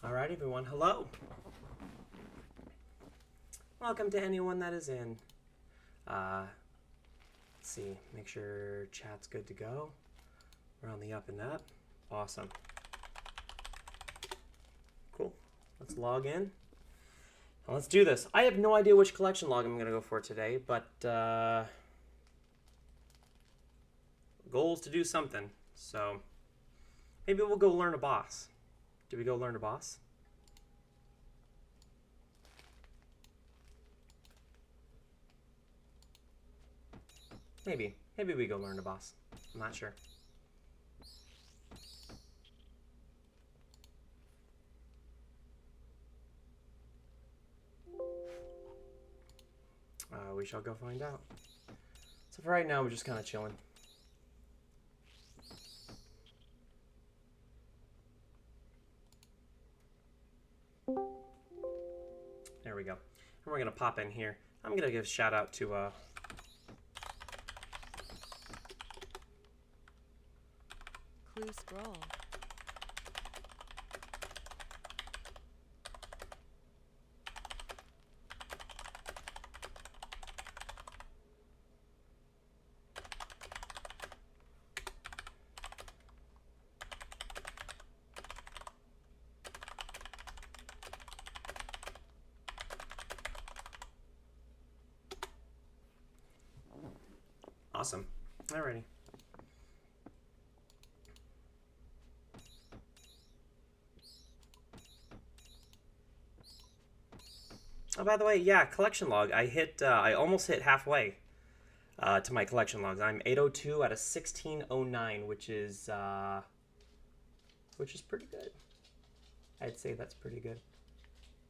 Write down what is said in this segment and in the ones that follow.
All right, everyone. Hello. Welcome to anyone that is in. Let's see. Make sure chat's good to go. We're on the up and up. Awesome. Cool. Let's log in. Now let's do this. I have no idea which collection log I'm going to go for today, but goal is to do something. So maybe we'll go learn a boss. Did we go learn a boss? Maybe. Maybe we go learn a boss. I'm not sure. We shall go find out. So for right now, we're just kind of chilling. There we go. And we're going to pop in here. I'm going to give a shout out to Clue scroll. Awesome. Alrighty. Oh, by the way, yeah, collection log. I almost hit halfway to my collection logs. I'm 802 out of 1609, which is pretty good. I'd say that's pretty good.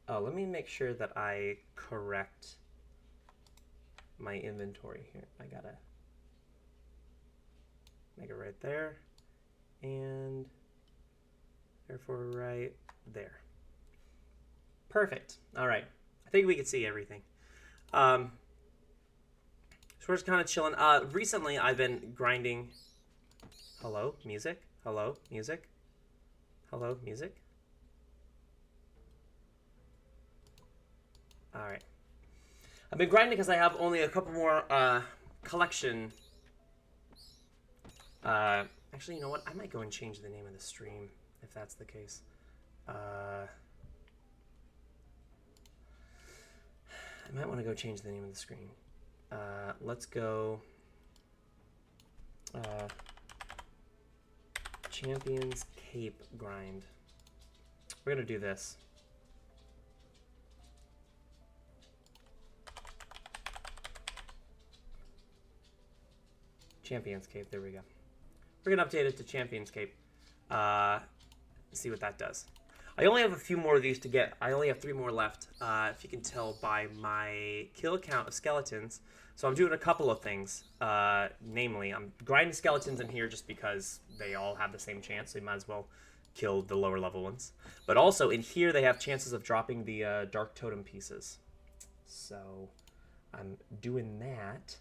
Oh, let me make sure that I correct my inventory here. I gotta make it right there, and therefore right there. Perfect. All right. I think we can see everything. So we're just kind of chilling. Recently, I've been grinding. Hello, music. Hello, music. Hello, music. All right. I've been grinding because I have only a couple more collection. Actually, you know what? I might go and change the name of the stream if that's the case. I might want to go change the name of the screen. Let's go Champions Cape Grind. We're going to do this. Champions Cape, there we go. We're going to update it to Champions Cape. See what that does. I only have a few more of these to get. I only have 3 more left, if you can tell by my kill count of skeletons. So I'm doing a couple of things. Namely, I'm grinding skeletons in here just because they all have the same chance. So you might as well kill the lower level ones. But also in here they have chances of dropping the dark totem pieces. So I'm doing that.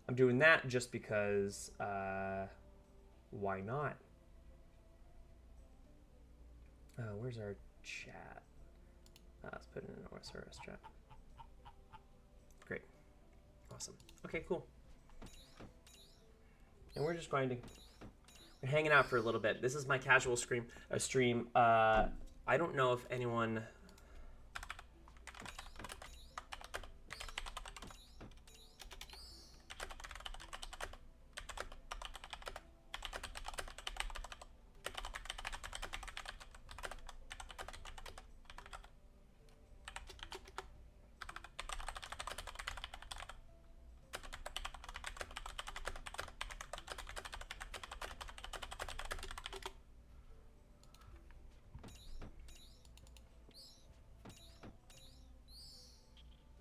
I'm doing that just because, why not? Where's our chat? Let's put it in an OSRS chat. Great. Awesome. Okay, cool. And we're just grinding. We're hanging out for a little bit. This is my casual stream. I don't know if anyone...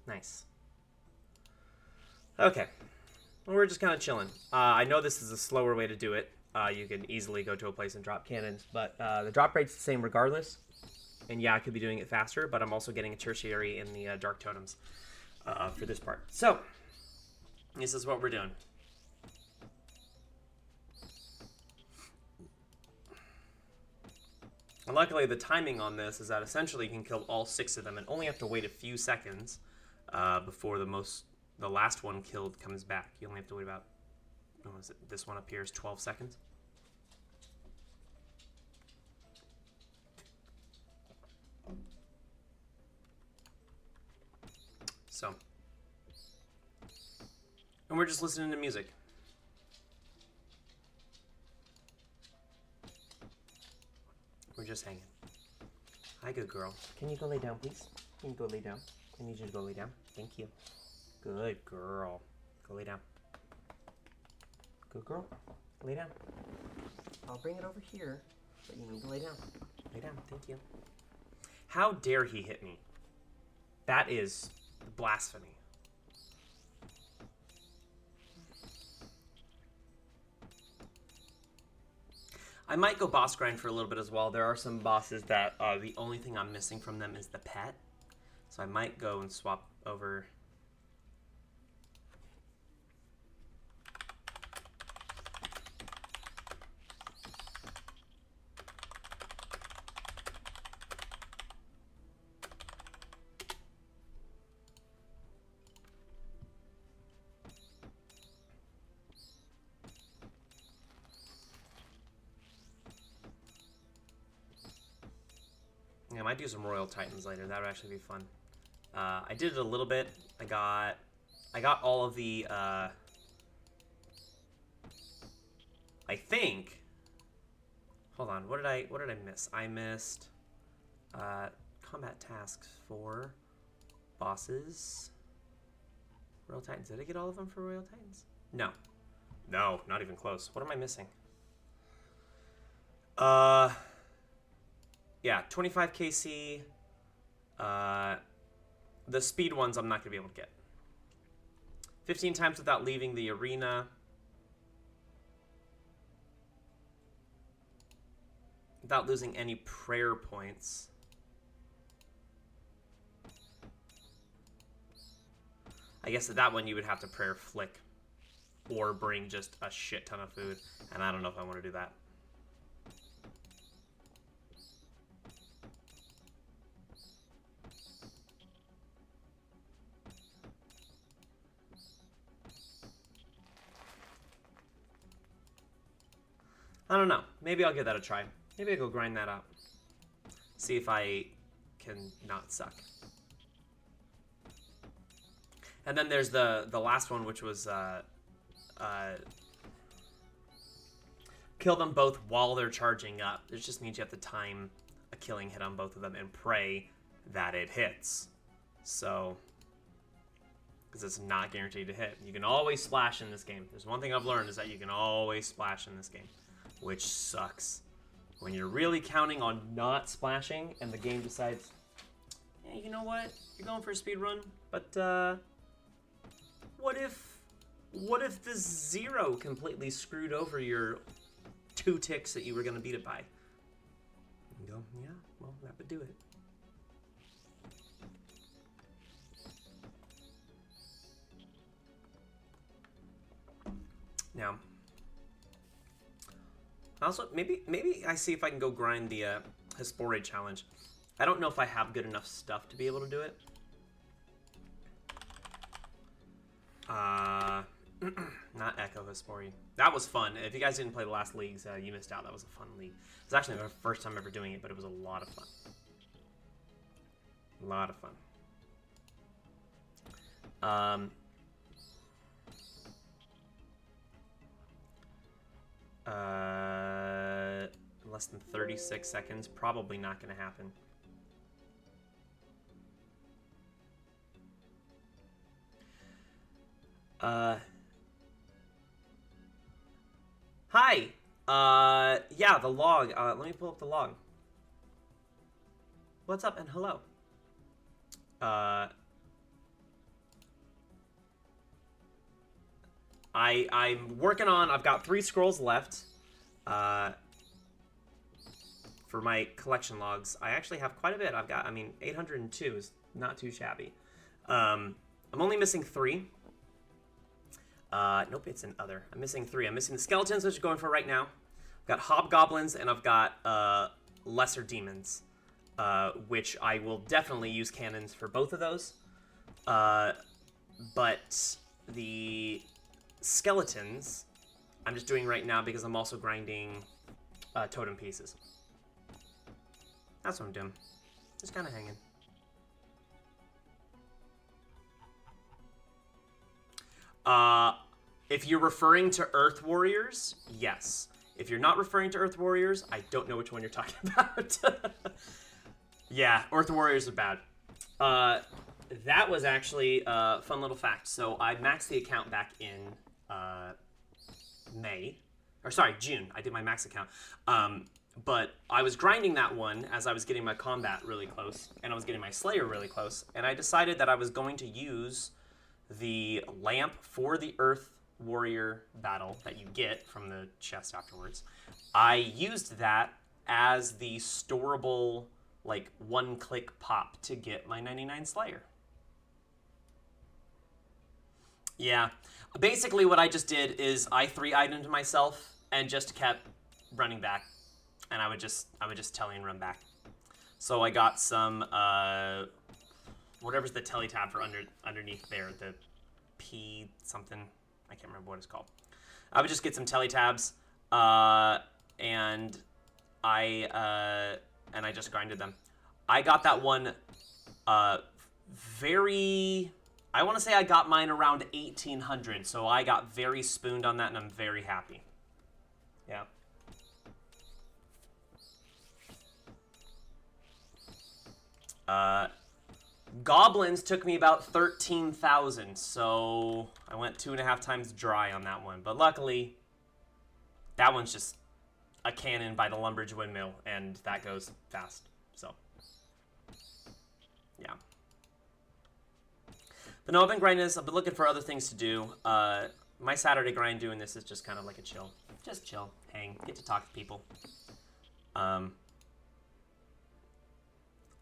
Nice. Okay. Well, we're just kind of chilling. I know this is a slower way to do it. You can easily go to a place and drop cannons, but the drop rate's the same regardless. And yeah, I could be doing it faster, but I'm also getting a tertiary in the dark totems for this part. So, this is what we're doing. And luckily, the timing on this is that essentially you can kill all 6 of them and only have to wait a few seconds before the last one killed comes back. You only have to wait about, what was it? This one up here is 12 seconds. So, and we're just listening to music. We're just hanging. Hi, good girl. Can you go lay down, please? Can you go lay down? I need you to go lay down. Thank you. Good girl. Go lay down. Good girl. Lay down. I'll bring it over here, but you need to lay down. Lay down. Thank you. How dare he hit me? That is blasphemy. I might go boss grind for a little bit as well. There are some bosses that the only thing I'm missing from them is the pet. So I might go and swap over. I might do some Royal Titans later. That would actually be fun. I did it a little bit. I got all of the. I think. Hold on. What did I miss? I missed combat tasks for bosses. Royal Titans. Did I get all of them for Royal Titans? No. No, not even close. What am I missing? Yeah, 25 KC. The speed ones I'm not going to be able to get. 15 times without leaving the arena. Without losing any prayer points. I guess at that one you would have to prayer flick. Or bring just a shit ton of food. And I don't know if I want to do that. I don't know. Maybe I'll give that a try. Maybe I'll go grind that out. See if I can not suck. And then there's the last one, which was kill them both while they're charging up. It just means you have to time a killing hit on both of them and pray that it hits. So, because it's not guaranteed to hit. You can always splash in this game. There's one thing I've learned is that you can always splash in this game. Which sucks. When you're really counting on not splashing and the game decides, yeah, you know what? You're going for a speed run, but what if the 0 completely screwed over your 2 ticks that you were going to beat it by? You go, yeah, well, that would do it. Now, also, maybe I see if I can go grind the Hespore challenge. I don't know if I have good enough stuff to be able to do it. Not Echo Hespore. That was fun. If you guys didn't play the last leagues, you missed out. That was a fun league. It was actually my first time ever doing it, but it was a lot of fun. A lot of fun. Less than 36 seconds. Probably not going to happen. Hi! Yeah, the log. Let me pull up the log. What's up and hello? I'm working on, I've got 3 scrolls left for my collection logs. I actually have quite a bit. I've got, 802 is not too shabby. I'm only missing 3. Nope, it's an other. I'm missing 3. I'm missing the skeletons, which I'm going for right now. I've got hobgoblins, and I've got lesser demons, which I will definitely use cannons for both of those. But the skeletons, I'm just doing right now because I'm also grinding totem pieces. That's what I'm doing. Just kind of hanging. If you're referring to Earth Warriors, yes. If you're not referring to Earth Warriors, I don't know which one you're talking about. Yeah, Earth Warriors are bad. That was actually a fun little fact. So I maxed the account back in June. I did my max account. But I was grinding that one as I was getting my combat really close, and I was getting my Slayer really close, and I decided that I was going to use the lamp for the Earth Warrior battle that you get from the chest afterwards. I used that as the storable, like, one-click pop to get my 99 Slayer. Yeah. Basically, what I just did is I 3-itemed myself and just kept running back. And I would just telly and run back. So I got some, whatever's the telly tab for underneath there, the P something, I can't remember what it's called. I would just get some telly tabs, and I just grinded them. I got that one, I want to say I got mine around 1800, so I got very spooned on that, and I'm very happy. Yeah. Goblins took me about 13,000, so I went 2.5 times dry on that one. But luckily, that one's just a cannon by the Lumbridge Windmill, and that goes fast. So, yeah. But no, I've been grinding this. I've been looking for other things to do. My Saturday grind doing this is just kind of like a chill. Just chill, hang, get to talk to people.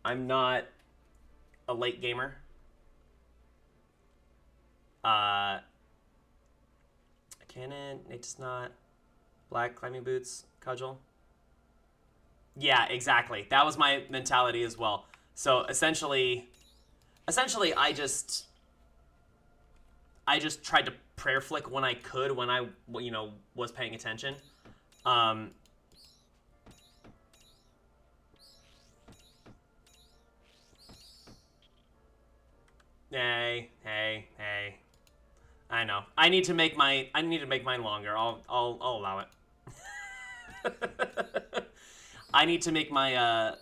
I'm not a late gamer. Cannon, Nate's not. Black climbing boots, cudgel. Yeah, exactly. That was my mentality as well. So essentially I just tried to prayer flick when I could, when I, was paying attention. Hey. I know. I need to make mine longer. I'll allow it. I need to make my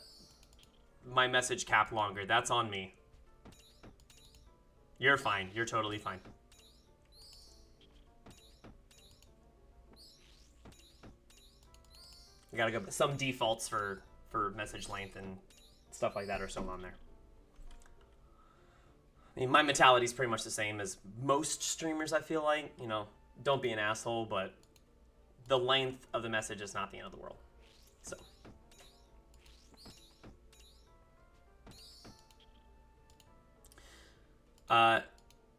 my message cap longer. That's on me. You're fine. You're totally fine. I gotta go. Some defaults for message length and stuff like that are still on there. I mean, my mentality is pretty much the same as most streamers, I feel like. Don't be an asshole, but the length of the message is not the end of the world.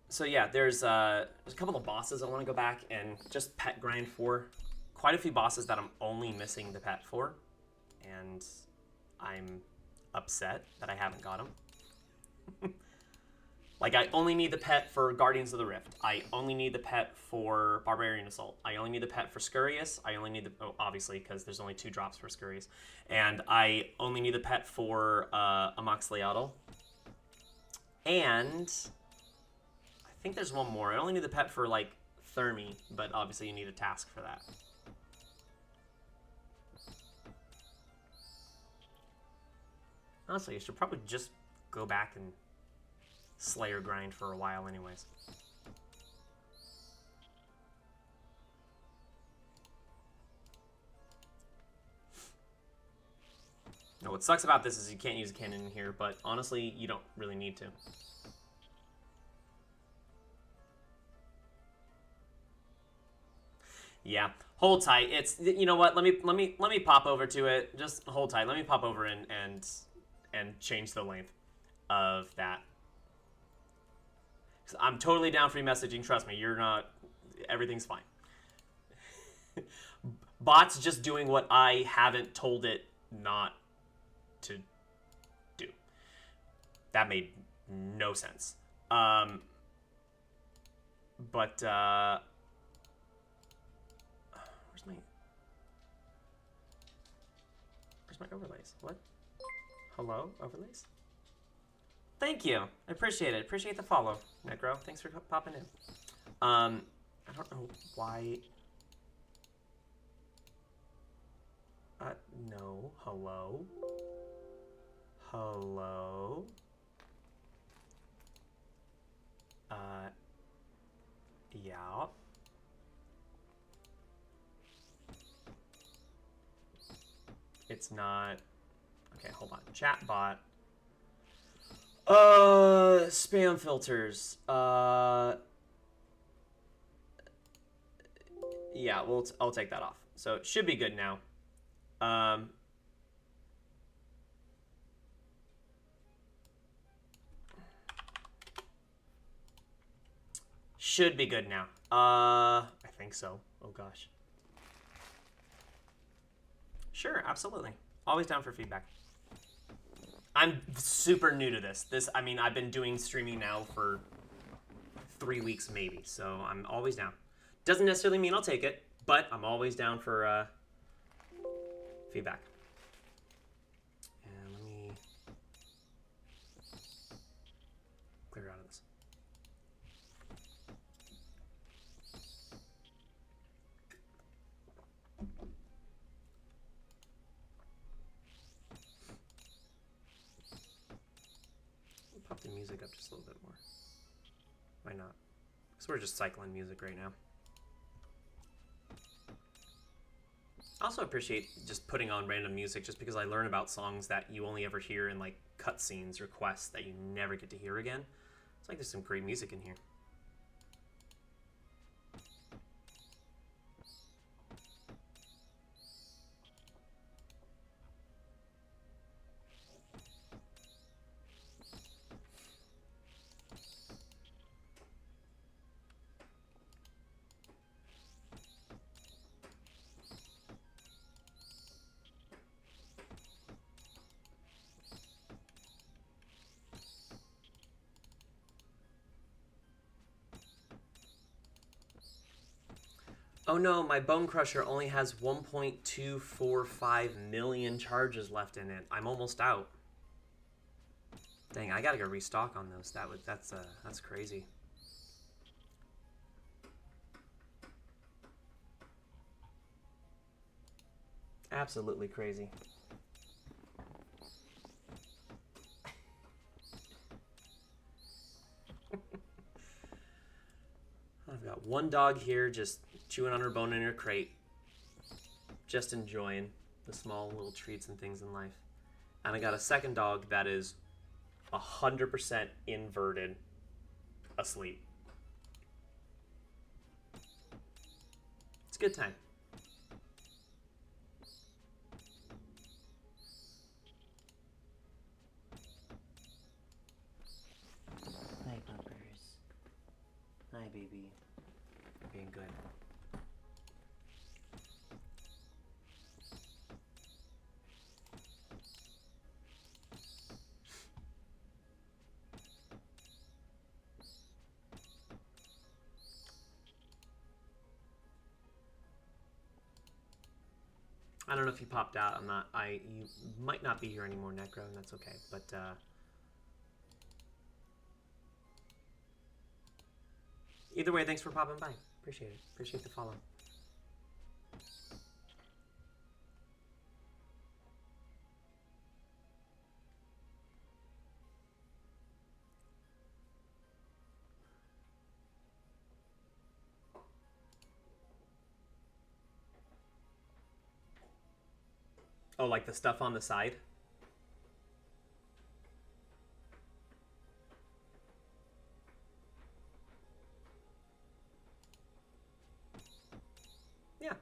So yeah, there's a couple of bosses I want to go back and just pet grind for. Quite a few bosses that I'm only missing the pet for, and I'm upset that I haven't got them. Like, I only need the pet for Guardians of the Rift. I only need the pet for Barbarian Assault. I only need the pet for Scurious. I only need the... Oh, obviously, because there's only 2 drops for Scurious. And I only need the pet for Amoxicillin. And I think there's one more. I only need the pet for, like, Thermi, but obviously you need a task for that. Honestly, I should probably just go back and Slayer grind for a while anyways. Now, what sucks about this is you can't use a cannon in here, but honestly, you don't really need to. Yeah, hold tight. It's, you know what? Let me pop over to it. Just hold tight. Let me pop over and change the length of that. I'm totally down for messaging. Trust me, you're not. Everything's fine. Bot's just doing what I haven't told it not to do. That made no sense. But where's my overlays? What? Hello, overlays? Thank you. I appreciate it. Appreciate the follow, Necro. Thanks for popping in. I don't know why. No. Hello? Hello? Yeah. It's not. Okay, hold on. Chatbot. Spam filters. Yeah, I'll take that off. So it should be good now. Should be good now. I think so. Oh gosh. Sure, absolutely. Always down for feedback. I'm super new to this. I mean, I've been doing streaming now for 3 weeks maybe, so I'm always down. Doesn't necessarily mean I'll take it, but I'm always down for feedback. And let me clear out of this. Pop the music up just a little bit more. Why not? Because we're just cycling music right now. I also appreciate just putting on random music just because I learn about songs that you only ever hear in like cutscenes or quests that you never get to hear again. It's like there's some great music in here. Oh no, my Bone Crusher only has 1.245 million charges left in it. I'm almost out. Dang, I gotta go restock on those. That's crazy. Absolutely crazy. I've got one dog here just chewing on her bone in her crate. Just enjoying the small little treats and things in life. And I got a second dog that is 100% inverted asleep. It's a good time. Hi, bumpers. Hi, baby. Being good. I don't know if you popped out. You might not be here anymore, Necro, and that's okay. But either way, thanks for popping by. Appreciate it. Appreciate the follow. Oh, like the stuff on the side? Yeah,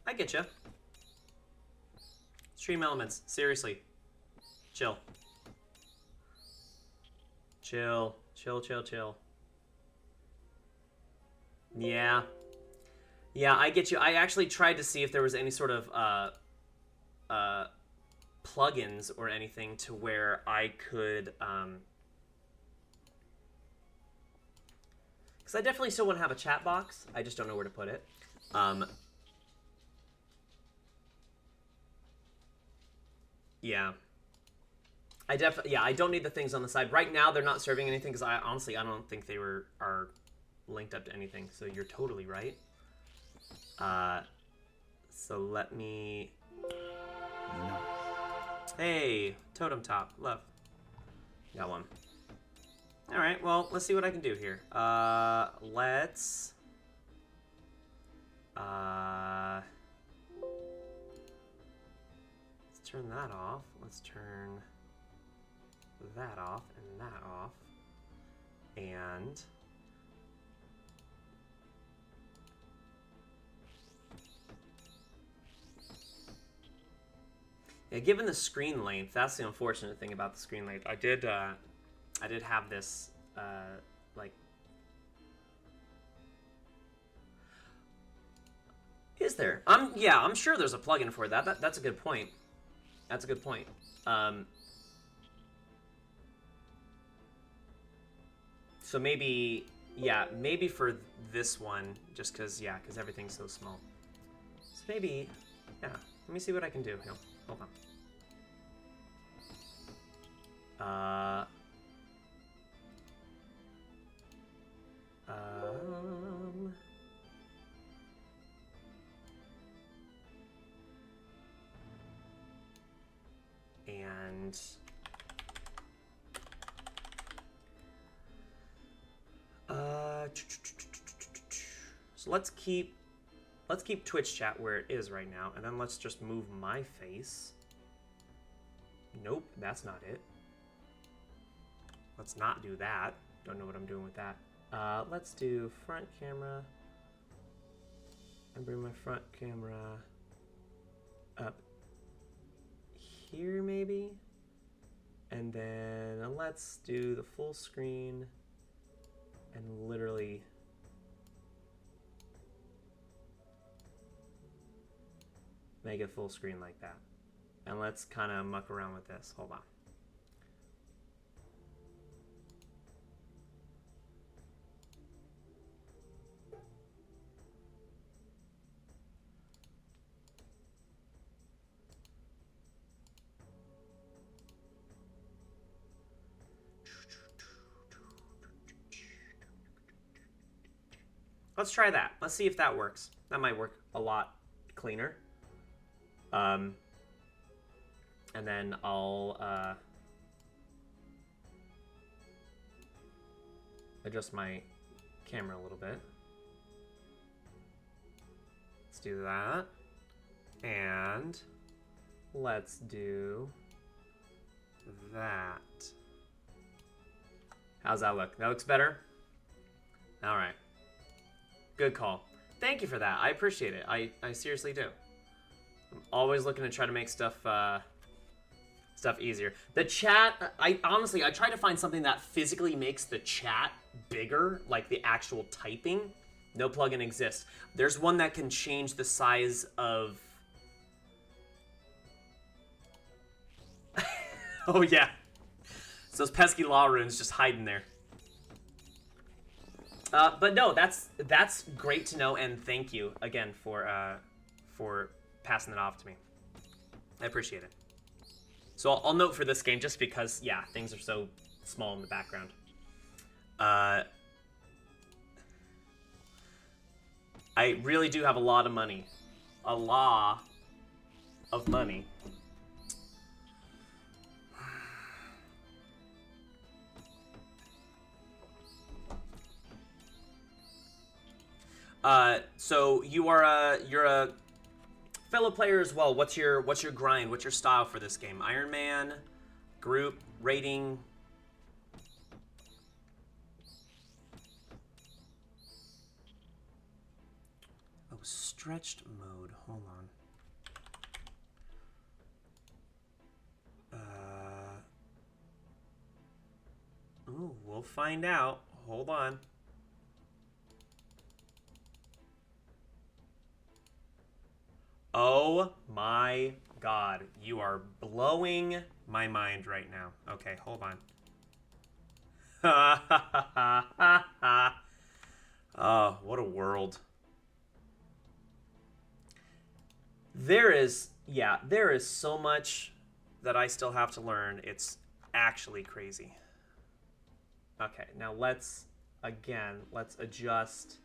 I get you. Stream elements, seriously. Chill. Chill, chill, chill, chill. Yeah. Yeah, I get you. I actually tried to see if there was any sort of plugins or anything to where I could, because I definitely still want to have a chat box. I just don't know where to put it. Yeah. I don't need the things on the side. Right now, they're not serving anything because I don't think they are linked up to anything. So you're totally right. So let me... Hey, totem top, love. Got one. All right, well, let's see what I can do here. Let's turn that off. Let's turn that off and that off. And yeah, given the screen length, that's the unfortunate thing about the screen length. I did have this like, is there? I'm sure there's a plugin for that. That's a good point. That's a good point. So maybe, yeah, maybe for this one, just because everything's so small. So maybe, yeah. Let me see what I can do. Here, hold on. And so let's keep Twitch chat where it is right now, and then let's just move my face. Nope, that's not it. Let's not do that. Don't know what I'm doing with that. Let's do front camera. And bring my front camera up here, maybe? And then let's do the full screen and literally make it full screen like that. And let's kind of muck around with this. Hold on. Let's try that. Let's see if that works. That might work a lot cleaner. And then I'll adjust my camera a little bit. Let's do that. And let's do that. How's that look? That looks better? All right. Good call. Thank you for that. I appreciate it. I seriously do. I'm always looking to try to make stuff easier. The chat, I try to find something that physically makes the chat bigger, like the actual typing. No plugin exists. There's one that can change the size of... Oh yeah. It's those pesky law runes just hiding there. But no, that's great to know, and thank you again for passing it off to me. I appreciate it. So I'll note for this game, just because, yeah, things are so small in the background. I really do have a lot of money. A lot of money. So you're a fellow player as well. What's your grind? What's your style for this game? Iron Man, group, rating. Oh, stretched mode. Hold on. Ooh, we'll find out. Hold on. Oh my god. You are blowing my mind right now. Okay, hold on. Oh, what a world. There is so much that I still have to learn. It's actually crazy. Okay, now let's adjust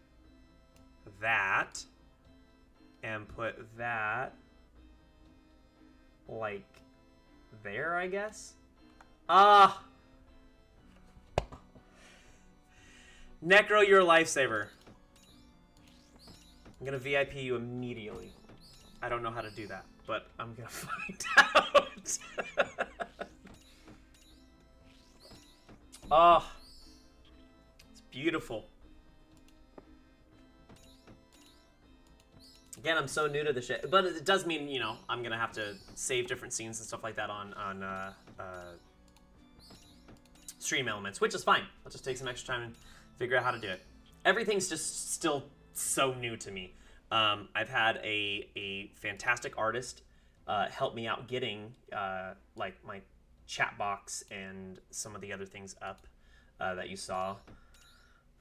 that and put that like there, I guess. Necro, you're a lifesaver. I'm gonna VIP you immediately. I don't know how to do that, but I'm gonna find out. Oh, it's beautiful. Again, I'm so new to the shit, but it does mean, you know, I'm gonna have to save different scenes and stuff like that on stream elements, which is fine. I'll just take some extra time and figure out how to do it. Everything's just still so new to me. I've had a fantastic artist help me out getting like my chat box and some of the other things up that you saw.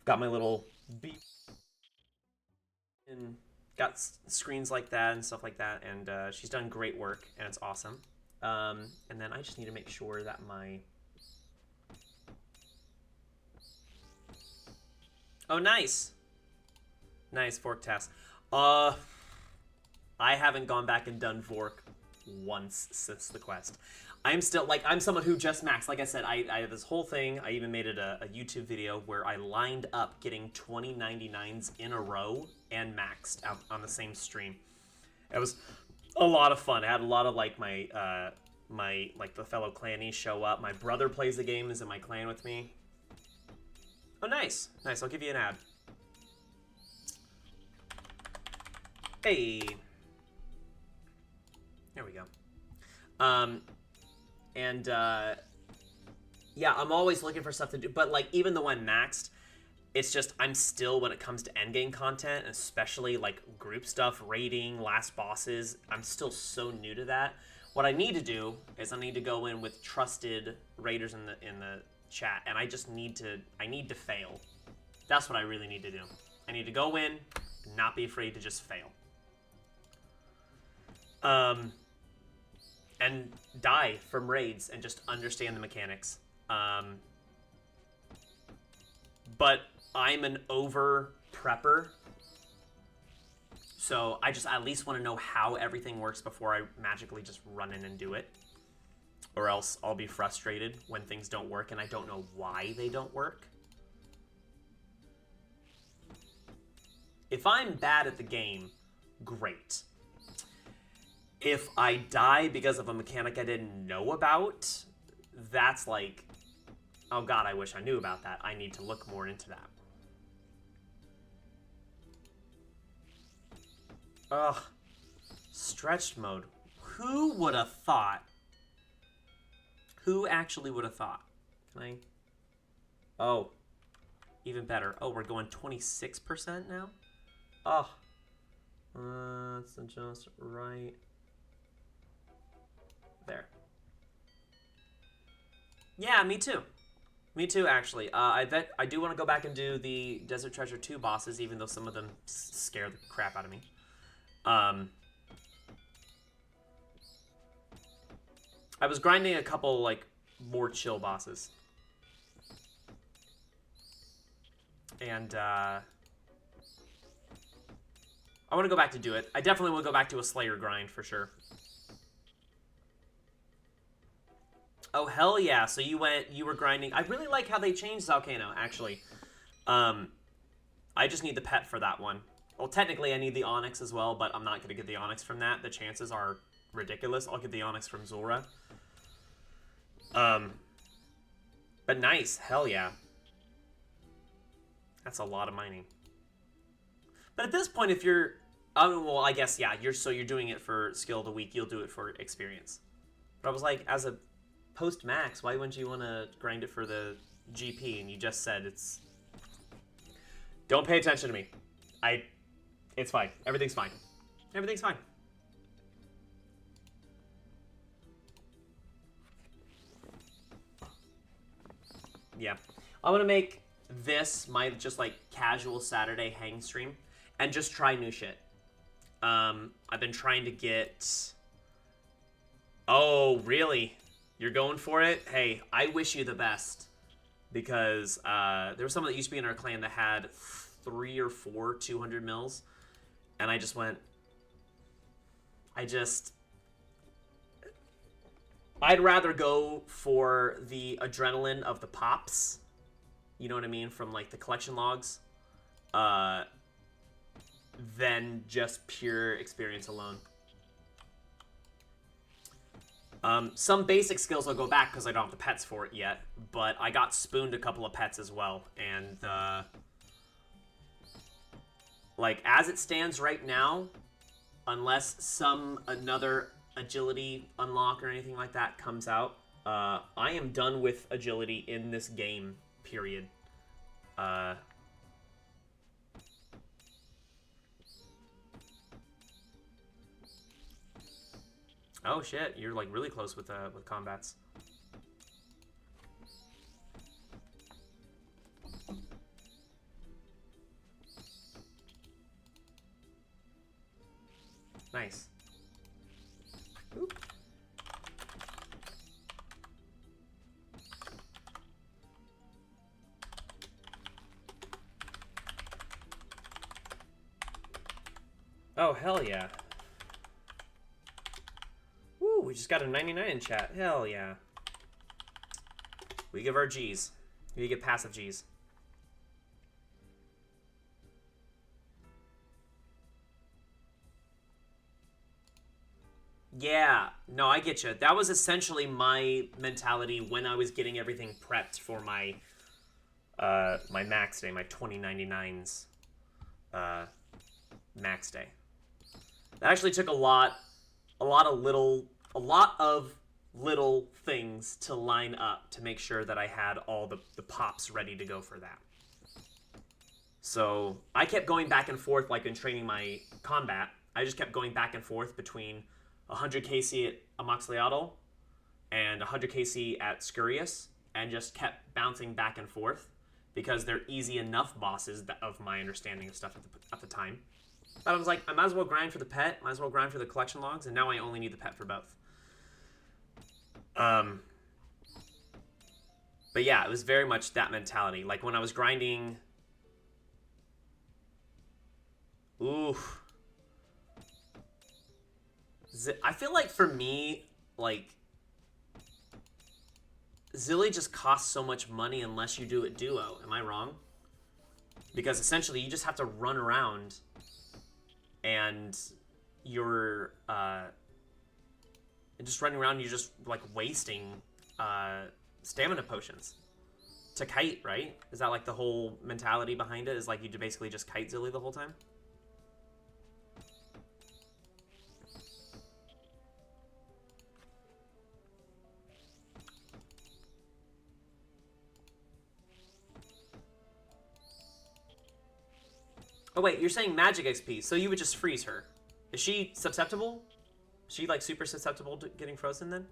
Got my little beat and got screens like that and stuff like that, and she's done great work, and it's awesome. And then I just need to make sure that my... Oh, nice! Nice, Vork task. I haven't gone back and done Vork once since the quest. I'm still, like, I'm someone who just maxed. Like I said, I have this whole thing. I even made it a YouTube video where I lined up getting 2099s in a row and maxed out on the same stream. It was a lot of fun. I had a lot of, like, my the fellow clannies show up. My brother plays the game, is in my clan with me. Oh, nice. Nice, I'll give you an ad. Hey. There we go. Yeah, I'm always looking for stuff to do, but like even though I'm maxed, it's just I'm still, when it comes to endgame content, especially like group stuff, raiding, last bosses, I'm still so new to that. What I need to do is I need to go in with trusted raiders in the chat, and I need to fail. That's what I really need to do. I need to go in, not be afraid to just fail. And die from raids and just understand the mechanics. But I'm an over prepper, so I just at least want to know how everything works before I magically just run in and do it. Or else I'll be frustrated when things don't work and I don't know why they don't work. If I'm bad at the game, great. If I die because of a mechanic I didn't know about, that's like, oh god, I wish I knew about that. I need to look more into that. Ugh. Stretched mode. Who would have thought? Who actually would have thought? Can I? Oh. Even better. Oh, we're going 26% now? Oh. Let's adjust right there. Yeah, me too. Me too, actually. I bet I do want to go back and do the Desert Treasure 2 bosses, even though some of them scare the crap out of me. I was grinding a couple, like, more chill bosses. And, I want to go back to do it. I definitely will go back to a Slayer grind, for sure. Oh, hell yeah. So you were grinding. I really like how they changed Zalcano, actually. I just need the pet for that one. Well, technically, I need the Onyx as well, but I'm not going to get the Onyx from that. The chances are ridiculous. I'll get the Onyx from Zora. But nice. Hell yeah. That's a lot of mining. But at this point, if you're... well, I guess, yeah, you're doing it for skill of the week. You'll do it for experience. But I was like, as a post-max, why wouldn't you want to grind it for the GP? And you just said it's... Don't pay attention to me. It's fine. Everything's fine. Everything's fine. Yeah. I'm going to make this my just, like, casual Saturday hang stream and just try new shit. I've been trying to get... Oh, really? You're going for it? Hey, I wish you the best. Because there was someone that used to be in our clan that had 3 or 4 200 mils. And I just went... I'd rather go for the adrenaline of the pops. You know what I mean? From, like, the collection logs. Than just pure experience alone. Some basic skills I'll go back because I don't have the pets for it yet. But I got spooned a couple of pets as well. And, like, as it stands right now, unless another agility unlock or anything like that comes out, I am done with agility in this game, period. Oh shit, you're like really close with combats. Nice. Oop. Oh, hell yeah. Woo, we just got a 99 in chat. Hell yeah. We give our G's. We get passive G's. Yeah, no, I get you. That was essentially my mentality when I was getting everything prepped for my my max day, my 2099s max day. That actually took a lot of little things to line up to make sure that I had all the pops ready to go for that. So I kept going back and forth, like in training my combat. I just kept going back and forth between 100 KC at Amoxicillado and 100 KC at Scurious, and just kept bouncing back and forth because they're easy enough bosses of my understanding of stuff at the time. But I was like, I might as well grind for the pet, might as well grind for the collection logs, and now I only need the pet for both. But yeah, it was very much that mentality. Like when I was grinding... Oof. I feel like for me, like... Zilly just costs so much money unless you do it duo. Am I wrong? Because essentially you just have to run around and you're just running around, you're just like wasting stamina potions to kite, right? Is that like the whole mentality behind it? Is like you basically just kite Zilly the whole time? Oh wait, you're saying magic XP, so you would just freeze her. Is she susceptible? Is she like super susceptible to getting frozen then?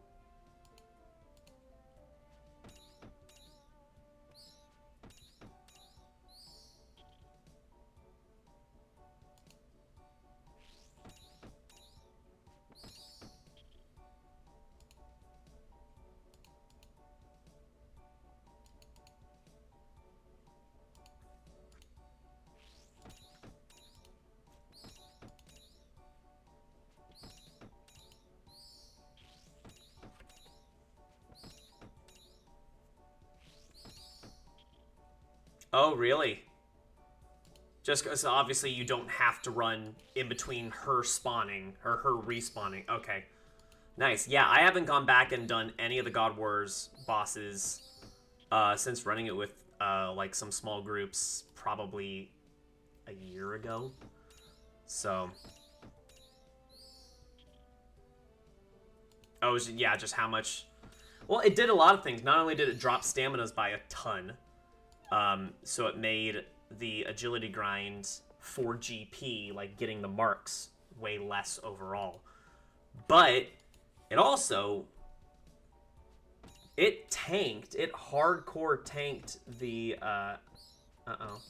Oh, really? Just because obviously you don't have to run in between her spawning, or her respawning. Okay. Nice. Yeah, I haven't gone back and done any of the God Wars bosses since running it with like some small groups probably a year ago. So... Oh, yeah, just how much... Well, it did a lot of things. Not only did it drop staminas by a ton... so it made the agility grind for GP, like getting the marks, way less overall. But it also It tanked. It hardcore tanked the, uh-oh.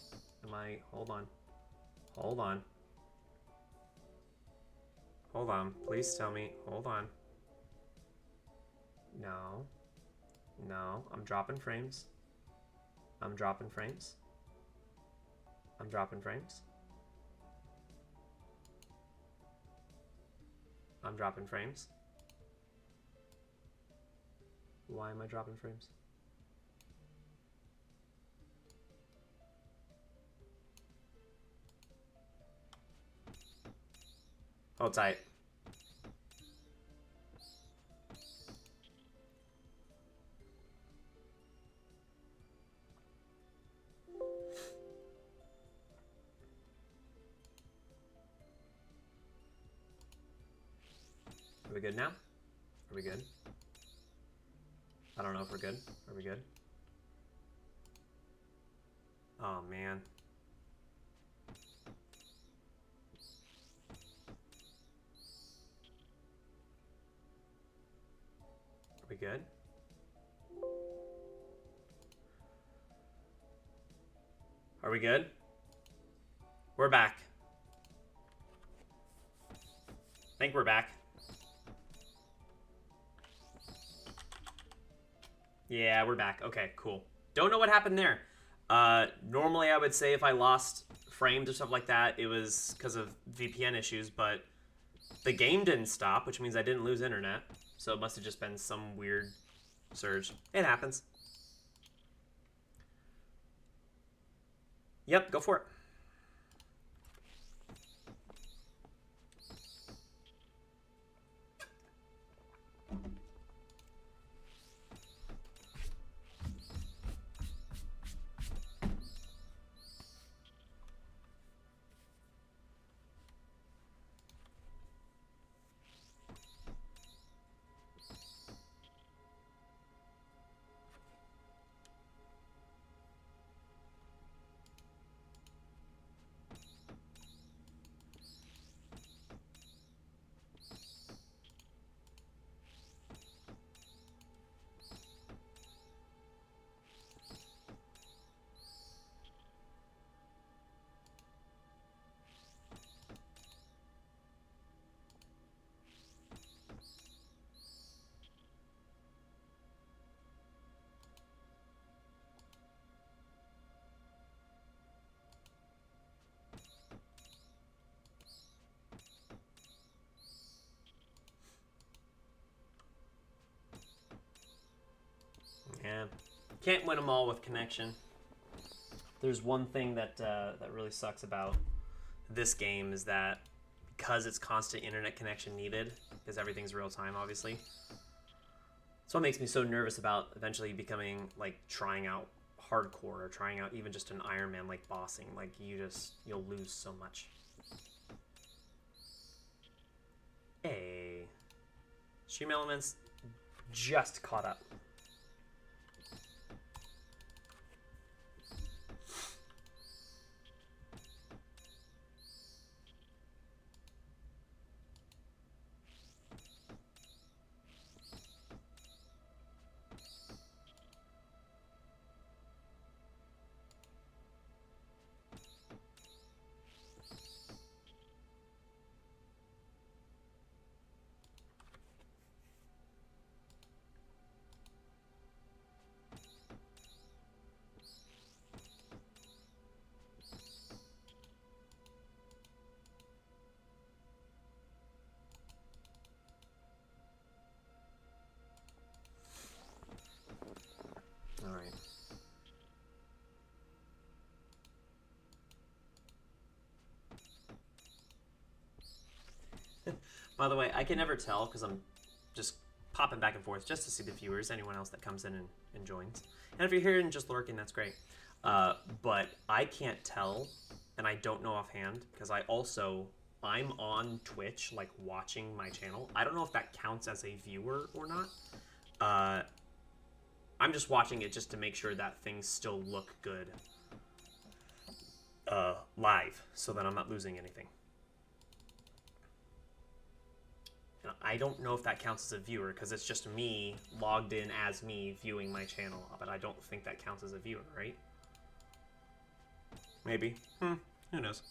Hold on. Hold on. Hold on. Please tell me. Hold on. No. No. I'm dropping frames. I'm dropping frames. I'm dropping frames. I'm dropping frames. Why am I dropping frames? Hold tight. Are we good now? Are we good? I don't know if we're good. Are we good? Oh, man. Are we good? Are we good? We're back. I think we're back. Yeah, we're back. Okay, cool. Don't know what happened there. Normally I would say if I lost frames or stuff like that, it was because of VPN issues, but the game didn't stop, which means I didn't lose internet. So it must have just been some weird surge. It happens. Yep, go for it. Yeah, can't win them all with connection. There's one thing that that really sucks about this game is that because it's constant internet connection needed, because everything's real time, obviously. That's what makes me so nervous about eventually becoming like trying out hardcore or trying out even just an Iron Man like bossing. Like you'll lose so much. Hey, Stream Elements just caught up. All right. By the way, I can never tell because I'm just popping back and forth just to see the viewers, anyone else that comes in and joins. And if you're here and just lurking, that's great. But I can't tell, and I don't know offhand, because I'm on Twitch, like, watching my channel. I don't know if that counts as a viewer or not. I'm just watching it just to make sure that things still look good live, so that I'm not losing anything. And I don't know if that counts as a viewer, because it's just me logged in as me viewing my channel, but I don't think that counts as a viewer, right? Maybe. Who knows?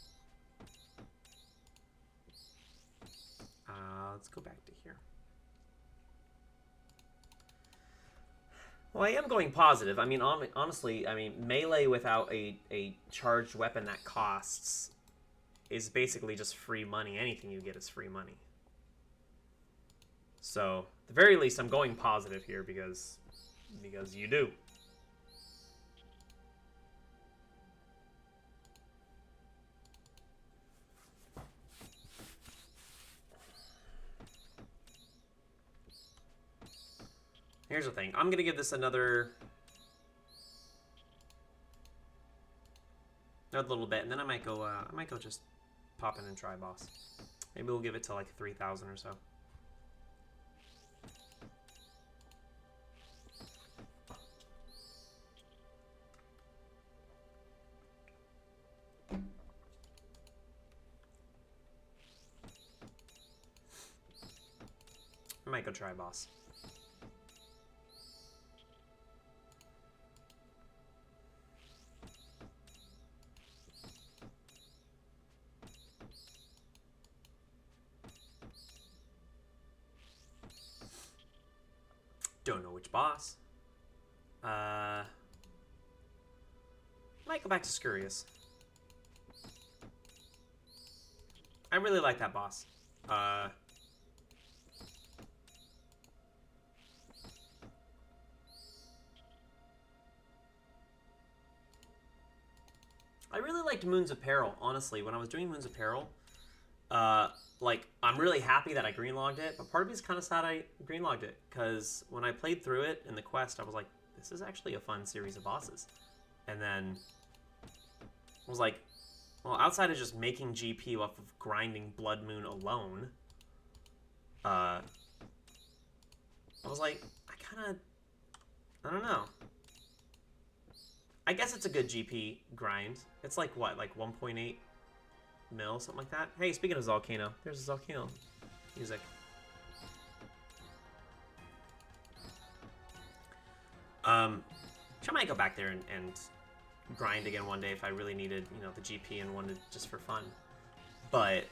Let's go back to here. Well, I am going positive. I mean, honestly, I mean, melee without a charged weapon that costs is basically just free money. Anything you get is free money. So, at the very least, I'm going positive here because you do. Here's the thing. I'm gonna give this another little bit, and then I might go just pop in and try boss. Maybe we'll give it to like 3,000 or so. I might go try boss. Don't know which boss. Might go back to Scurious. I really like that boss. I really liked Moon's Apparel, honestly. When I was doing Moon's Apparel, like, I'm really happy that I greenlogged it, but part of me is kind of sad I greenlogged it, because when I played through it in the quest, I was like, this is actually a fun series of bosses. And then I was like, well, outside of just making GP off of grinding Blood Moon alone, I was like, I don't know. I guess it's a good GP grind. It's like, what, like 1.8 mil, something like that? Hey, speaking of Zalcano, there's a Zalcano music. I might go back there and grind again one day if I really needed, you know, the GP and wanted just for fun. But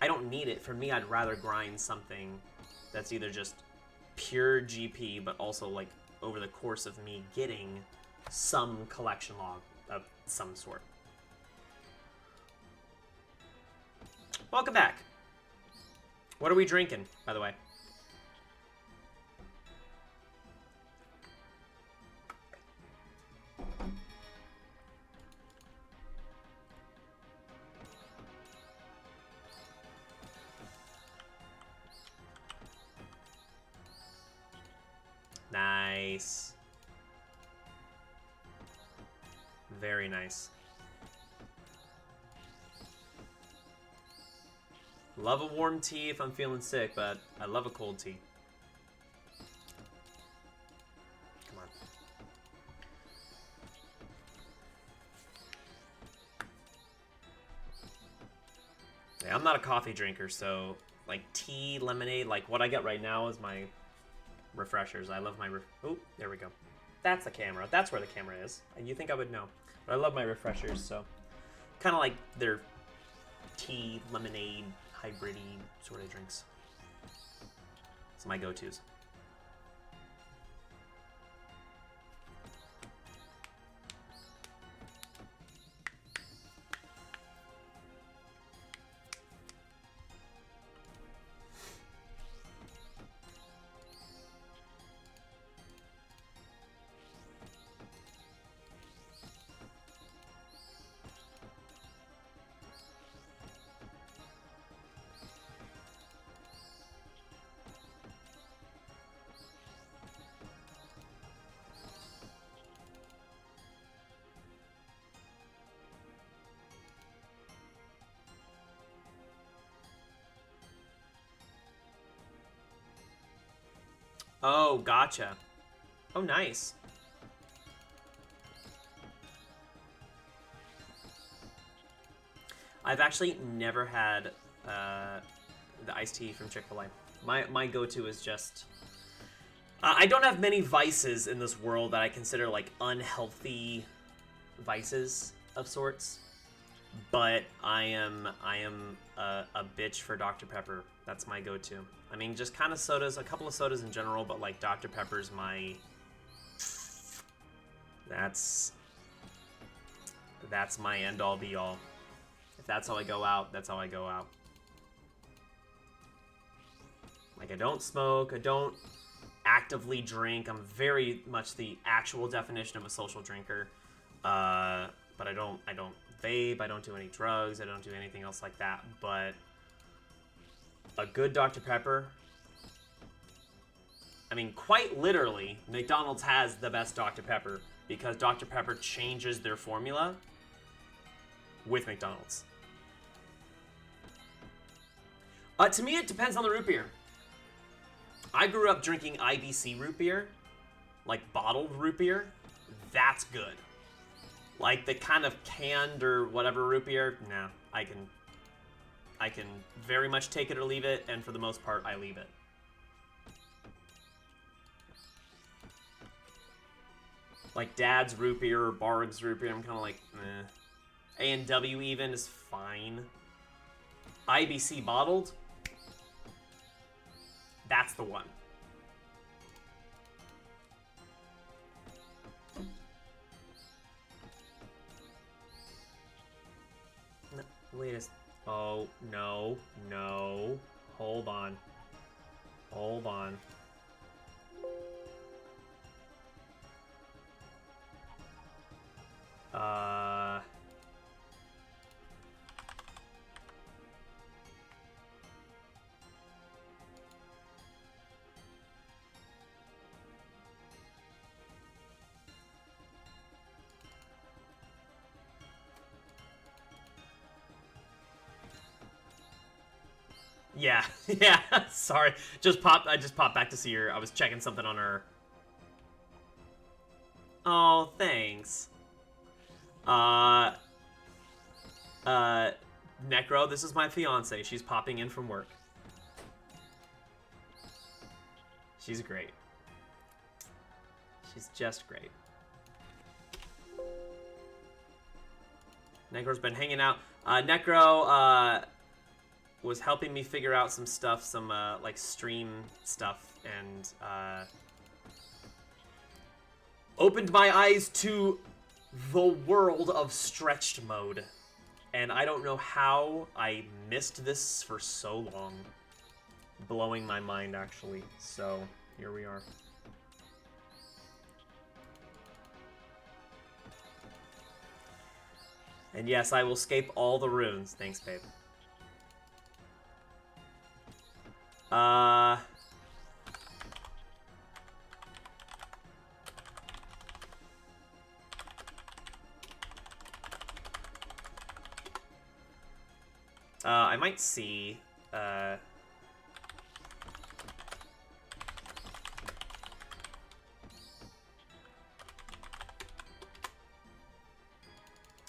I don't need it. For me, I'd rather grind something that's either just pure GP, but also, like, over the course of me getting some collection log of some sort. Welcome back. What are we drinking, by the way? Nice. Very nice. Love a warm tea if I'm feeling sick, but I love a cold tea. Come on. Yeah, I'm not a coffee drinker, so like tea, lemonade, like what I get right now is my refreshers. I love my oh, there we go. That's the camera. That's where the camera is. You think I would know. But I love my refreshers, so kind of like their tea, lemonade, hybrid-y sort of drinks. It's my go-tos. Oh, gotcha. Oh, nice. I've actually never had the iced tea from Chick-fil-A. My go-to is just... I don't have many vices in this world that I consider, like, unhealthy vices of sorts. But I am a bitch for Dr. Pepper. That's my go-to. I mean, just kind of sodas, a couple of sodas in general, but, like, Dr. Pepper's my... That's my end-all, be-all. If that's how I go out, that's how I go out. Like, I don't smoke, I don't actively drink. I'm very much the actual definition of a social drinker. But I don't vape, I don't do any drugs, I don't do anything else like that. But a good Dr. Pepper... I mean, quite literally, McDonald's has the best Dr. Pepper because Dr. Pepper changes their formula with McDonald's. To me, it depends on the root beer. I grew up drinking IBC root beer, like bottled root beer. That's good. Like the kind of canned or whatever root beer, nah, I can very much take it or leave it, and for the most part, I leave it. Like Dad's root beer or Barg's root beer, I'm kind of like, eh. A&W even is fine. IBC bottled, that's the one. No, wait a... Oh, no, no. Hold on. Hold on. Yeah, yeah, sorry. I just popped back to see her. I was checking something on her. Oh, thanks. Necro, this is my fiance. She's popping in from work. She's great. She's just great. Necro's been hanging out. Necro, was helping me figure out some stuff, some, like, stream stuff, and, opened my eyes to the world of stretched mode. And I don't know how I missed this for so long. Blowing my mind, actually. So, here we are. And yes, I will escape all the runes. Thanks, babe. I might see,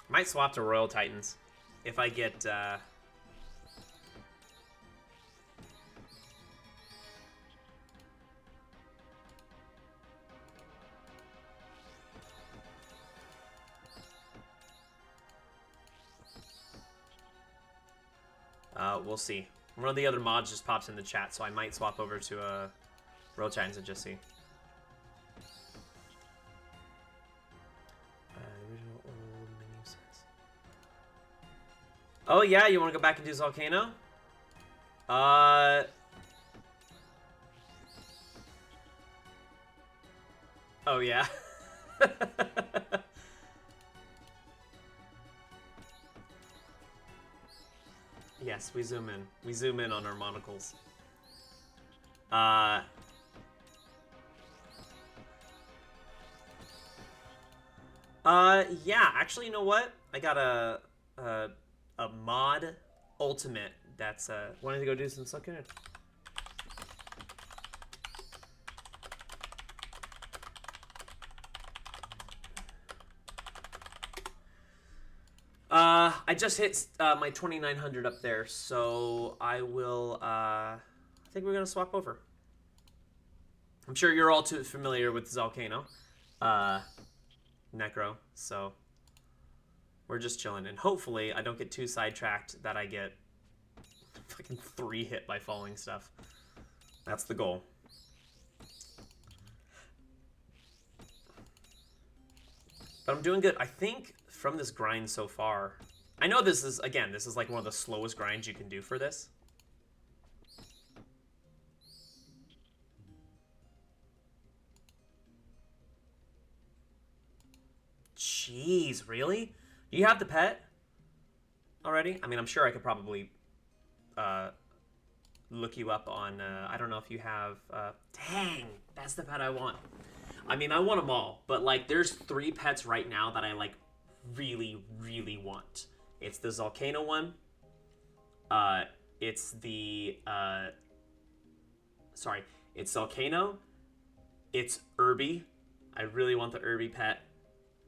might swap to Royal Titans if I get, we'll see. One of the other mods just pops in the chat, so I might swap over to Royal Titans and just see. Original old menu size. Oh yeah, you want to go back and do Zalcano? Oh yeah. Yes, we zoom in. We zoom in on our monocles. Yeah, actually, you know what? I got a mod ultimate that's, wanting to go do some sucking. I just hit my 2,900 up there, so I will think we're going to swap over. I'm sure you're all too familiar with Zalcano. Necro, so we're just chilling. And hopefully I don't get too sidetracked that I get fucking 3 hit by falling stuff. That's the goal. But I'm doing good. I think from this grind so far, I know this is, again, this is like one of the slowest grinds you can do for this. Jeez, really? You have the pet already? I mean, I'm sure I could probably look you up on, I don't know if you have, dang, that's the pet I want. I mean, I want them all, but like there's 3 pets right now that I like really, really want. It's the Zalcano one. It's the, it's Zalcano. It's Irby. I really want the Irby pet.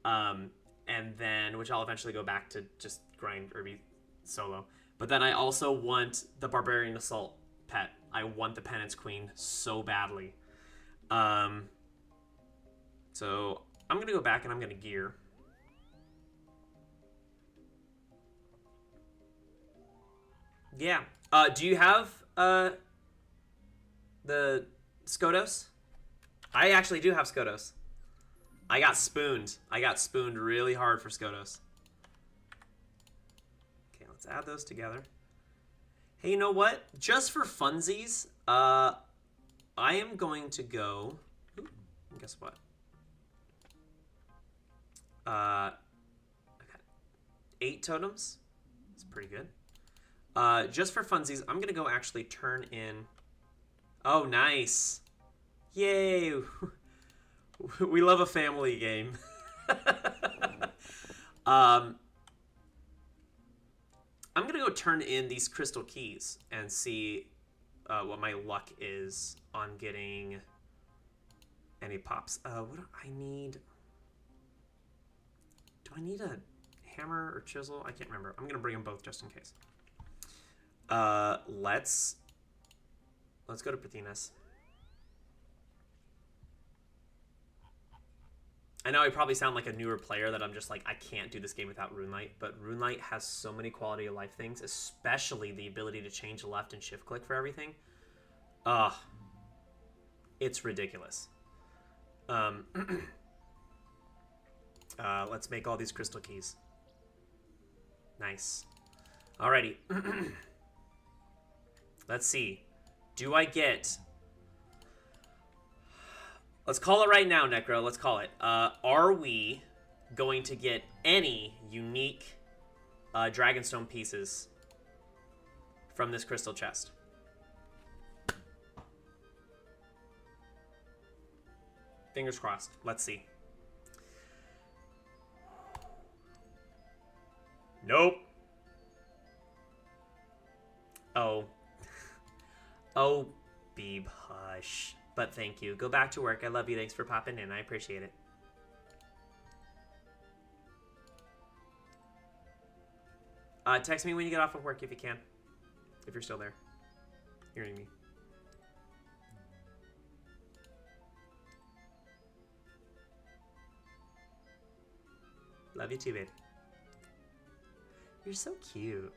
And then, which I'll eventually go back to just grind Irby solo. But then I also want the Barbarian Assault pet. I want the Penance Queen so badly. So I'm going to go back and I'm going to gear. Yeah. Do you have the Skotizo? I actually do have Skotizo. I got spooned. I got spooned really hard for Skotizo. Okay, let's add those together. Hey, you know what? Just for funsies, I am going to go... Ooh, guess what? I got 8 totems. That's pretty good. Just for funsies, I'm going to go actually turn in... Oh, nice. Yay. We love a family game. I'm going to go turn in these crystal keys and see what my luck is on getting any pops. What do I need? Do I need a hammer or chisel? I can't remember. I'm going to bring them both just in case. Let's go to Patinas. I know I probably sound like a newer player that I'm just like, I can't do this game without Runelight, but Runelight has so many quality of life things, especially the ability to change left and shift click for everything. It's ridiculous. Let's make all these crystal keys. Nice. Alrighty. Let's see. Do I get... Let's call it right now, Necro. Let's call it. Are we going to get any unique Dragonstone pieces from this crystal chest? Fingers crossed. Let's see. Nope. Oh. Oh, Beeb, hush. But thank you. Go back to work. I love you. Thanks for popping in. I appreciate it. Text me when you get off of work if you can. If you're still there. Hearing me. Love you too, babe. You're so cute.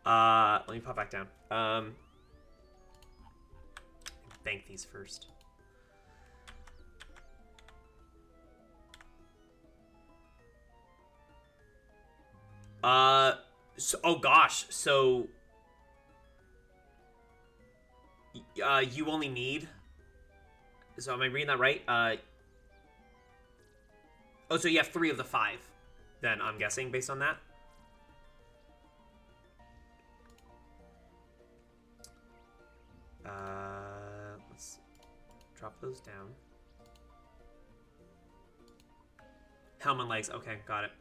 Let me pop back down. Bank these first. So, oh gosh, so you only need, so am I reading that right? Oh, so you have 3 of the 5 then, I'm guessing, based on that. Let's drop those down. Helm and legs. Okay, got it.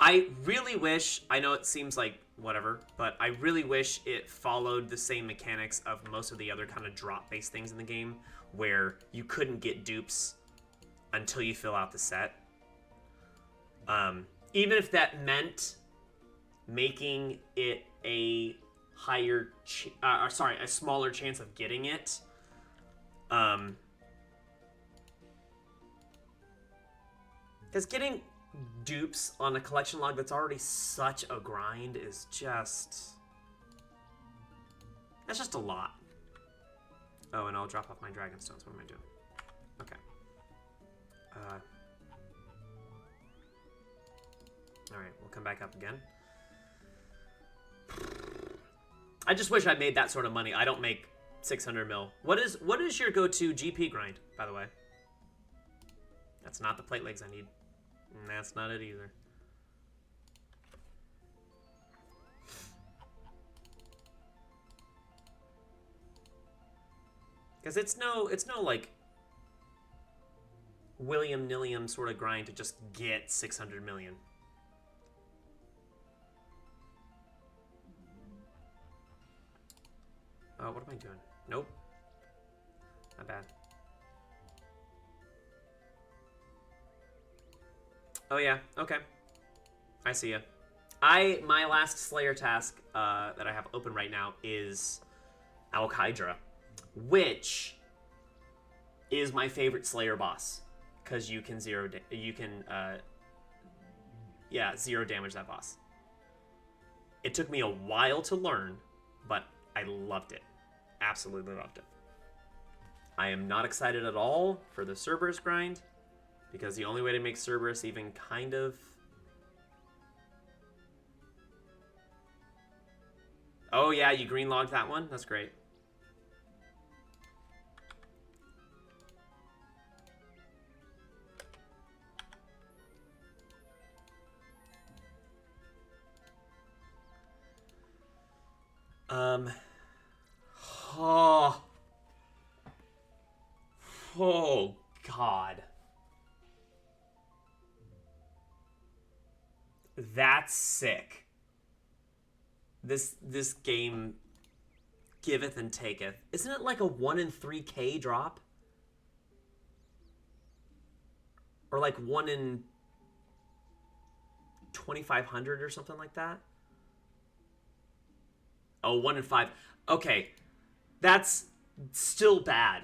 I really wish, I know it seems like whatever, but I really wish it followed the same mechanics of most of the other kind of drop-based things in the game, where you couldn't get dupes until you fill out the set. Even if that meant making it a a smaller chance of getting it. Because getting dupes on a collection log that's already such a grind is just... That's just a lot. Oh, and I'll drop off my dragonstones. What am I doing? Okay. Alright, we'll come back up again. I just wish I made that sort of money. I don't make 600 mil. What is your go-to GP grind, by the way? That's not the plate legs I need. And that's not it either. Because it's no like William Nilliam sort of grind to just get 600 million. Oh, what am I doing? Nope. Not bad. Oh yeah, okay. I see ya. My last Slayer task that I have open right now is Al-Hydra, which is my favorite Slayer boss, because you can zero damage that boss. It took me a while to learn, but I loved it. Absolutely loved it. I am not excited at all for the Cerberus grind, because the only way to make Cerberus even kind of... Oh yeah, you green logged that one? That's great. Oh God. That's sick. This game giveth and taketh. Isn't it like a 1 in 3k drop? Or like 1 in 2,500 or something like that? Oh, 1 in 5. Okay. That's still bad.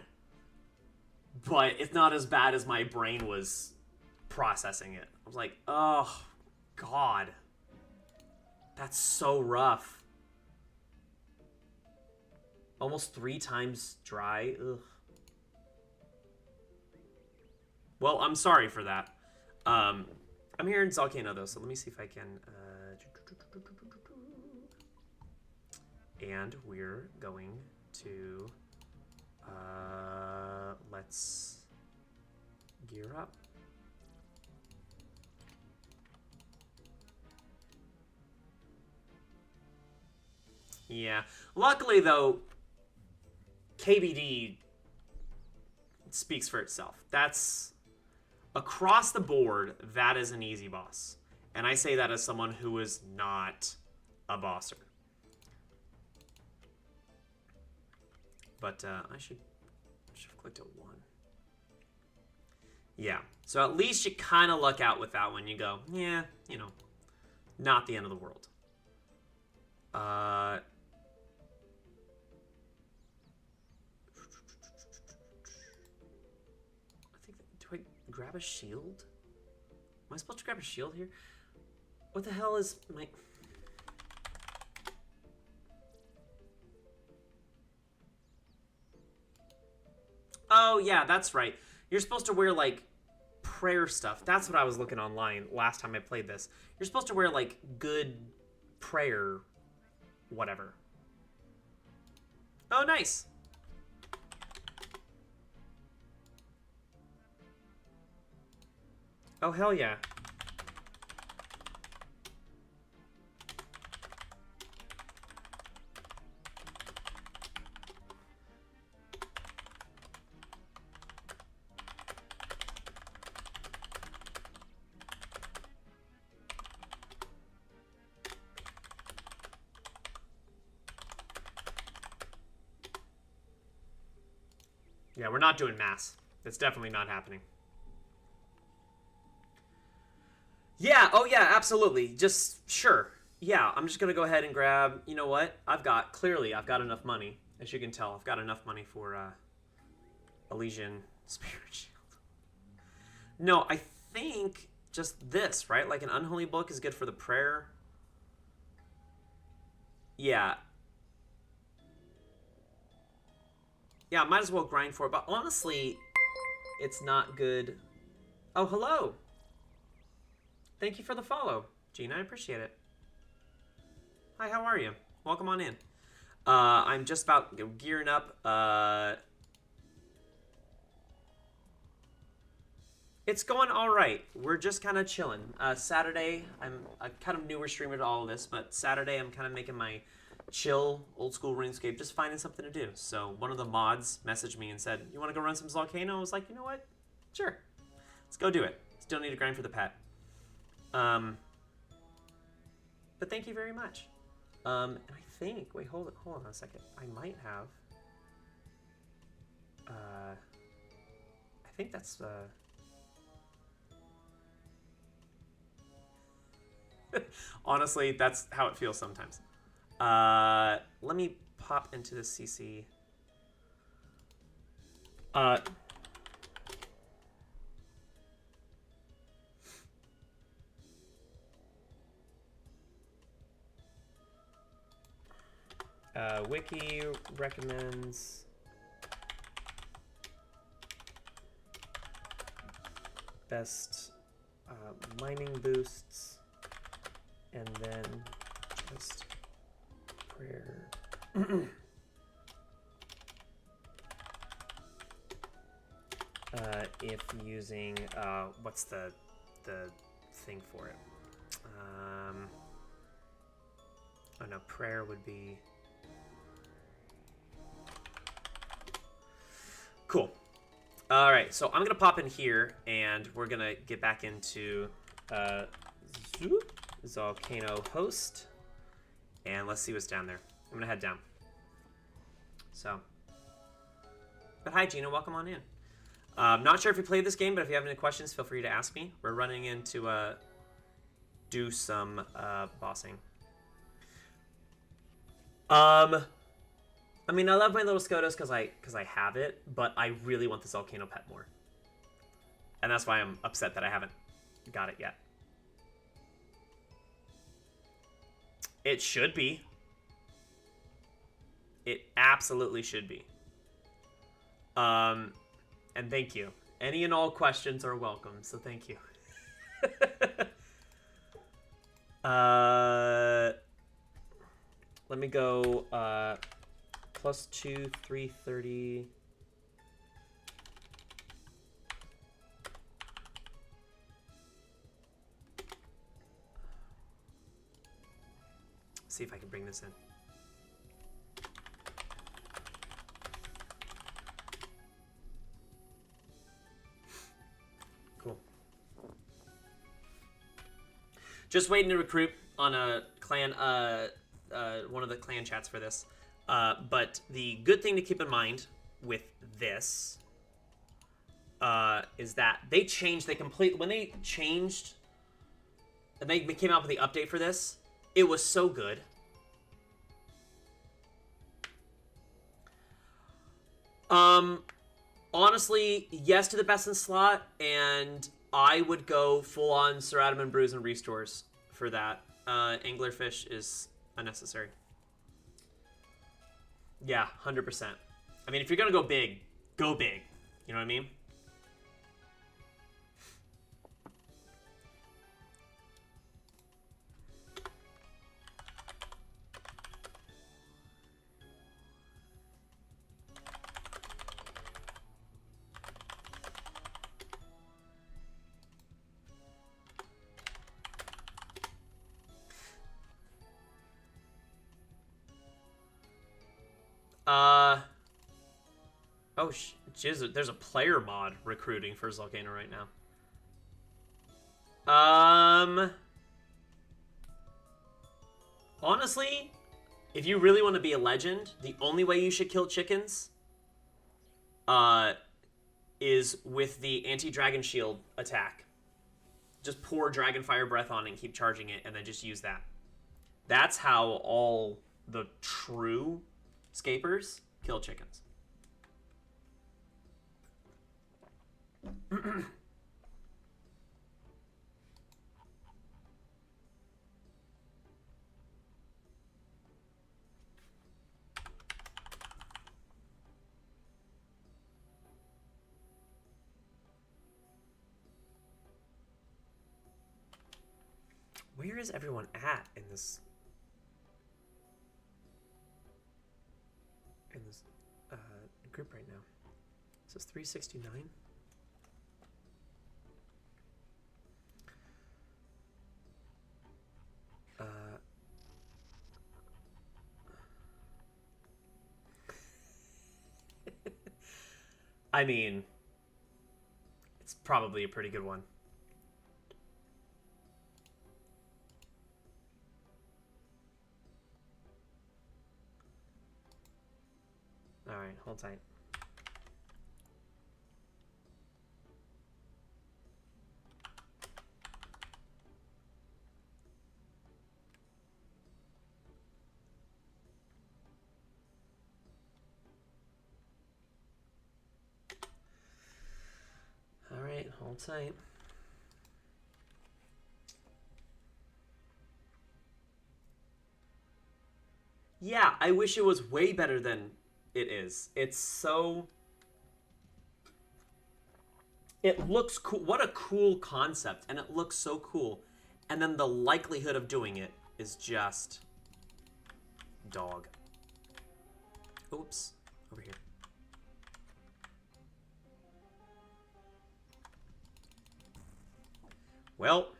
But it's not as bad as my brain was processing it. I was like, oh, God. That's so rough. Almost 3 times dry. Ugh. Well, I'm sorry for that. I'm here in Zalcano, though, so let me see if I can... And we're going to... let's gear up. Yeah. Luckily, though, KBD speaks for itself. That's... Across the board, that is an easy boss. And I say that as someone who is not a bosser. But I should have clicked at 1. Yeah. So at least you kind of luck out with that one. You go, yeah, you know, not the end of the world. I think, do I grab a shield? Am I supposed to grab a shield here? What the hell is my... Oh, yeah, that's right. You're supposed to wear, like, prayer stuff. That's what I was looking online last time I played this. You're supposed to wear, like, good prayer whatever. Oh, nice. Oh, hell yeah. Yeah, we're not doing mass. It's definitely not happening. Yeah, oh yeah, absolutely. Just, sure. yeah, I'm just gonna go ahead and grab. You know what? I've got enough money. As you can tell, I've got enough money for Elysian Spirit Shield. No, I think just this, right? Like an unholy book is good for the prayer. Yeah. Yeah, might as well grind for it. But honestly, it's not good. Oh, hello. Thank you for the follow, Gina. I appreciate it. Hi, how are you? Welcome on in. I'm just about gearing up. It's going all right. We're just kind of chilling. Saturday, I'm a kind of newer streamer to all of this, but Saturday I'm kind of making my chill, old school RuneScape, just finding something to do. So one of the mods messaged me and said, "You want to go run some Zalcano?" I was like, "You know what? Sure. Let's go do it. Still need to grind for the pet." But thank you very much. And I think, wait, hold on a second. I might have. I think that's. Honestly, that's how it feels sometimes. Let me pop into the CC. Wiki recommends best mining boosts, and then just prayer. If using what's the thing for it? Oh no, prayer would be cool. All right, so I'm gonna pop in here, and we're gonna get back into Zalcano host, and let's see what's down there. I'm gonna head down. So, but hi Gina, welcome on in. Not sure if you played this game, but if you have any questions, feel free to ask me. We're running in to do some bossing. I mean, I love my little Skotizo because I have it, but I really want the Zalcano pet more, and that's why I'm upset that I haven't got it yet. It should be. It absolutely should be. And thank you. Any and all questions are welcome, so thank you. Let me go +2, 330. See if I can bring this in. Cool. Just waiting to recruit on a clan, one of the clan chats for this. But the good thing to keep in mind with this is that they changed, when they changed, and they came out with the update for this, it was so good. Honestly, yes to the best in slot, and I would go full-on Sir Adam and Brews and restores for that. Anglerfish is unnecessary. Yeah, 100%. I mean, if you're gonna go big, go big. You know what I mean? Oh, jizz, there's a player mod recruiting for Zalcano right now. Honestly, if you really want to be a legend, the only way you should kill chickens is with the anti-dragon shield attack. Just pour Dragonfire Breath on it and keep charging it, and then just use that. That's how all the true scapers kill chickens. Where is everyone at in this group right now? This is 369. I mean, it's probably a pretty good one. All right, hold tight. All right, hold tight. Yeah, I wish it was way better than it is. It's so... It looks cool. What a cool concept. And it looks so cool. And then the likelihood of doing it is just... dog. Oops. Over here. Well...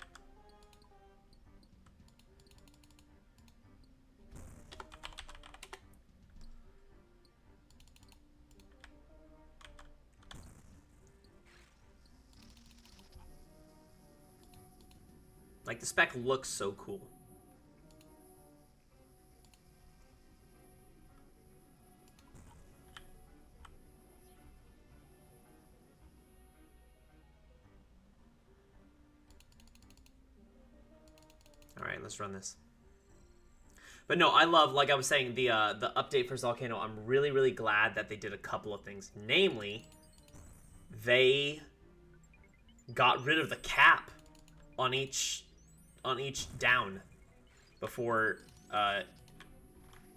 like, the spec looks so cool. All right, let's run this. But no, I love, like I was saying, the update for Zalcano. I'm really, really glad that they did a couple of things. Namely, they got rid of the cap on each down before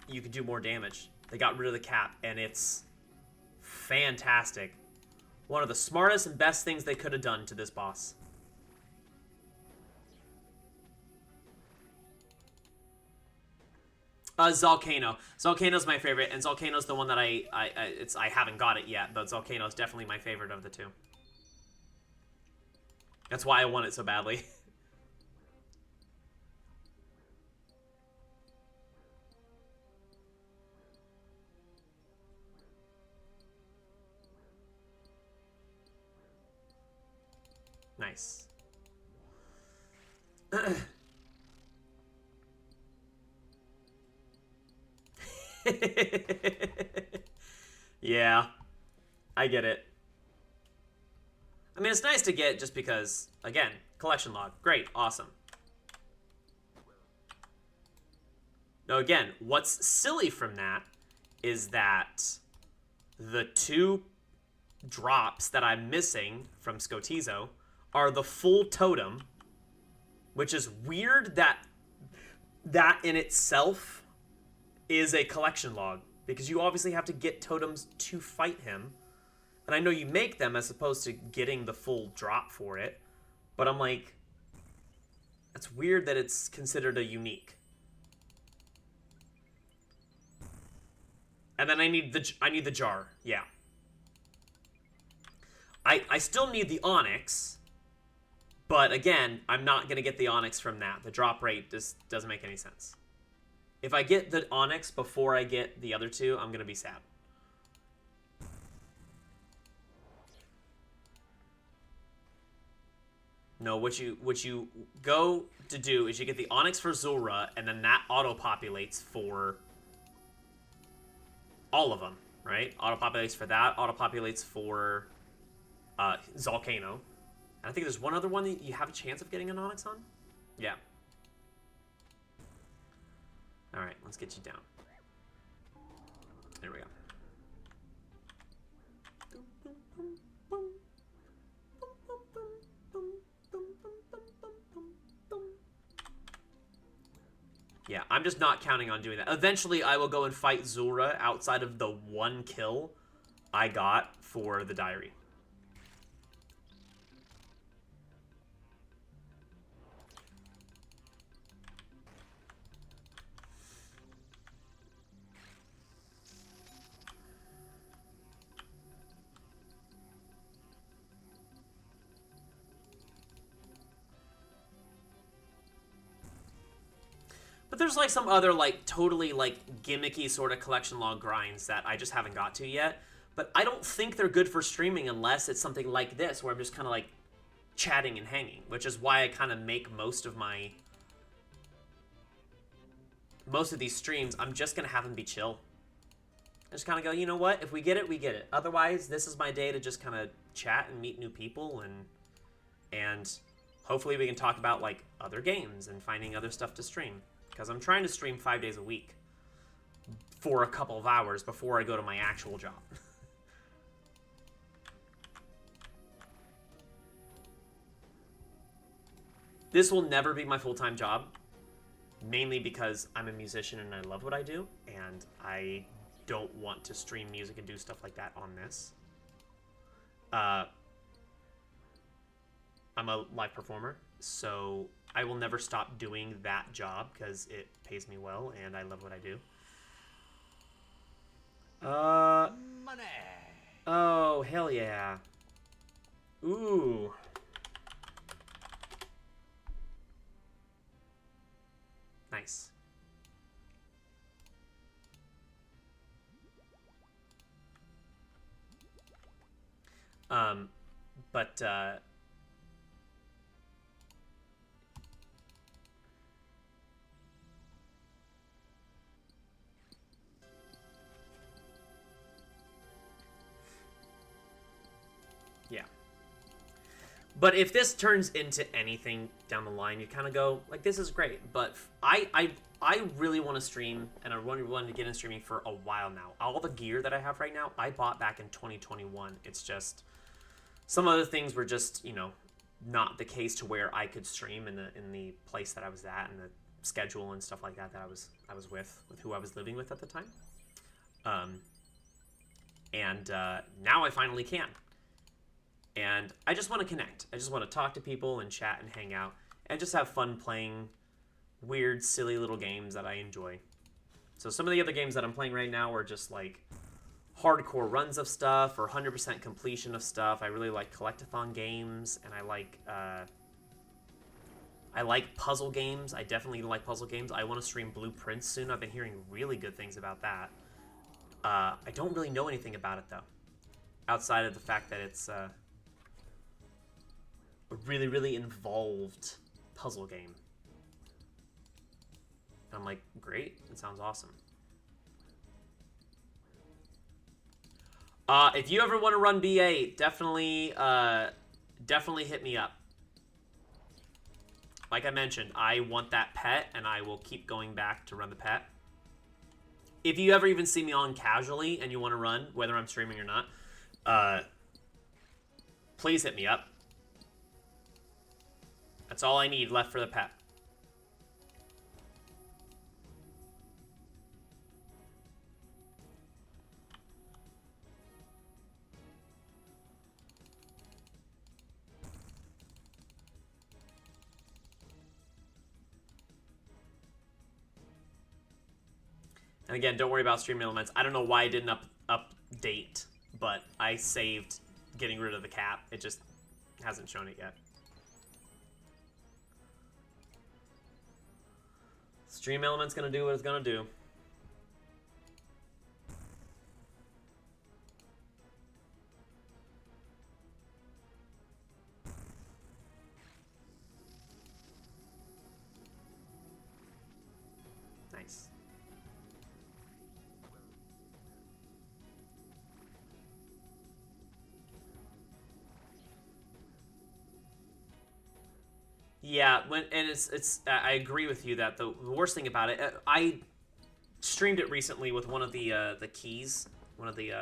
you could do more damage. They got rid of the cap, and it's fantastic. One of the smartest and best things they could have done to this boss. Zalcano. Zalcano's my favorite, and Zalcano's the one that I haven't got it yet, but Zalcano's definitely my favorite of the two. That's why I want it so badly. Nice. Yeah, I get it. I mean, it's nice to get just because, again, collection log. Great, awesome. Now, again, what's silly from that is that the two drops that I'm missing from Skotizo are the full totem, which is weird that that in itself is a collection log, because you obviously have to get totems to fight him. And I know you make them as opposed to getting the full drop for it, but I'm like, that's weird that it's considered a unique. And then I need the jar. Yeah. I still need the onyx, but again, I'm not going to get the onyx from that. The drop rate just doesn't make any sense. If I get the onyx before I get the other two, I'm going to be sad. No, what you go to do is you get the onyx for Zulra, and then that auto-populates for all of them, right? Auto-populates for that, auto-populates for Zalcano. And I think there's one other one that you have a chance of getting an onyx on? Yeah. All right, let's get you down. There we go. Yeah, I'm just not counting on doing that. Eventually, I will go and fight Zura outside of the 1 kill I got for the diary. But there's like some other like totally like gimmicky sort of collection log grinds that I just haven't got to yet. But I don't think they're good for streaming unless it's something like this where I'm just kind of like chatting and hanging, which is why I kind of make most of these streams. I'm just gonna have them be chill. I just kind of go, you know what? If we get it, we get it. Otherwise, this is my day to just kind of chat and meet new people and hopefully we can talk about like other games and finding other stuff to stream. Because I'm trying to stream 5 days a week for a couple of hours before I go to my actual job. This will never be my full-time job, mainly because I'm a musician and I love what I do, and I don't want to stream music and do stuff like that on this. I'm a live performer, so I will never stop doing that job because it pays me well and I love what I do. Money. Oh, hell yeah. Ooh. Nice. But yeah. But if this turns into anything down the line, you kind of go, like, this is great. But I really want to stream, and I wanted to get in streaming for a while now. All the gear that I have right now, I bought back in 2021. It's just, some other things were just, you know, not the case to where I could stream in the place that I was at, and the schedule and stuff like that that I was with who I was living with at the time. Now I finally can. And I just want to connect. I just want to talk to people and chat and hang out and just have fun playing weird, silly little games that I enjoy. So some of the other games that I'm playing right now are just like hardcore runs of stuff or 100% completion of stuff. I really like collectathon games, and I like puzzle games. I definitely like puzzle games. I want to stream Blueprints soon. I've been hearing really good things about that. I don't really know anything about it though, outside of the fact that it's a really, really involved puzzle game. I'm like, great, that sounds awesome. If you ever want to run BA, definitely hit me up. Like I mentioned, I want that pet, and I will keep going back to run the pet. If you ever even see me on casually and you want to run, whether I'm streaming or not, please hit me up. That's all I need left for the pet. And again, don't worry about stream elements. I don't know why I didn't update, but I saved getting rid of the cap. It just hasn't shown it yet. Stream element's gonna do what it's gonna do. Nice. Yeah, and it's I agree with you that the worst thing about it, I streamed it recently with one of the keys, one of the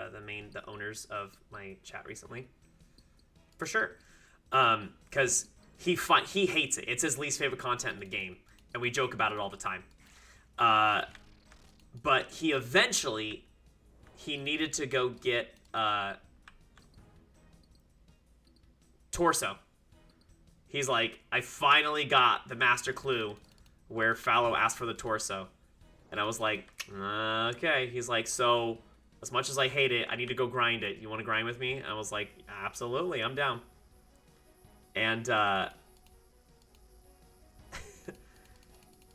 owners of my chat recently, for sure. Because he hates it. It's his least favorite content in the game, and we joke about it all the time. But he eventually needed to go get torso. He's like, I finally got the master clue where Fallow asked for the torso. And I was like, okay. He's like, so as much as I hate it, I need to go grind it. You want to grind with me? I was like, absolutely, I'm down. And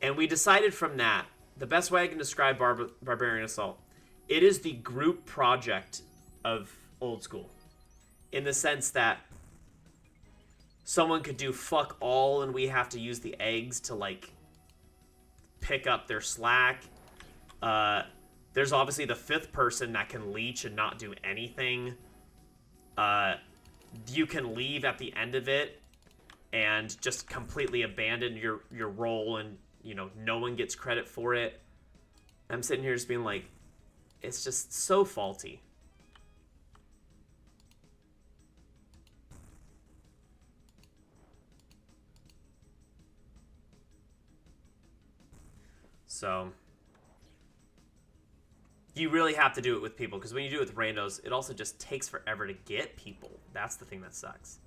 and we decided from that, the best way I can describe Barbarian Assault, it is the group project of old school. In the sense that someone could do fuck all and we have to use the eggs to, like, pick up their slack. There's obviously the fifth person that can leech and not do anything. You can leave at the end of it and just completely abandon your role, and, you know, no one gets credit for it. I'm sitting here just being like, it's just so faulty. So you really have to do it with people, because when you do it with randos, it also just takes forever to get people. That's the thing that sucks.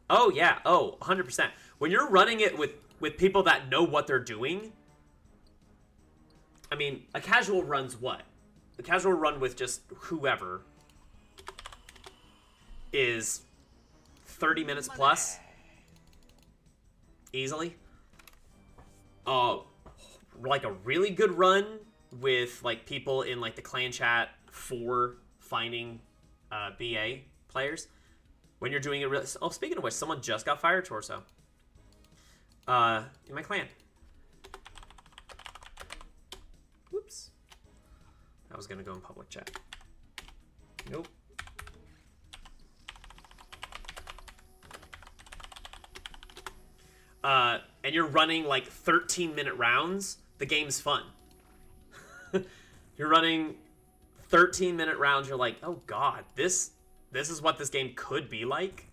Oh, yeah. Oh, 100%. When you're running it with people that know what they're doing, I mean, a casual run's what? A casual run with just whoever is 30 minutes plus. Easily. Like a really good run with, like, people in, like, the clan chat for finding BA players. When you're doing it really... Oh, speaking of which, someone just got fire torso. In my clan. Whoops. I was gonna go in public chat. Nope. And you're running, like, 13-minute rounds, the game's fun. You're running 13-minute rounds, you're like, oh god, this is what this game could be like?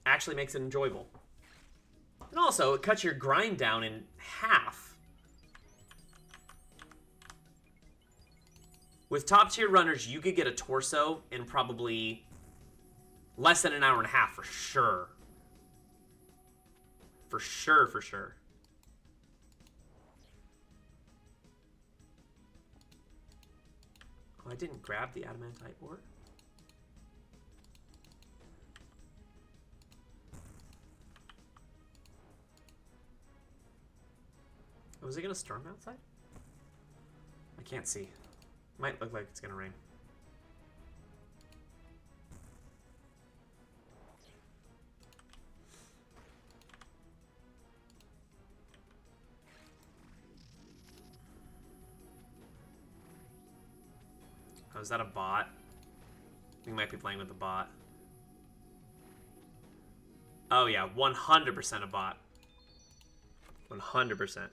Actually makes it enjoyable. And also, it cuts your grind down in half. With top-tier runners, you could get a torso in probably less than an hour and a half, for sure. For sure, for sure. Oh, I didn't grab the adamantite ore. Oh, is it gonna storm outside? I can't see. Might look like it's gonna rain. Oh, is that a bot? We might be playing with a bot. Oh yeah, 100% a bot. 100%.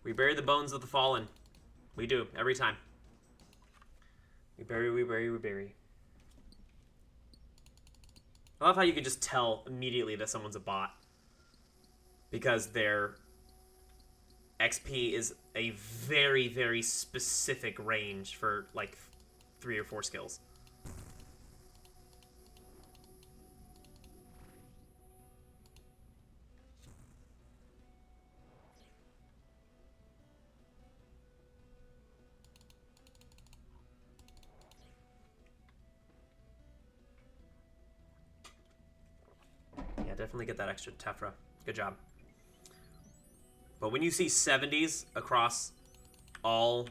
We bury the bones of the fallen. We do, every time. We bury, we bury, we bury. I love how you can just tell immediately that someone's a bot. Because their XP is a very, very specific range for, like, 3 or 4 skills. Definitely get that extra tephra. Good job. But when you see 70s across all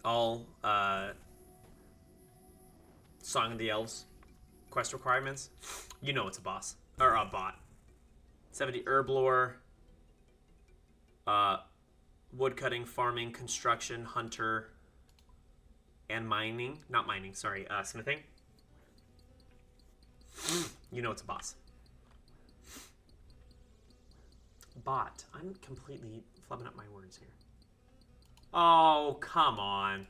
all Song of the Elves quest requirements, you know it's a boss. Or a bot. 70 herb lore, woodcutting, farming, construction, hunter, and mining. Not mining, sorry, smithing. You know it's a boss. Bot. I'm completely flubbing up my words here. Oh, come on.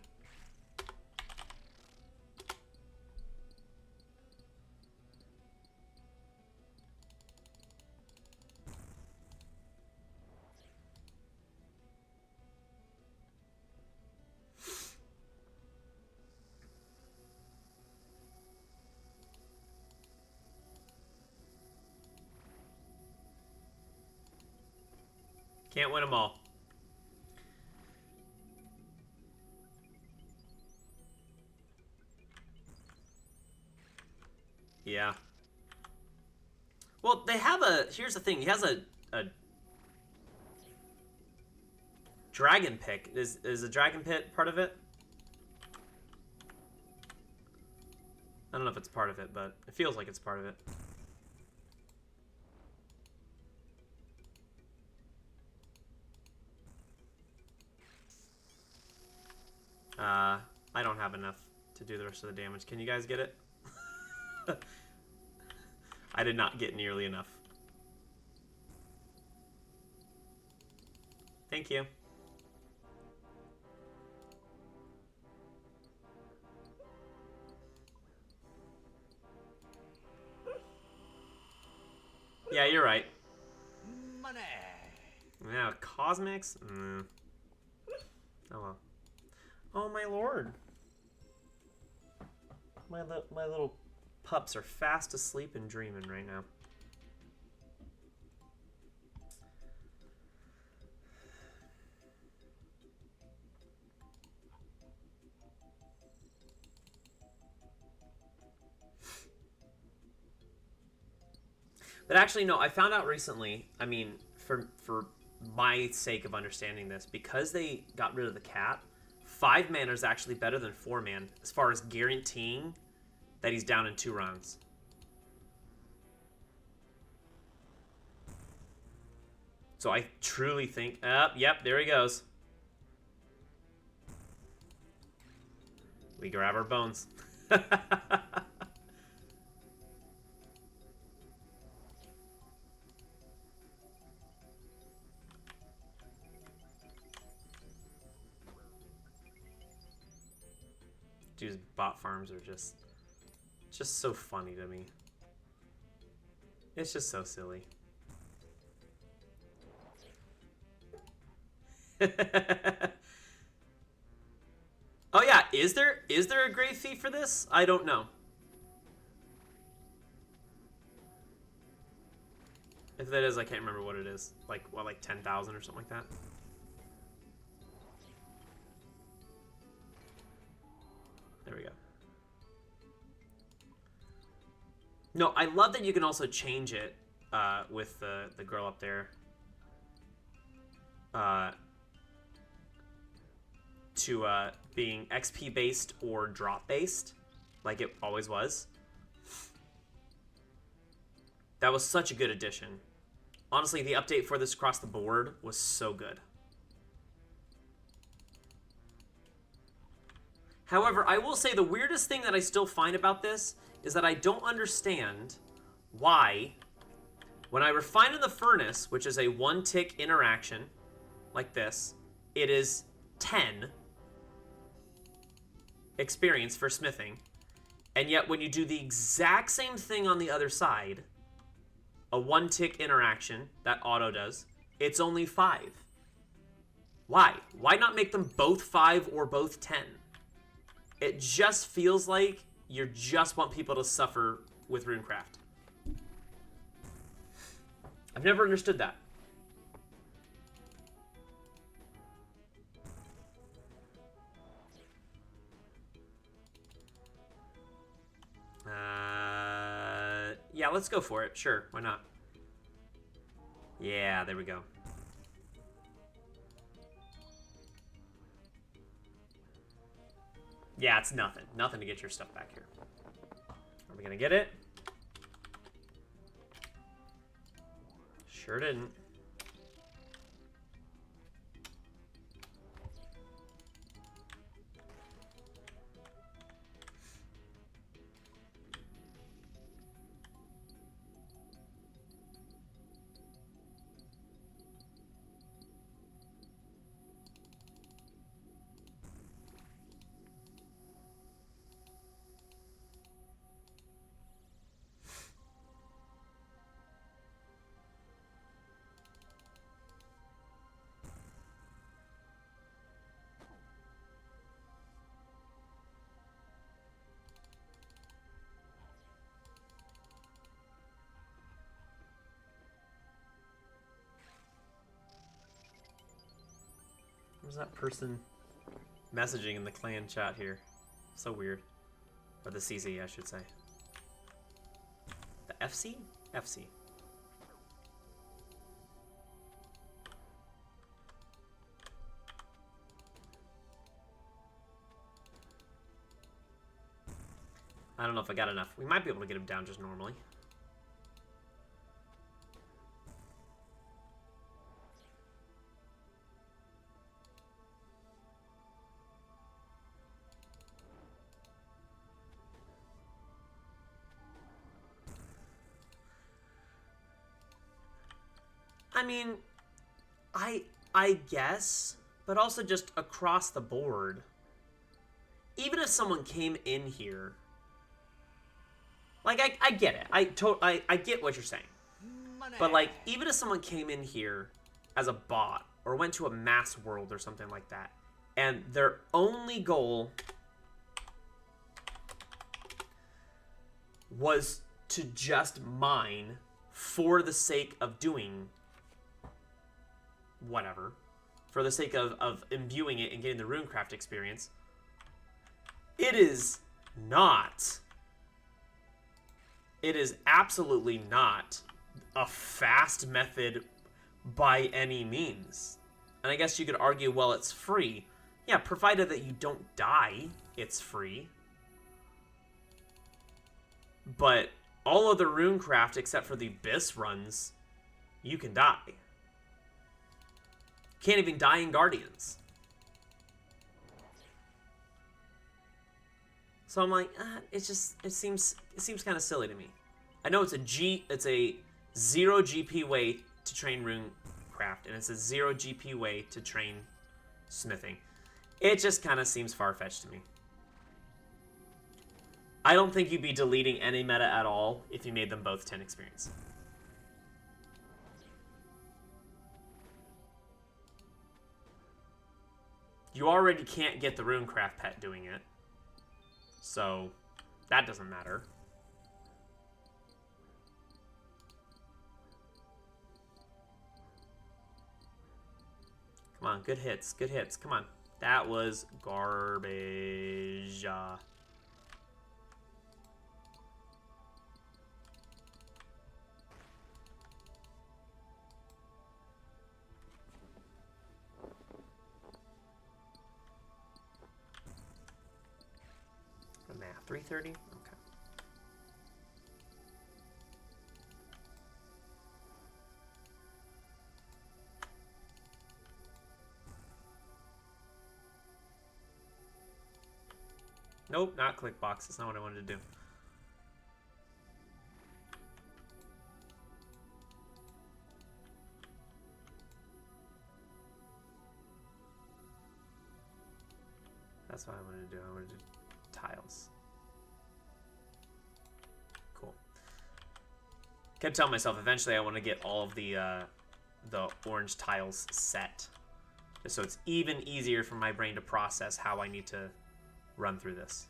Can't win them all. Yeah. Well, they have a... Here's the thing. He has a dragon pick. Is the dragon pit part of it? I don't know if it's part of it, but it feels like it's part of it. I don't have enough to do the rest of the damage. Can you guys get it? I did not get nearly enough. Thank you. Yeah, you're right. Money. Yeah, cosmics? Mm. Oh well. Oh my lord. My little pups are fast asleep and dreaming right now. But actually, no, I found out recently, I mean, for my sake of understanding this, because they got rid of the cap, 5 mana is actually better than 4 mana as far as guaranteeing that he's down in 2 rounds. So I truly think, yep, there he goes. We grab our bones. Dude's bot farms are just so funny to me. It's just so silly. Oh yeah, is there a grave fee for this? I don't know. If that is, I can't remember what it is. Like what, like 10,000 or something like that? There we go. No, I love that you can also change it with the girl up there. To being XP based or drop based, like it always was. That was such a good addition. Honestly, the update for this across the board was so good. However, I will say the weirdest thing that I still find about this is that I don't understand why, when I refine in the furnace, which is a 1-tick interaction, like this, it is 10 experience for smithing, and yet when you do the exact same thing on the other side, a 1-tick interaction that auto does, it's only 5. Why? Why not make them both 5 or both 10? It just feels like you just want people to suffer with runecraft. I've never understood that. Yeah, let's go for it. Sure, why not? Yeah, there we go. Yeah, it's nothing. Nothing to get your stuff back here. Are we gonna get it? Sure didn't. Where's that person messaging in the clan chat here? So weird. Or the CZ, I should say. The FC? FC. I don't know if I got enough. We might be able to get him down just normally. I mean, I guess, but also just across the board. Even if someone came in here, like I get it. I get what you're saying. But like even if someone came in here as a bot or went to a mass world or something like that, and their only goal was to just mine for the sake of doing whatever, for the sake of imbuing it and getting the runecraft experience, it is absolutely not a fast method by any means. And I guess you could argue, well, it's free. Yeah, provided that you don't die, it's free. But all other runecraft except for the Abyss runs, you can die. Can't even die in Guardians. So I'm like, it seems kind of silly to me. I know it's a 0 GP way to train runecraft, and it's a 0 GP way to train smithing. It just kind of seems far-fetched to me. I don't think you'd be deleting any meta at all if you made them both 10 experience. You already can't get the runecraft pet doing it, so that doesn't matter. Come on, good hits, come on. That was garbage. Math, 330? Okay. Nope, not click box. That's not what I wanted to do. That's what I wanted to do. I wanted to do tiles. Cool. Kept telling myself eventually I want to get all of the orange tiles set, so it's even easier for my brain to process how I need to run through this.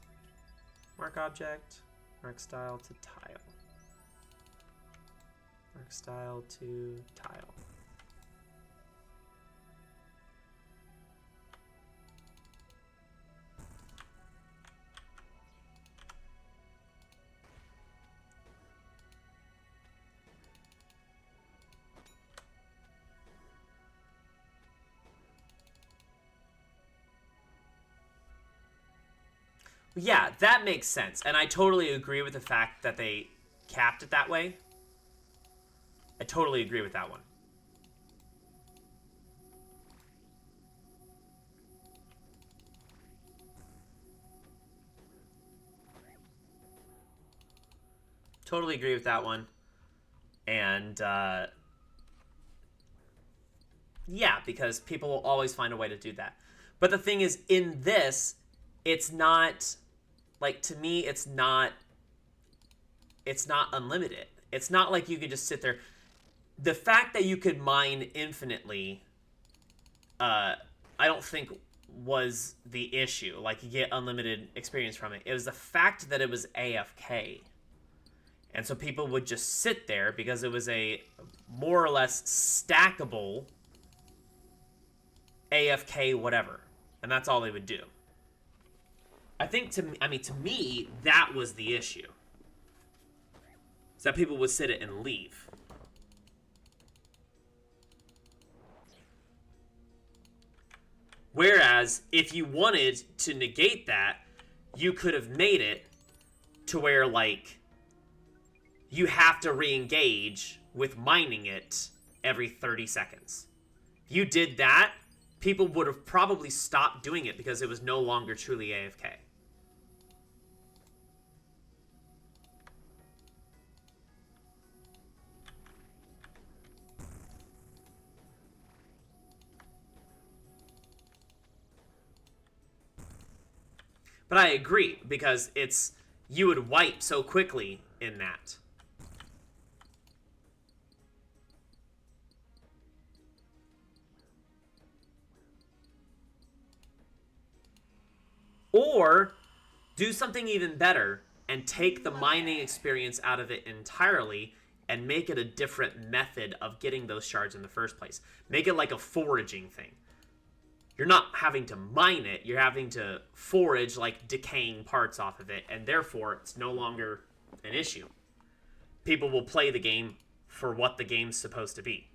Mark object, mark style to tile. Mark style to tile. Yeah, that makes sense. And I totally agree with the fact that they capped it that way. I totally agree with that one. Totally agree with that one. And, yeah, because people will always find a way to do that. But the thing is, in this, it's not, like, to me, it's not unlimited. It's not like you could just sit there. The fact that you could mine infinitely, I don't think was the issue. Like, you get unlimited experience from it. It was the fact that it was AFK. And so people would just sit there because it was a more or less stackable AFK whatever. And that's all they would do. I think to me, that was the issue. Is that people would sit it and leave. Whereas, if you wanted to negate that, you could have made it to where, like, you have to re-engage with mining it every 30 seconds. If you did that, people would have probably stopped doing it because it was no longer truly AFK. But I agree, because you would wipe so quickly in that. Or do something even better and take the mining experience out of it entirely and make it a different method of getting those shards in the first place. Make it like a foraging thing. You're not having to mine it, you're having to forage like decaying parts off of it, and therefore it's no longer an issue. People will play the game for what the game's supposed to be.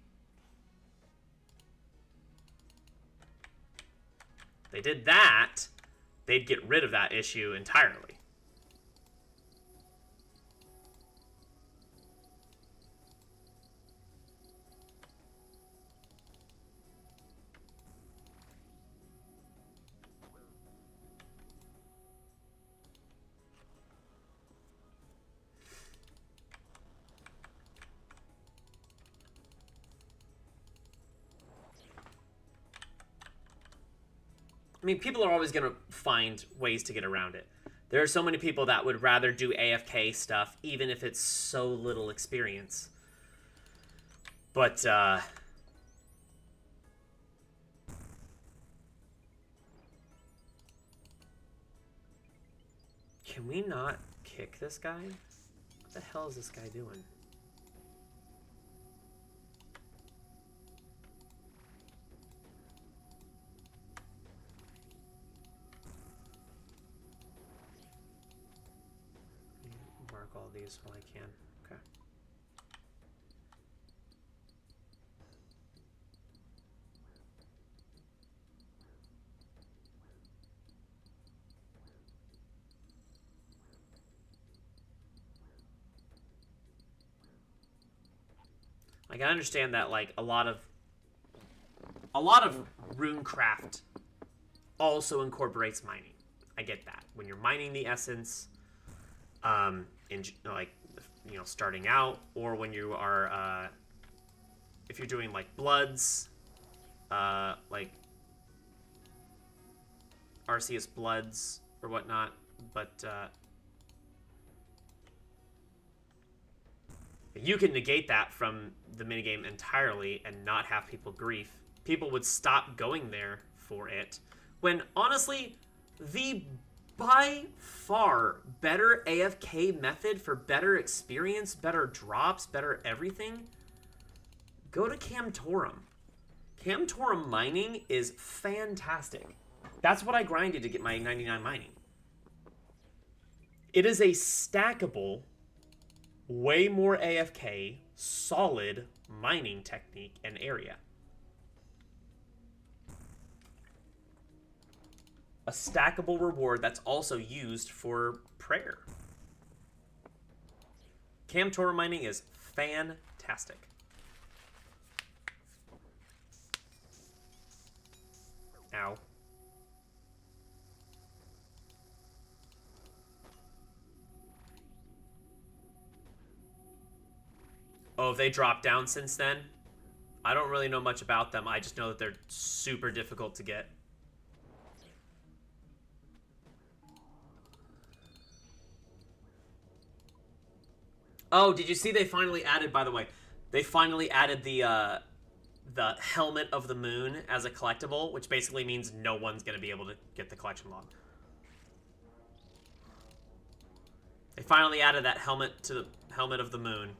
If they did that, they'd get rid of that issue entirely. I mean, people are always going to find ways to get around it. There are so many people that would rather do AFK stuff, even if it's so little experience. But, can we not kick this guy? What the hell is this guy doing? Mark all these while I can. Okay. Like, I understand that, like, a lot of runecraft also incorporates mining. I get that. When you're mining the essence, in, like, you know, starting out, or when you are, if you're doing, like, bloods, like, Arceus bloods or whatnot, but, you can negate that from the minigame entirely and not have people grief. People would stop going there for it. When, honestly, the by far better AFK method for better experience, better drops, better everything, go to Camtorum. Camtorum mining is fantastic. That's what I grinded to get my 99 mining. It is a stackable, way more AFK, solid mining technique and area. a stackable reward that's also used for prayer. Camtor mining is fantastic. Ow. Oh, have they dropped down since then? I don't really know much about them. I just know that they're super difficult to get. Oh, did you see they finally added, by the way, they finally added the Helmet of the Moon as a collectible, which basically means no one's going to be able to get the collection log. They finally added that helmet to the Helmet of the Moon.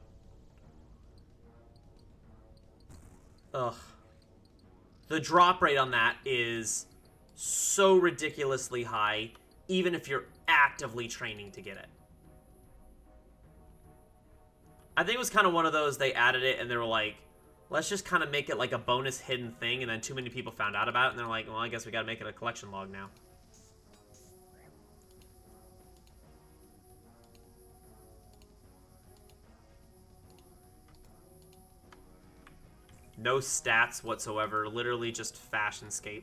Ugh. The drop rate on that is so ridiculously high, even if you're actively training to get it. I think it was kind of one of those, they added it and they were like, let's just kind of make it like a bonus hidden thing, and then too many people found out about it, and they're like, well, I guess we gotta make it a collection log now. No stats whatsoever, literally just fashionscape.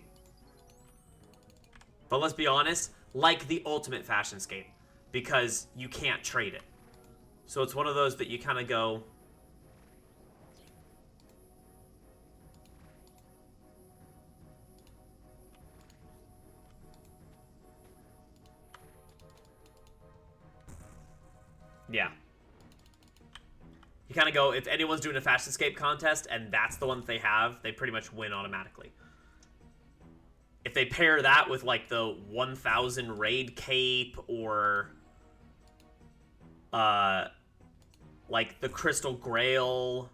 But let's be honest, like the ultimate fashionscape, because you can't trade it. So it's one of those that you kind of go, yeah. You kind of go, if anyone's doing a fashionscape contest and that's the one that they have, they pretty much win automatically. If they pair that with like the 1000 raid cape or like the Crystal Grail,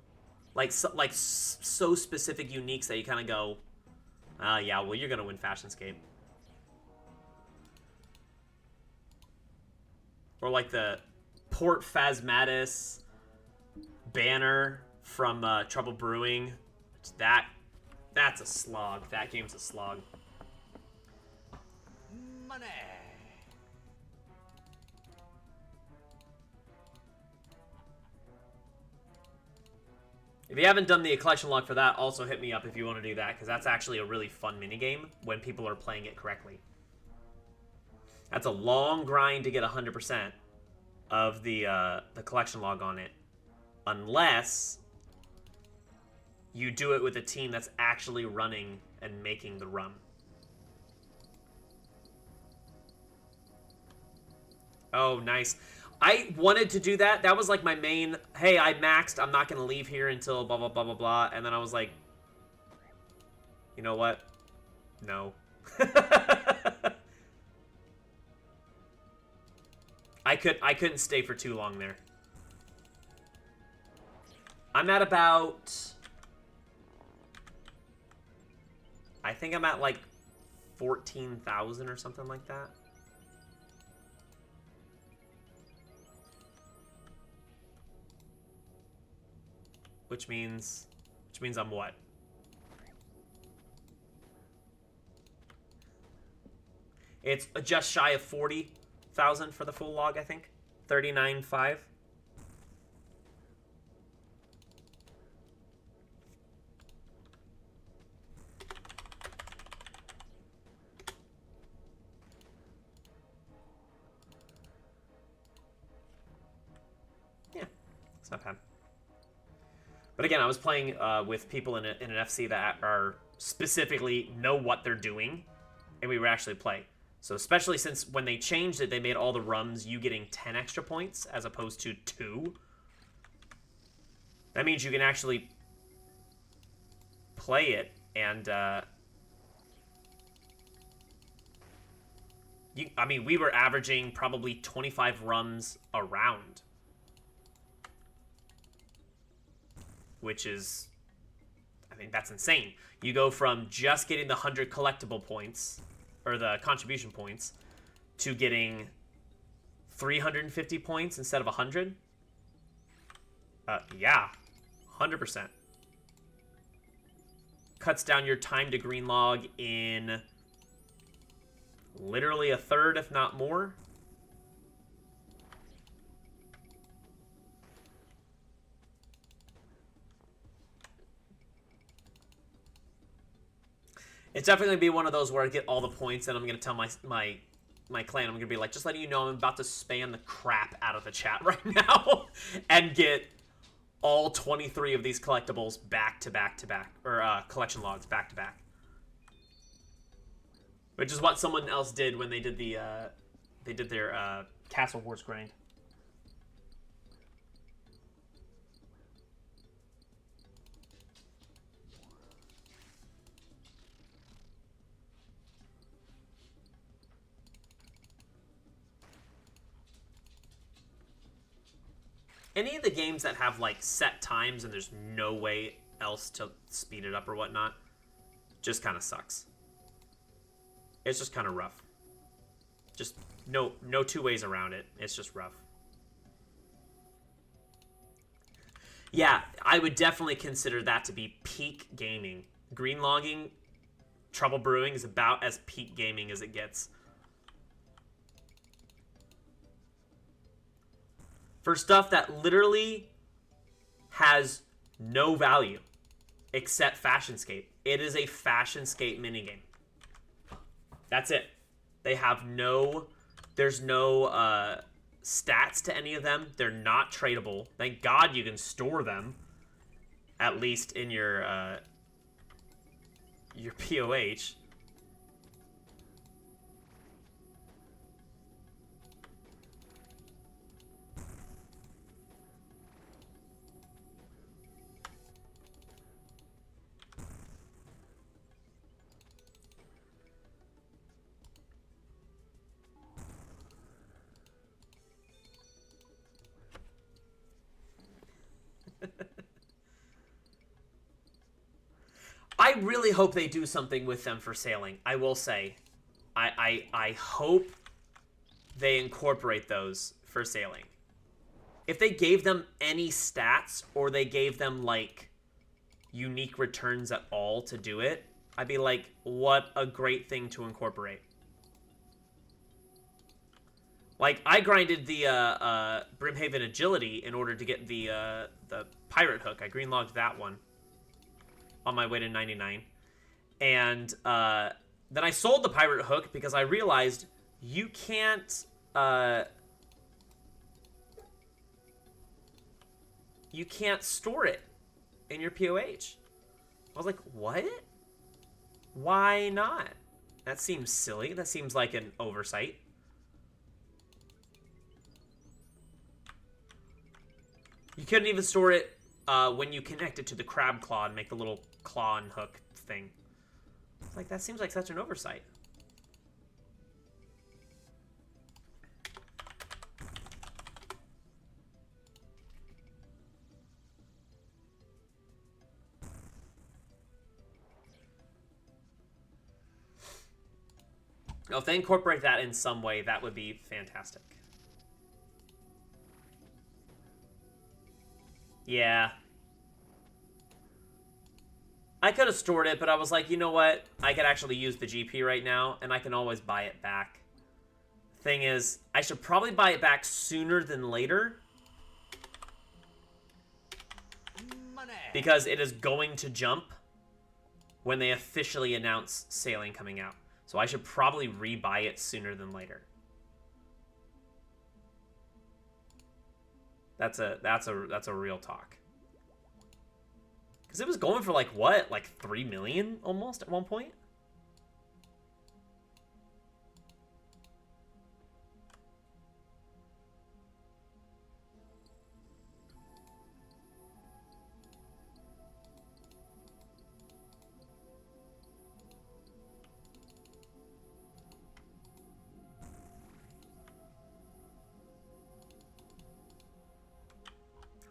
like so specific uniques that you kind of go, yeah, well, you're gonna win fashionscape. Or like the Port Phasmatis banner from Trouble Brewing. That's a slog. That game's a slog. Money. If you haven't done the collection log for that, also hit me up if you want to do that, because that's actually a really fun minigame when people are playing it correctly. That's a long grind to get 100% of the collection log on it, unless you do it with a team that's actually running and making the run. Oh, nice. I wanted to do that. That was like my main, hey, I maxed, I'm not going to leave here until blah, blah, blah, blah, blah. And then I was like, you know what? No. I couldn't stay for too long there. I'm at about, I think I'm at like 14,000 or something like that. Which means I'm what? It's just shy of 40,000 for the full log, I think. 39.5. Yeah, it's not bad. But again, I was playing with people in an FC that are specifically know what they're doing, and we would actually play. So especially since when they changed it, they made all the rums you getting 10 extra points as opposed to 2. That means you can actually play it, and I mean, we were averaging probably 25 rums a round. Which is, I mean, that's insane. You go from just getting the 100 collectible points, or the contribution points, to getting 350 points instead of 100. Yeah, 100%. Cuts down your time to green log in literally a third, if not more. It's definitely going to be one of those where I get all the points, and I'm going to tell my clan, I'm going to be like, just letting you know I'm about to spam the crap out of the chat right now and get all 23 of these collectibles back to back to back, or collection logs back to back. Which is what someone else did when they did their Castle Wars grind. Any of the games that have, like, set times and there's no way else to speed it up or whatnot just kind of sucks. It's just kind of rough. Just no two ways around it. It's just rough. Yeah, I would definitely consider that to be peak gaming. Green logging, trouble brewing is about as peak gaming as it gets. For stuff that literally has no value except Fashionscape. It is a Fashionscape minigame. That's it. They have there's no stats to any of them. They're not tradable. Thank God you can store them, at least in your POH. I really hope they do something with them for sailing. I will say, I hope they incorporate those for sailing. If they gave them any stats or they gave them like unique returns at all to do it, I'd be like, what a great thing to incorporate. Like, I grinded the Brimhaven Agility in order to get the Pirate Hook. I greenlogged that one on my way to 99. And then I sold the Pirate Hook because I realized you can't... you can't store it in your POH. I was like, what? Why not? That seems silly. That seems like an oversight. You couldn't even store it when you connect it to the crab claw and make the little claw and hook thing. It's like, that seems like such an oversight. Now, if they incorporate that in some way, that would be fantastic. Yeah. I could have stored it, but I was like, you know what? I could actually use the GP right now, and I can always buy it back. Thing is, I should probably buy it back sooner than later. Money. Because it is going to jump when they officially announce sailing coming out. So I should probably rebuy it sooner than later. That's a real talk. Because it was going for like what? Like 3 million almost at one point?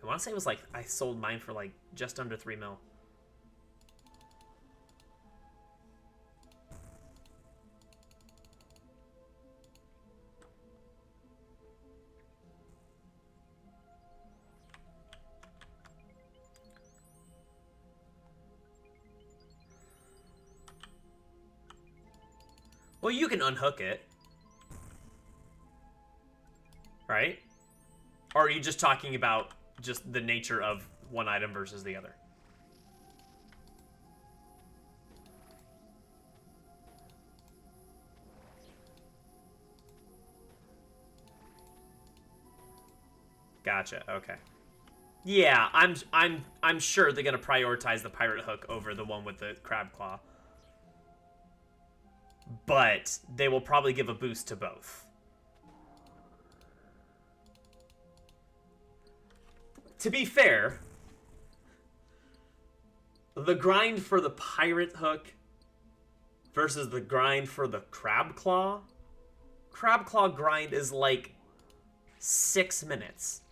I want to say it was like, I sold mine for like just under 3 mil. Well, you can unhook it. Right? Or are you just talking about just the nature of one item versus the other? Gotcha. Okay. Yeah, I'm sure they're gonna prioritize the pirate hook over the one with the crab claw. But they will probably give a boost to both. To be fair, the grind for the pirate hook versus the grind for the crab claw grind is like 6 minutes.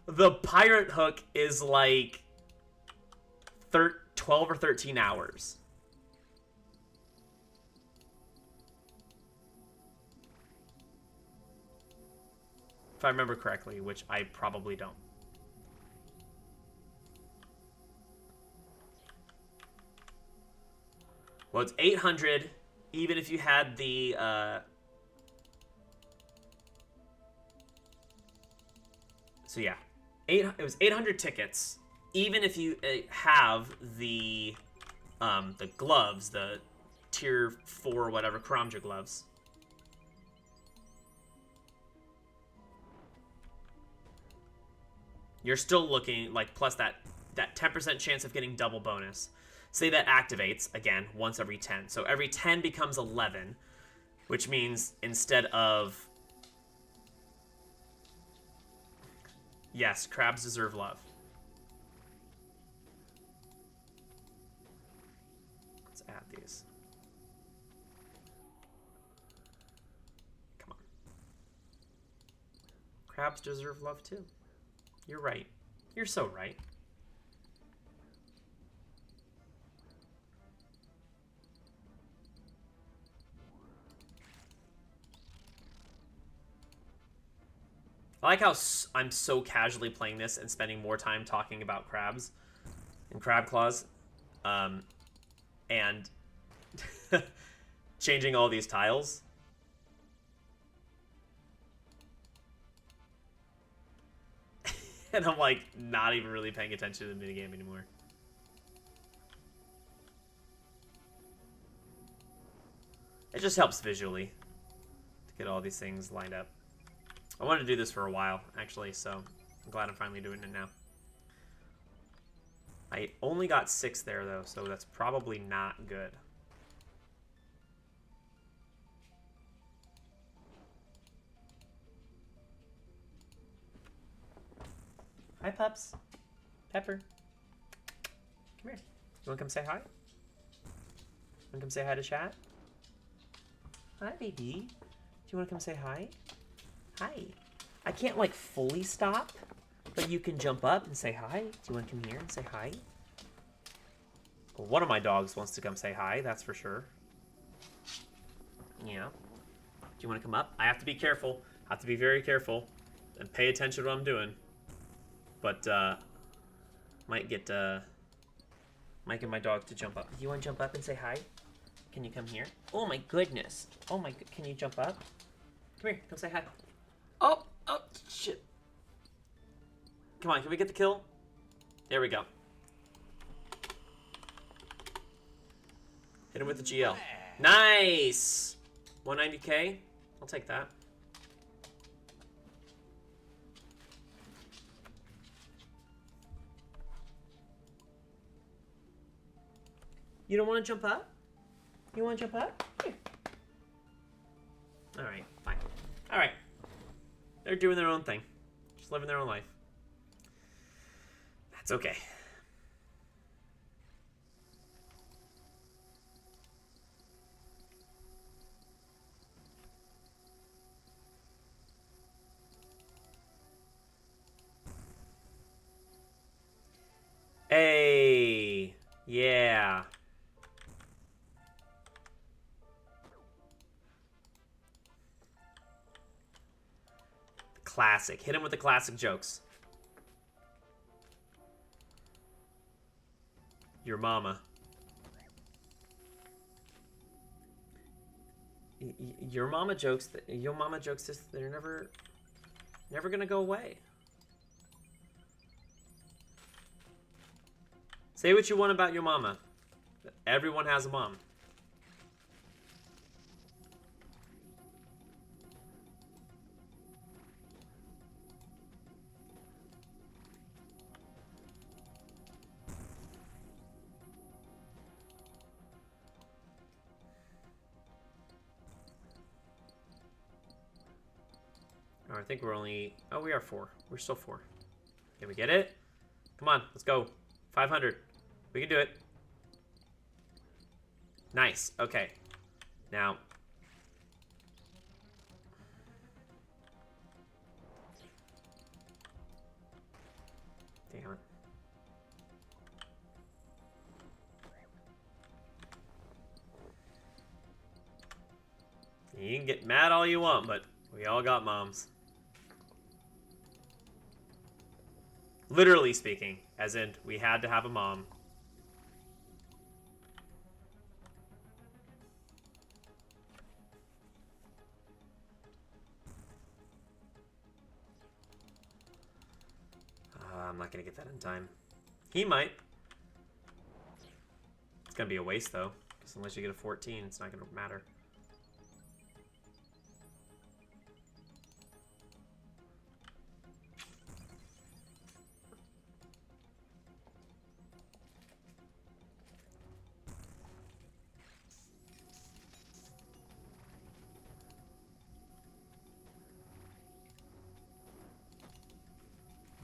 The pirate hook is like 12 or 13 hours. If I remember correctly, which I probably don't. Well, it's 800, even if you had the, so yeah, it was 800 tickets, even if you have the gloves, the tier 4 whatever, Karamja gloves. You're still looking, like, plus that 10% chance of getting double bonus. Say that activates, again, once every 10. So every 10 becomes 11, which means instead of... Yes, crabs deserve love. Let's add these. Come on. Crabs deserve love too. You're right. You're so right. I like how I'm so casually playing this and spending more time talking about crabs and crab claws. And changing all these tiles. And I'm like not even really paying attention to the minigame anymore. It just helps visually to get all these things lined up. I wanted to do this for a while, actually, so I'm glad I'm finally doing it now. I only got 6 there, though, so that's probably not good. Hi, pups. Pepper. Come here. You want to come say hi? Want to come say hi to chat? Hi, baby. Do you want to come say hi? Hi. I can't, like, fully stop, but you can jump up and say hi. Do you want to come here and say hi? Well, one of my dogs wants to come say hi, that's for sure. Yeah. Do you want to come up? I have to be careful. I have to be very careful and pay attention to what I'm doing. But, might get my dog to jump up. Do you want to jump up and say hi? Can you come here? Oh, my goodness. Oh, my... Can you jump up? Come here. Come say hi. Oh, shit. Come on, can we get the kill? There we go. Hit him with the GL. Nice! 190k? I'll take that. You don't want to jump up? You want to jump up? Here. Alright, fine. Alright. They're doing their own thing. Just living their own life. That's okay. Hey! Yeah. Classic. Hit him with the classic jokes. Your mama. Your mama jokes, they're never gonna go away. Say what you want about your mama. Everyone has a mom. Oh, I think we're only... Oh, we are 4. We're still 4. Can we get it? Come on, let's go. 500. We can do it. Nice. Okay. Now... Damn it. You can get mad all you want, but we all got moms. Literally speaking, as in, we had to have a mom. I'm not gonna get that in time. He might. It's gonna be a waste, though. Because unless you get a 14, it's not gonna matter.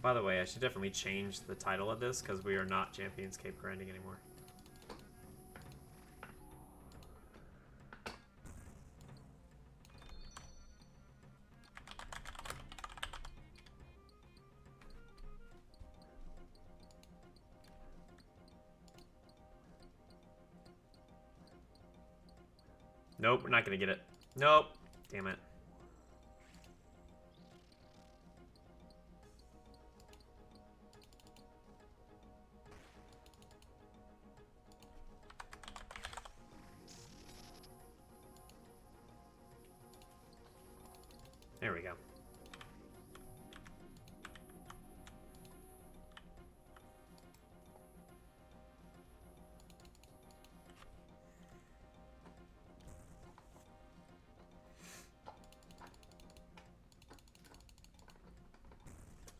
By the way, I should definitely change the title of this because we are not Champions Cape grinding anymore. Nope, we're not gonna get it. Nope. Damn it. There we go.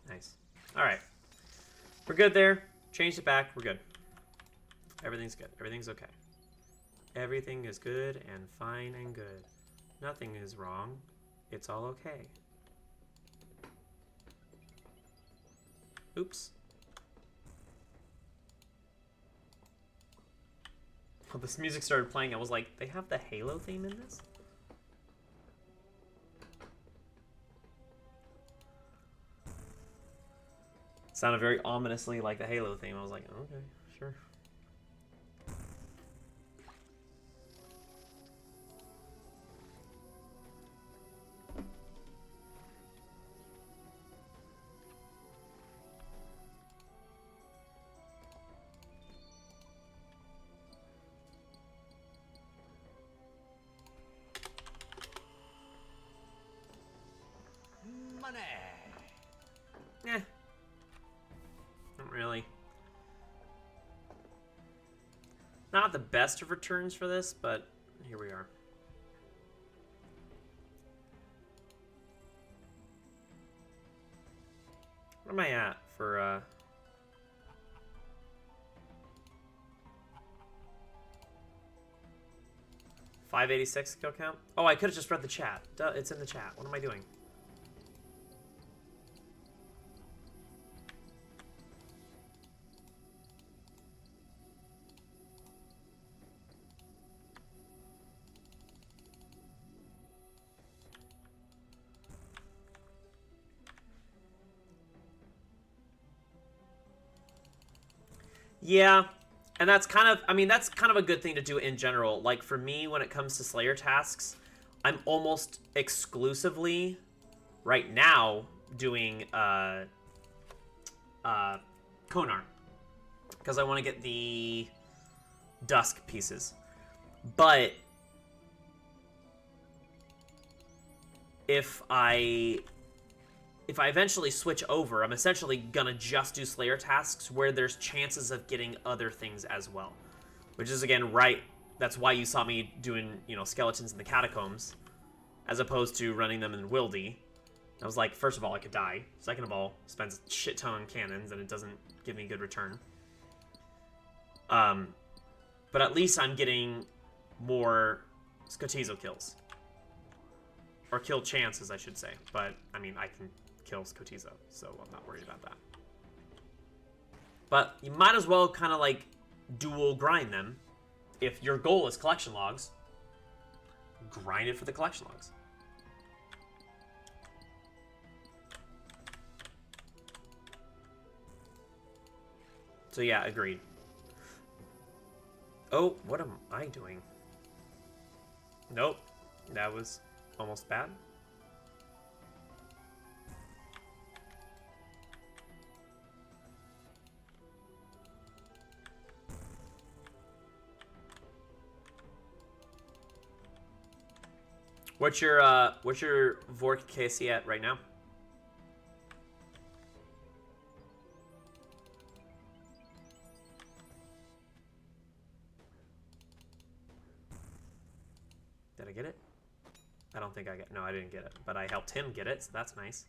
Nice. All right. We're good there. Changed it back. We're good. Everything's good. Everything's okay. Everything is good and fine and good. Nothing is wrong. It's all okay. Oops. Well, this music started playing. I was like, they have the Halo theme in this? Sounded very ominously like the Halo theme. I was like, okay, sure. Money. Eh. Not really. Not the best of returns for this, but here we are. What am I at for, 586 kill count? Oh, I could have just read the chat. Duh, it's in the chat. What am I doing? Yeah, and that's kind of, I mean, that's kind of a good thing to do in general. Like, for me, when it comes to Slayer tasks, I'm almost exclusively, right now, doing, Konar. Because I want to get the Dusk pieces. But if I eventually switch over, I'm essentially gonna just do Slayer tasks where there's chances of getting other things as well. Which is, again, right. That's why you saw me doing, you know, skeletons in the catacombs, as opposed to running them in Wildy. I was like, first of all, I could die. Second of all, spends a shit ton on cannons, and it doesn't give me a good return. But at least I'm getting more Skotizo kills. Or kill chances, I should say. But, I mean, I can kill Skotizo, so I'm not worried about that. But you might as well kind of, like, dual grind them. If your goal is collection logs, grind it for the collection logs. So yeah, agreed. Oh, what am I doing? Nope, that was almost bad. What's your Vork KC at right now? Did I get it? I don't think I got. No, I didn't get it, but I helped him get it, so that's nice.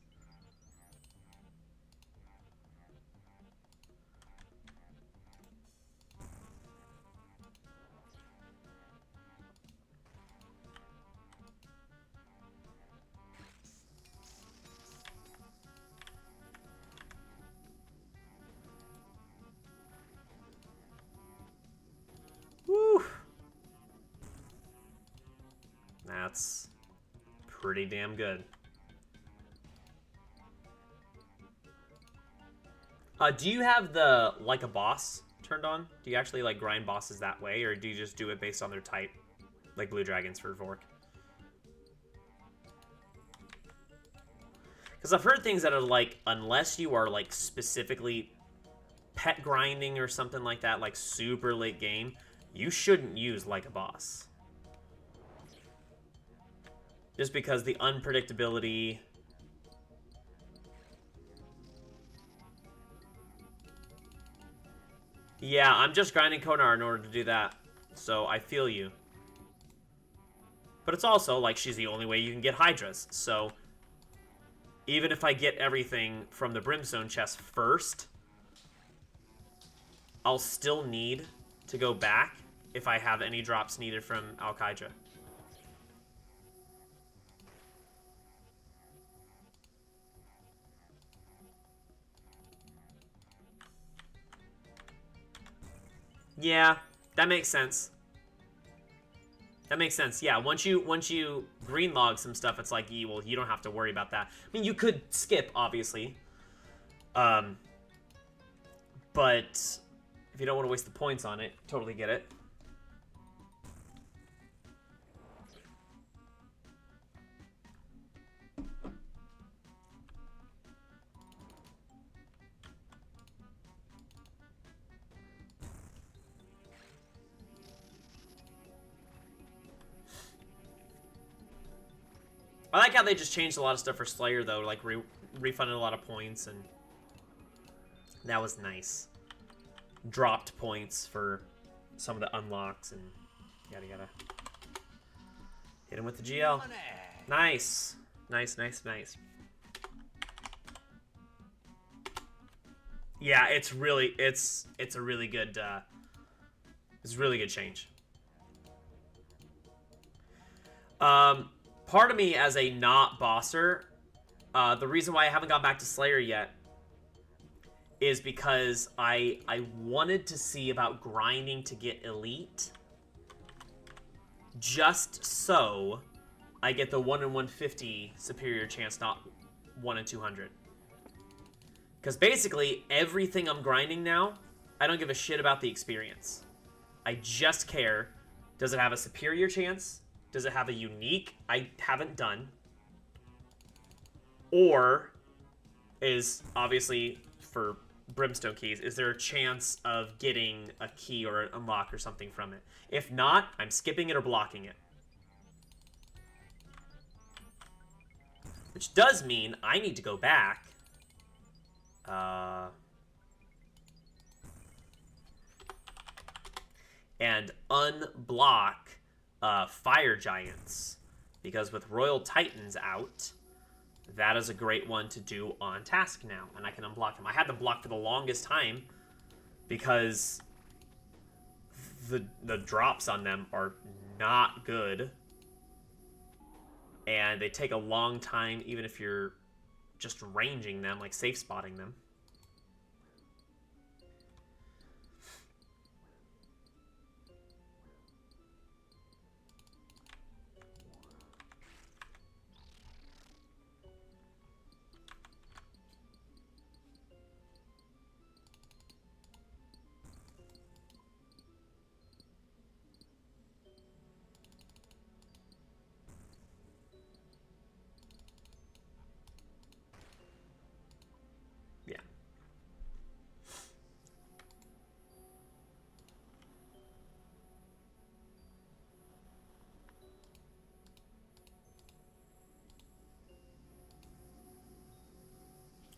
Woo! That's pretty damn good. Do you have the like a boss turned on? Do you actually like grind bosses that way, or do you just do it based on their type, like blue dragons for Vork? Because I've heard things that are like, unless you are like specifically pet grinding or something like that, like super late game, you shouldn't use like a boss. Just because the unpredictability. Yeah, I'm just grinding Konar in order to do that. So I feel you. But it's also like she's the only way you can get Hydras. So even if I get everything from the Brimstone chest first, I'll still need to go back if I have any drops needed from Al-Qaeda. Yeah, that makes sense. That makes sense. Yeah, once you green log some stuff, it's like, well, you don't have to worry about that. I mean, you could skip, obviously. But if you don't want to waste the points on it, totally get it. I like how they just changed a lot of stuff for Slayer, though. Like, refunded a lot of points, and that was nice. Dropped points for some of the unlocks, and yada yada. Hit him with the GL. Nice. Nice, nice, nice. Yeah, it's really, it's a really good, it's a really good change. Part of me as a not bosser, the reason why I haven't gone back to Slayer yet is because I wanted to see about grinding to get elite, just so I get the 1 in 150 superior chance, not 1 in 200. Because basically everything I'm grinding now, I don't give a shit about the experience. I just care, does it have a superior chance? Does it have a unique I haven't done? Or is, obviously, for Brimstone keys, is there a chance of getting a key or an unlock or something from it? If not, I'm skipping it or blocking it. Which does mean I need to go back. And unblock Fire Giants. Because with Royal Titans out, that is a great one to do on task now. And I can unblock them. I had them blocked for the longest time because the drops on them are not good. And they take a long time, even if you're just ranging them, like safe spotting them.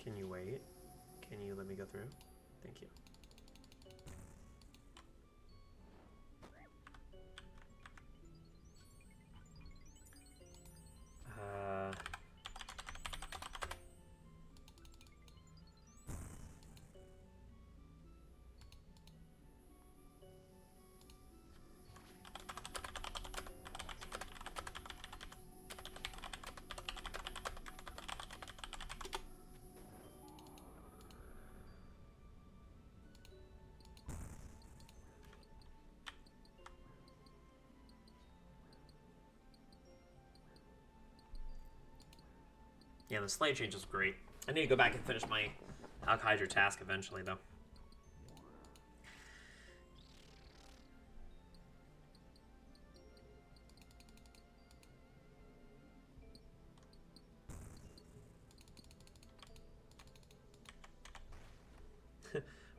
Can you wait? Can you let me go through? Thank you. Yeah, the slave change is great. I need to go back and finish my Hawk Hydra task eventually, though.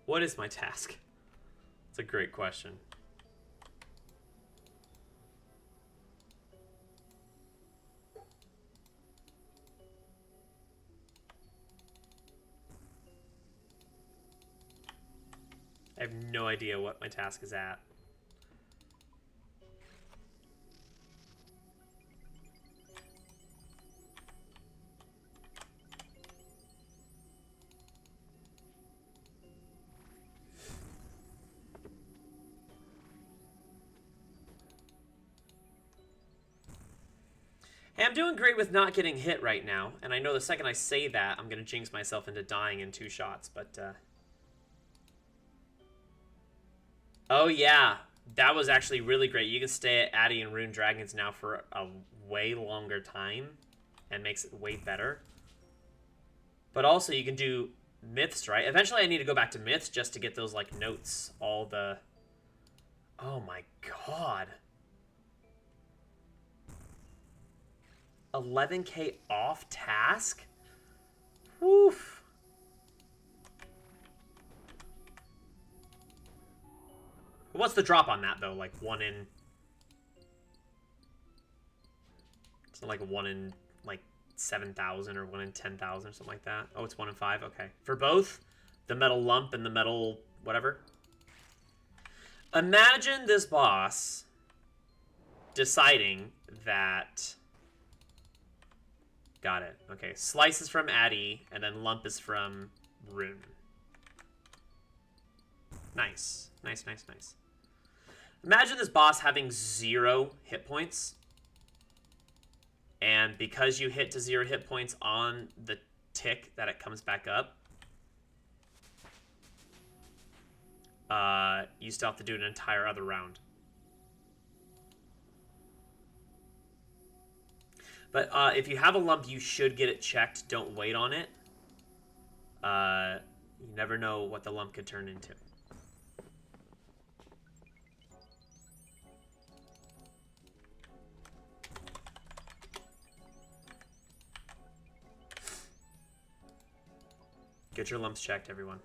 What is my task? It's a great question. I have no idea what my task is at. Hey, I'm doing great with not getting hit right now, and I know the second I say that, I'm going to jinx myself into dying in 2 shots, but, Oh, yeah. That was actually really great. You can stay at Addy and Rune Dragons now for a way longer time, and makes it way better. But also, you can do Myths, right? Eventually, I need to go back to Myths just to get those, like, notes. All the... Oh, my God. 11k off task? Woof. What's the drop on that, though? Like, 1 in... It's not like 1 in, like, 7,000 or 1 in 10,000 or something like that. Oh, it's 1 in 5? Okay. For both, the metal lump and the metal whatever. Imagine this boss deciding that... Got it. Okay. Slice is from Addy, and then lump is from Rune. Nice. Nice, nice, nice. Imagine this boss having 0 hit points. And because you hit to 0 hit points on the tick that it comes back up, you still have to do an entire other round. But if you have a lump, you should get it checked. Don't wait on it. You never know what the lump could turn into. Get your lumps checked, everyone.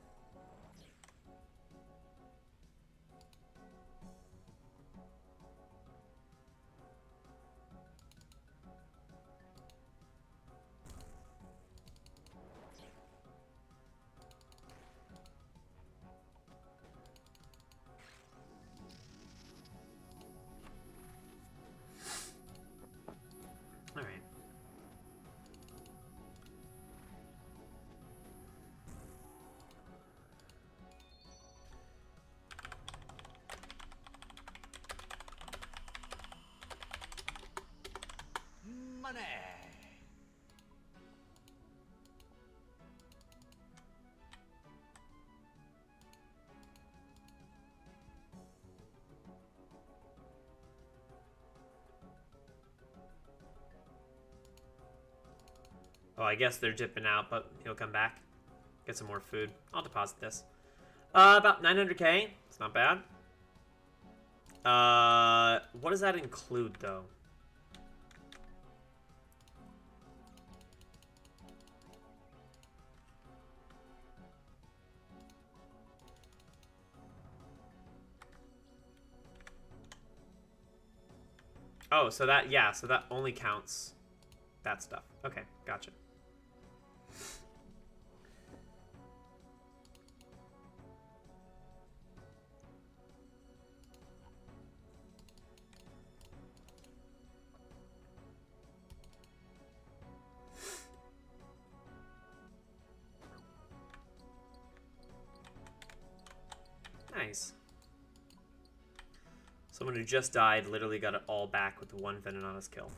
Oh, I guess they're dipping out, but he'll come back. Get some more food. I'll deposit this. About 900k. It's not bad. What does that include, though? Oh, so that, yeah, so that only counts that stuff. Okay, gotcha. Nice. Someone who just died literally got it all back with one Venenona's kill.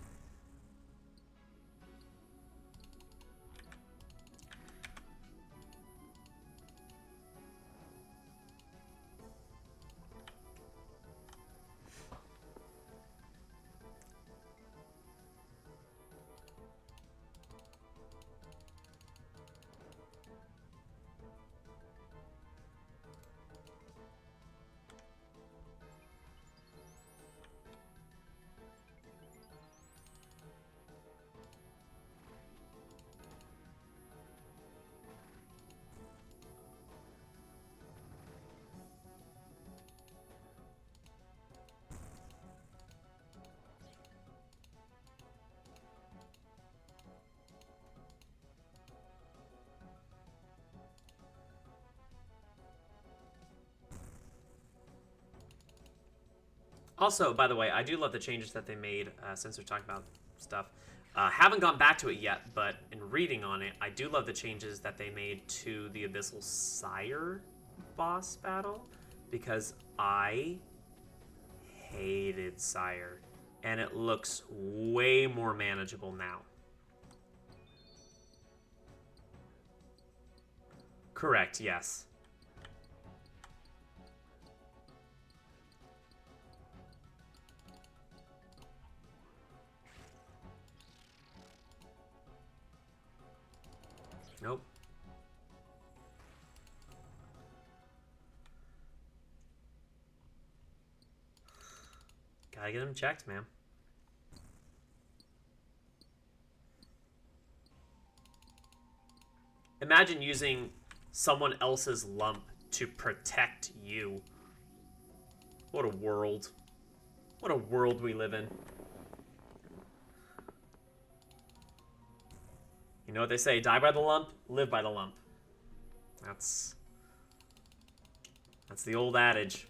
Also, by the way, I do love the changes that they made since we're talking about stuff. Haven't gone back to it yet, but in reading on it, I do love the changes that they made to the Abyssal Sire boss battle, because I hated Sire, and it looks way more manageable now. Correct, yes. Nope. Gotta get them checked, man. Imagine using someone else's lump to protect you. What a world. What a world we live in. You know what they say, die by the lump, live by the lump. That's the old adage.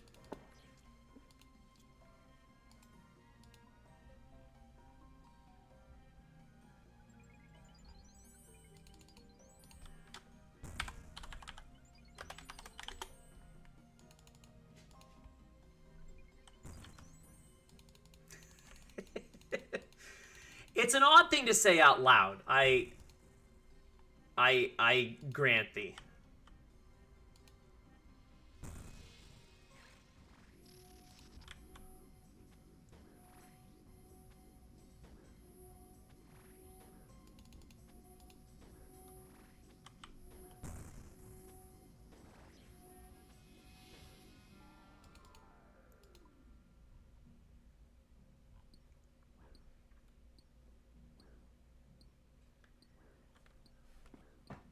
It's an odd thing to say out loud. I grant thee.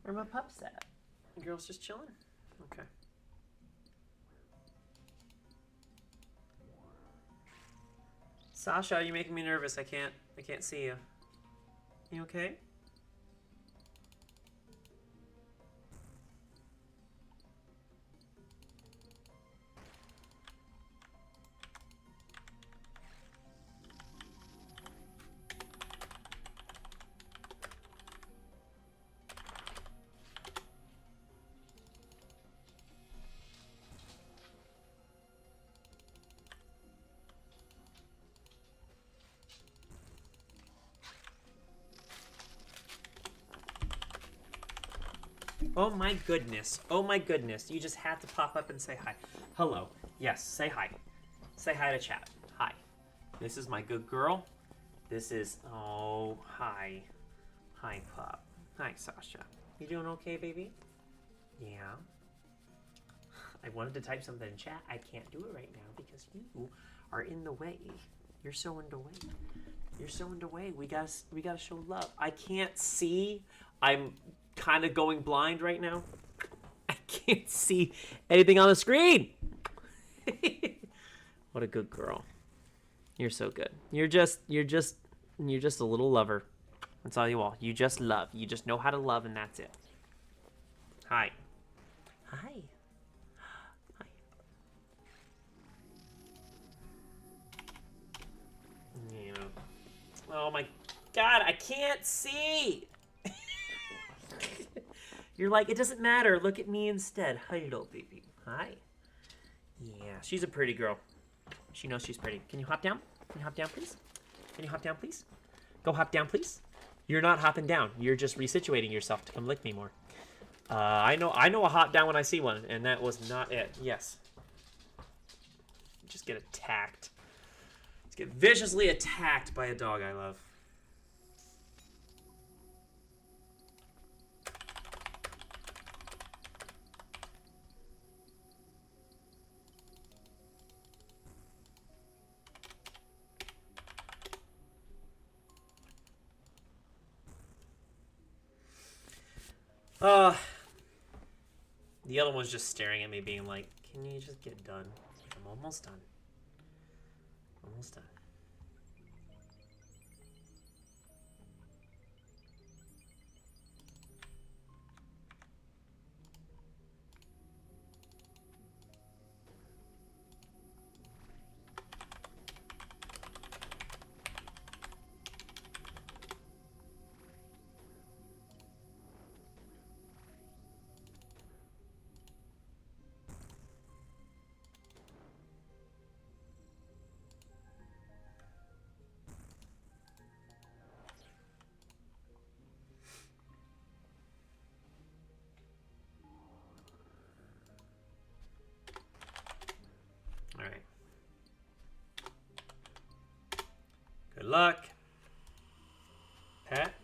Where my pups at? The girl's just chilling? Okay. Sasha, you're making me nervous. I can't see you. You okay? Oh my goodness. Oh my goodness. You just had to pop up and say hi. Hello. Yes, say hi. Say hi to chat. Hi. This is my good girl. This is... Oh, hi. Hi, pup. Hi, Sasha. You doing okay, baby? Yeah. I wanted to type something in chat. I can't do it right now because you are in the way. You're so in the way. You're so in the way. We gotta show love. I can't see. I'm kind of going blind right now. I can't see anything on the screen. What a good girl. You're so good. You're just a little lover. That's all you are. You just love. You just know how to love, and that's it. Hi. Hi. Hi. Yeah. Oh my God, I can't see. You're like, it doesn't matter. Look at me instead. Hello, baby. Hi. Yeah, she's a pretty girl. She knows she's pretty. Can you hop down? Can you hop down, please? Can you hop down, please? Go hop down, please. You're not hopping down. You're just resituating yourself to come lick me more. I know a hop down when I see one, and that was not it. Yes. Just get attacked. Just get viciously attacked by a dog I love. The other one's just staring at me being like, can you just get done? I'm almost done. Almost done. Alright. Good luck. Pet.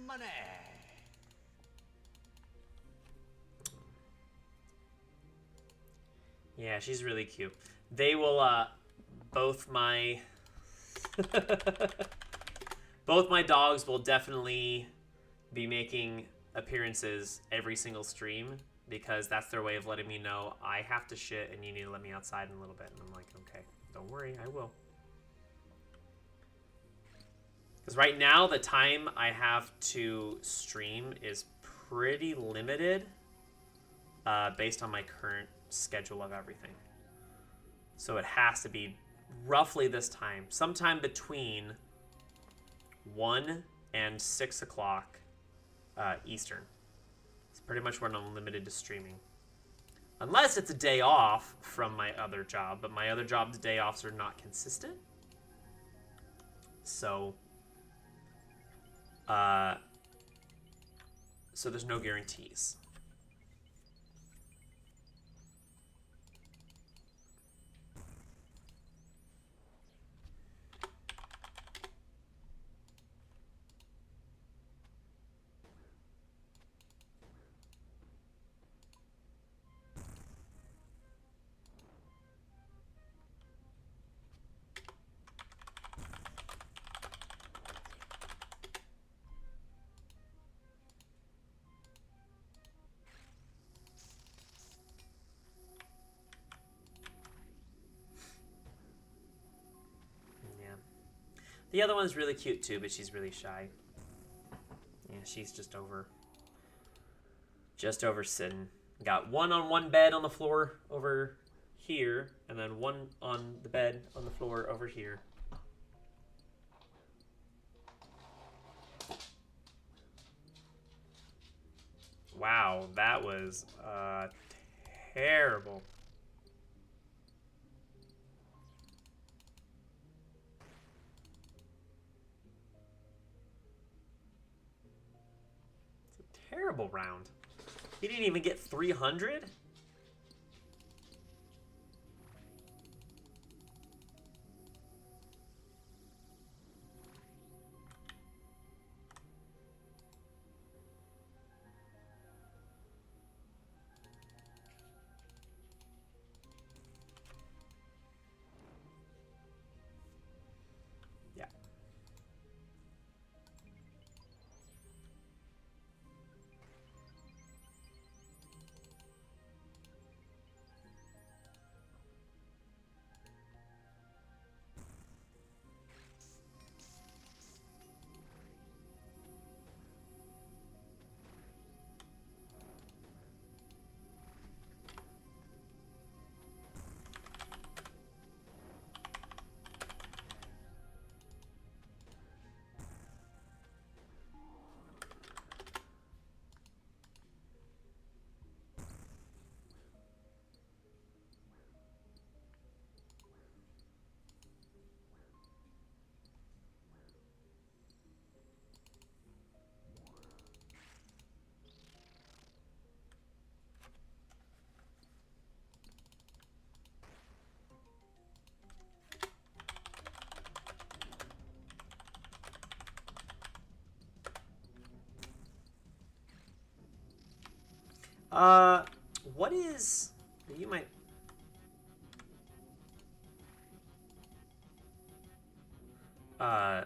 Money. Yeah, she's really cute. They will, both my... both my dogs will definitely be making appearances every single stream because that's their way of letting me know I have to shit and you need to let me outside in a little bit. And I'm like, okay, don't worry, I will. Because right now, the time I have to stream is pretty limited based on my current schedule of everything. So it has to be roughly this time, sometime between 1 and 6 o'clock Eastern. It's pretty much when I'm limited to streaming. Unless it's a day off from my other job, but my other job's day offs are not consistent. So... so there's no guarantees. The other one's really cute too, but she's really shy. Yeah, she's just over sitting. Got one on one bed on the floor over here, and then one on the bed on the floor over here. Wow, that was terrible. Terrible round. He didn't even get 300? What is... You might... I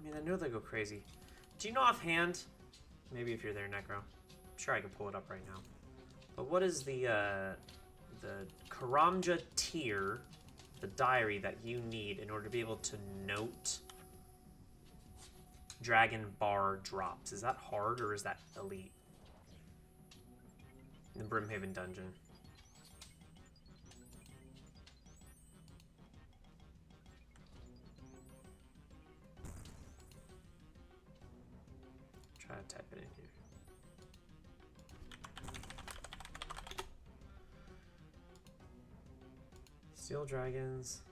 mean, I know they go crazy. Do you know offhand? Maybe if you're there, Necro. I'm sure I can pull it up right now. But what is the Karamja tier, the diary that you need in order to be able to note Dragon Bar drops? Is that hard or is that elite? In the Brimhaven dungeon. Try to type it in here. Steel dragons.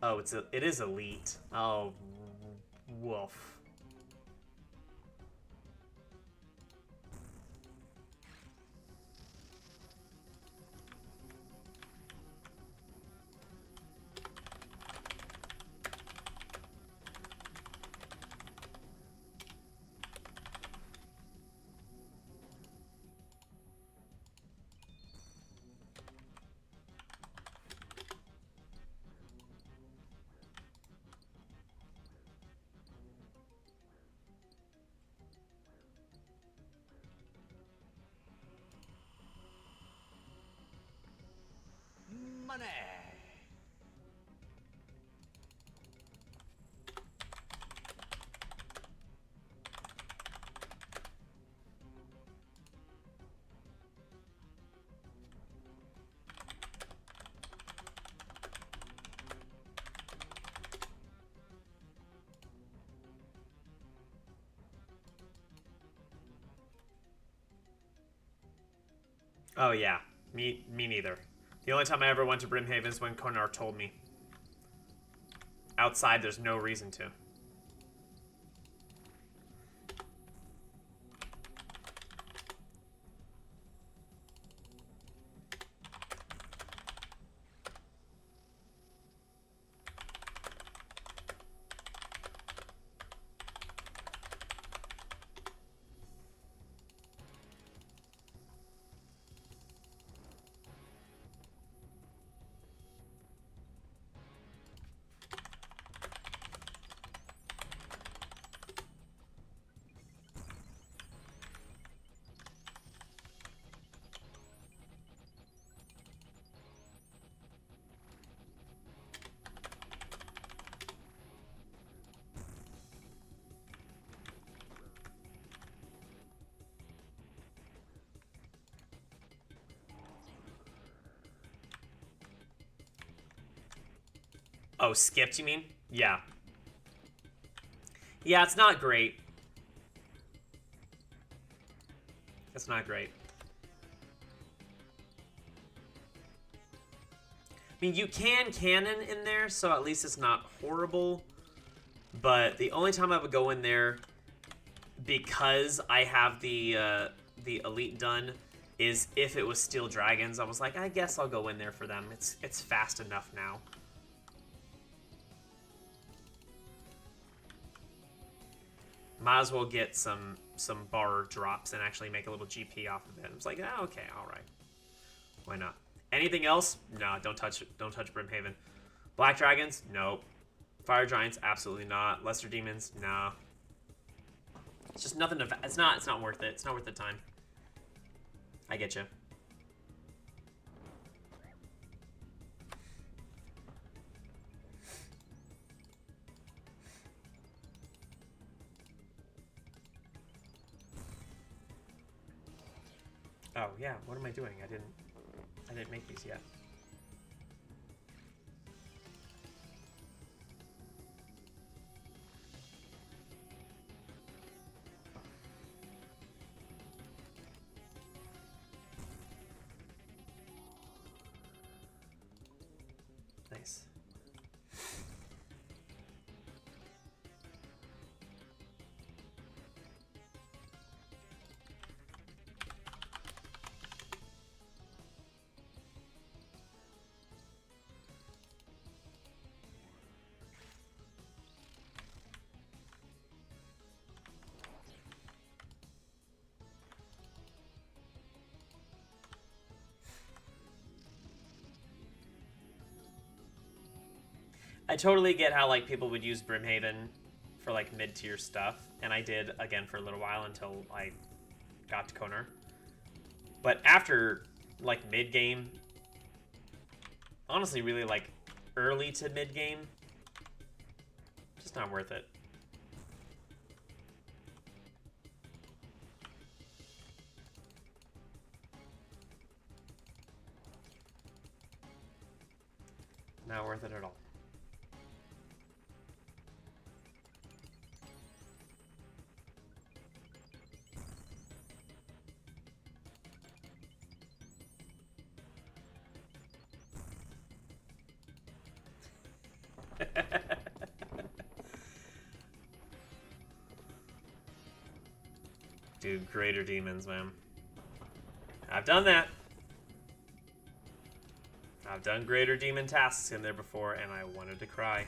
Oh, it is elite. Oh, woof. Money. Oh yeah, me neither. The only time I ever went to Brimhaven is when Konar told me. Outside, there's no reason to. Oh, skipped, you mean? Yeah. Yeah, it's not great. It's not great. I mean, you can cannon in there, so at least it's not horrible. But the only time I would go in there, because I have the elite done, is if it was steel dragons. I was like, I guess I'll go in there for them. It's fast enough now. Might as well get some bar drops and actually make a little GP off of it. I was like, oh, okay, all right. Why not? Anything else? No, don't touch Brimhaven. Black dragons? Nope. Fire giants? Absolutely not. Lesser demons? No. It's just nothing to. It's not worth it. It's not worth the time. I get you. Oh yeah, what am I doing? I didn't make these yet. Nice. I totally get how like people would use Brimhaven for like mid-tier stuff, and I did again for a little while until I got to Konar. But after like mid-game, honestly really like early to mid-game, just not worth it. Not worth it at all. Dude, greater demons, man. I've done that. I've done greater demon tasks in there before, and I wanted to cry.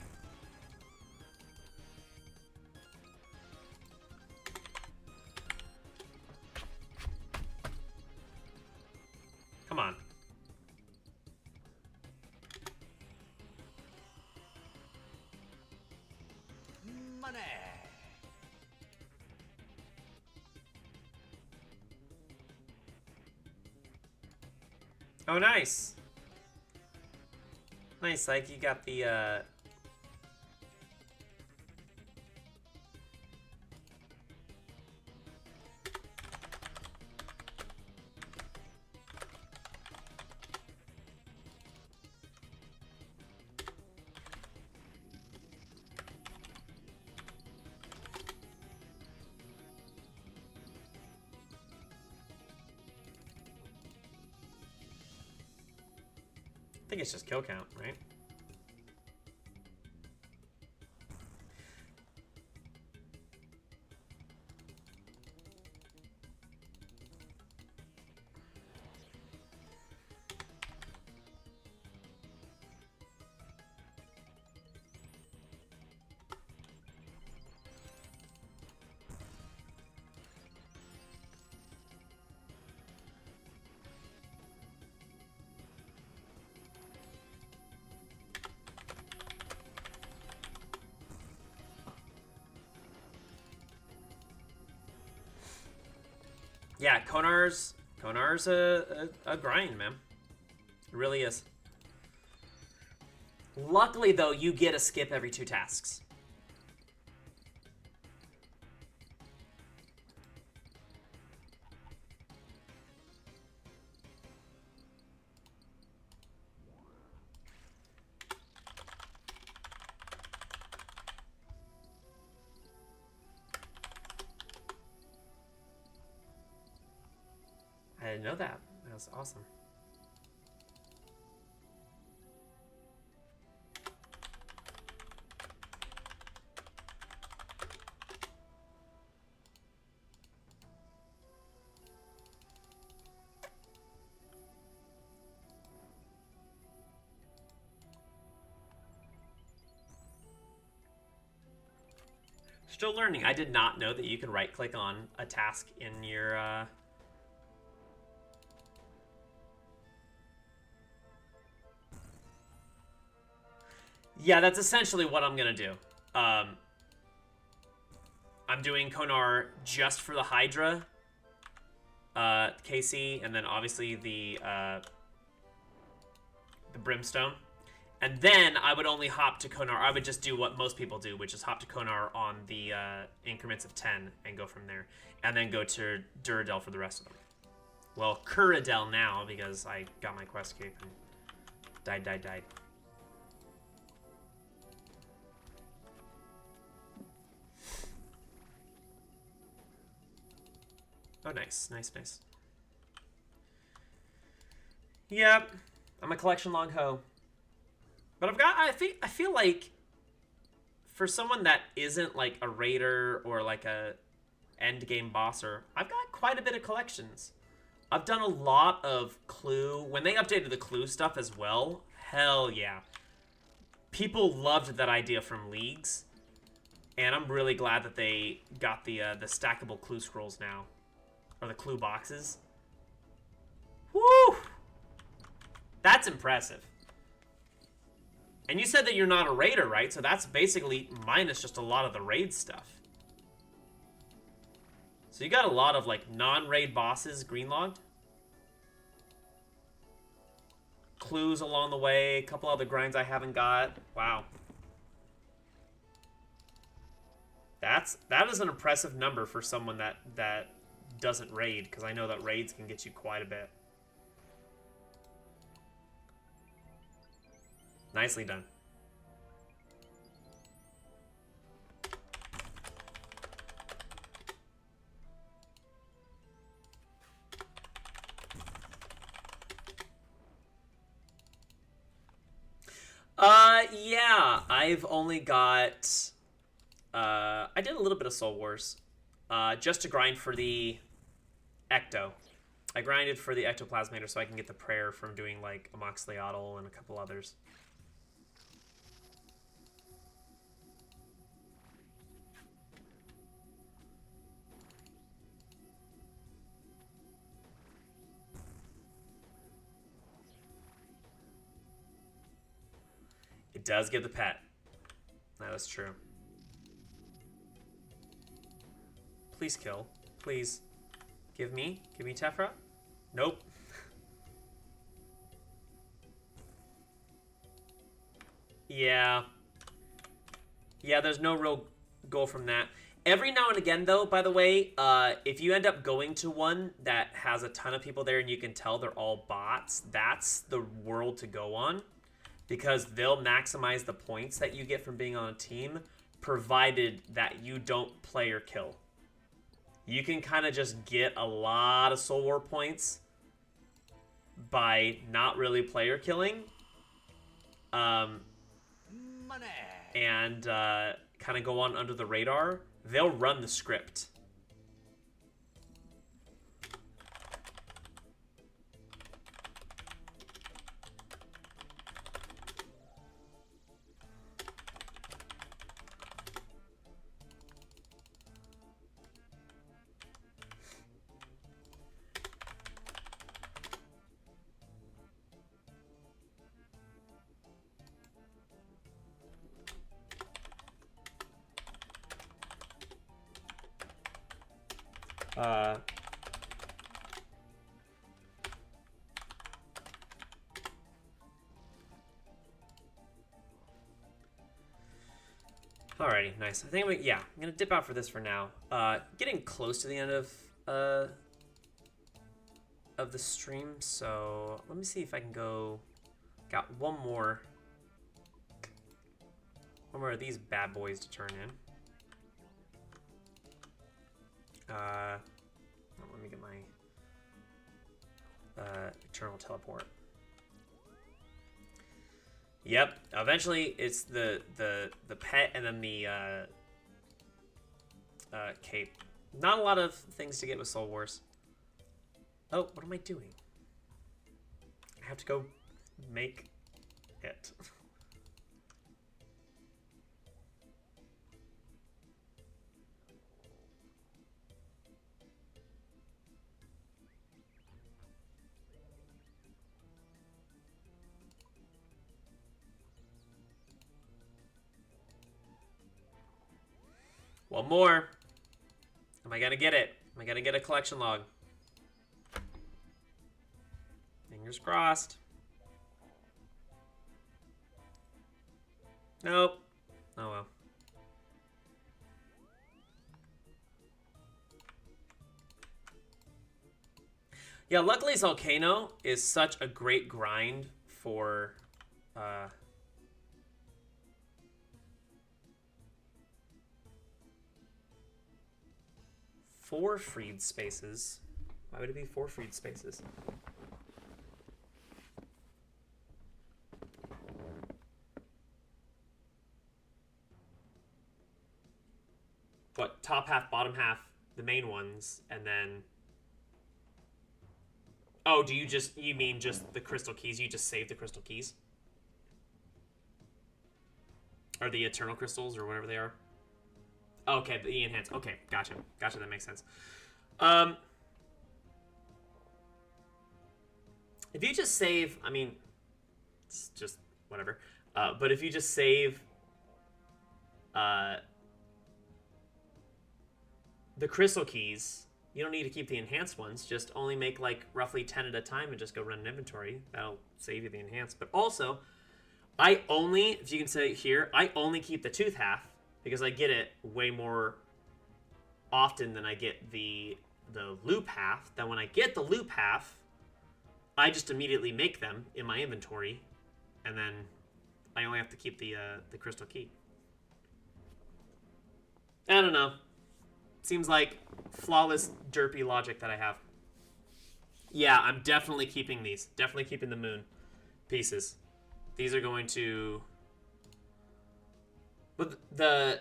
Come on. Money. Oh, nice. Nice, like you got the I think it's just kill count, right? Yeah, Konar's a grind, man. It really is. Luckily, though, you get a skip every 2 tasks. I didn't know that. That was awesome. Still learning. I did not know that you can right-click on a task in your Yeah, that's essentially what I'm gonna do. I'm doing Konar just for the Hydra KC, and then obviously the Brimstone. And then I would only hop to Konar. I would just do what most people do, which is hop to Konar on the increments of 10 and go from there. And then go to Duradel for the rest of them. Well, Kuradel now, because I got my quest cape and died. Oh, nice. Yep, I'm a collection log ho. But I feel like for someone that isn't like a raider or like a end game bosser, I've got quite a bit of collections. I've done a lot of clue. When they updated the clue stuff as well, hell yeah. People loved that idea from leagues, and I'm really glad that they got the stackable clue scrolls now, or the clue boxes. Woo! That's impressive. And you said that you're not a raider, right? So that's basically minus just a lot of the raid stuff. So you got a lot of, like, non-raid bosses greenlogged. Clues along the way. A couple other grinds I haven't got. Wow. That is an impressive number for someone that doesn't raid, because I know that raids can get you quite a bit. Nicely done. Yeah, I've only got, I did a little bit of Soul Wars, just to grind for the Ecto. I grinded for the Ectoplasmator so I can get the prayer from doing, like, Amoxicillin and a couple others. It does give the pet. That is true. Please kill. Please. Give me Tephra. Nope. Yeah. Yeah, there's no real goal from that. Every now and again, though, by the way, if you end up going to one that has a ton of people there and you can tell they're all bots, that's the world to go on. Because they'll maximize the points that you get from being on a team, provided that you don't play or kill. You can kind of just get a lot of Soul War points by not really player killing. And kind of go on under the radar. They'll run the script. Alrighty, nice. I think I'm gonna dip out for this for now. Getting close to the end of the stream, so let me see if I can go. Got one more of these bad boys to turn in. Let me get my Eternal Teleport. Yep. Eventually, it's the pet and then the cape. Not a lot of things to get with Soul Wars. Oh, what am I doing? I have to go make it. One more. Am I gonna get it? Am I gonna get a collection log? Fingers crossed. Nope. Oh well. Yeah, luckily Zalcano is such a great grind for four freed spaces. Why would it be 4 freed spaces? What, top half, bottom half, the main ones, and then... Oh, you mean just the crystal keys? You just save the crystal keys? Or the eternal crystals, or whatever they are? Okay, the enhance. Okay, gotcha. Gotcha, that makes sense. If you just save, I mean, it's just whatever. But if you just save the crystal keys, you don't need to keep the enhanced ones. Just only make like roughly 10 at a time and just go run an inventory. That'll save you the enhanced. But also, I only, if you can say here, I only keep the tooth half because I get it way more often than I get the loop half. Then when I get the loop half, I just immediately make them in my inventory, and then I only have to keep the crystal key. I don't know. Seems like flawless derpy logic that I have. Yeah, I'm definitely keeping these. Definitely keeping the moon pieces. These are going to... But the...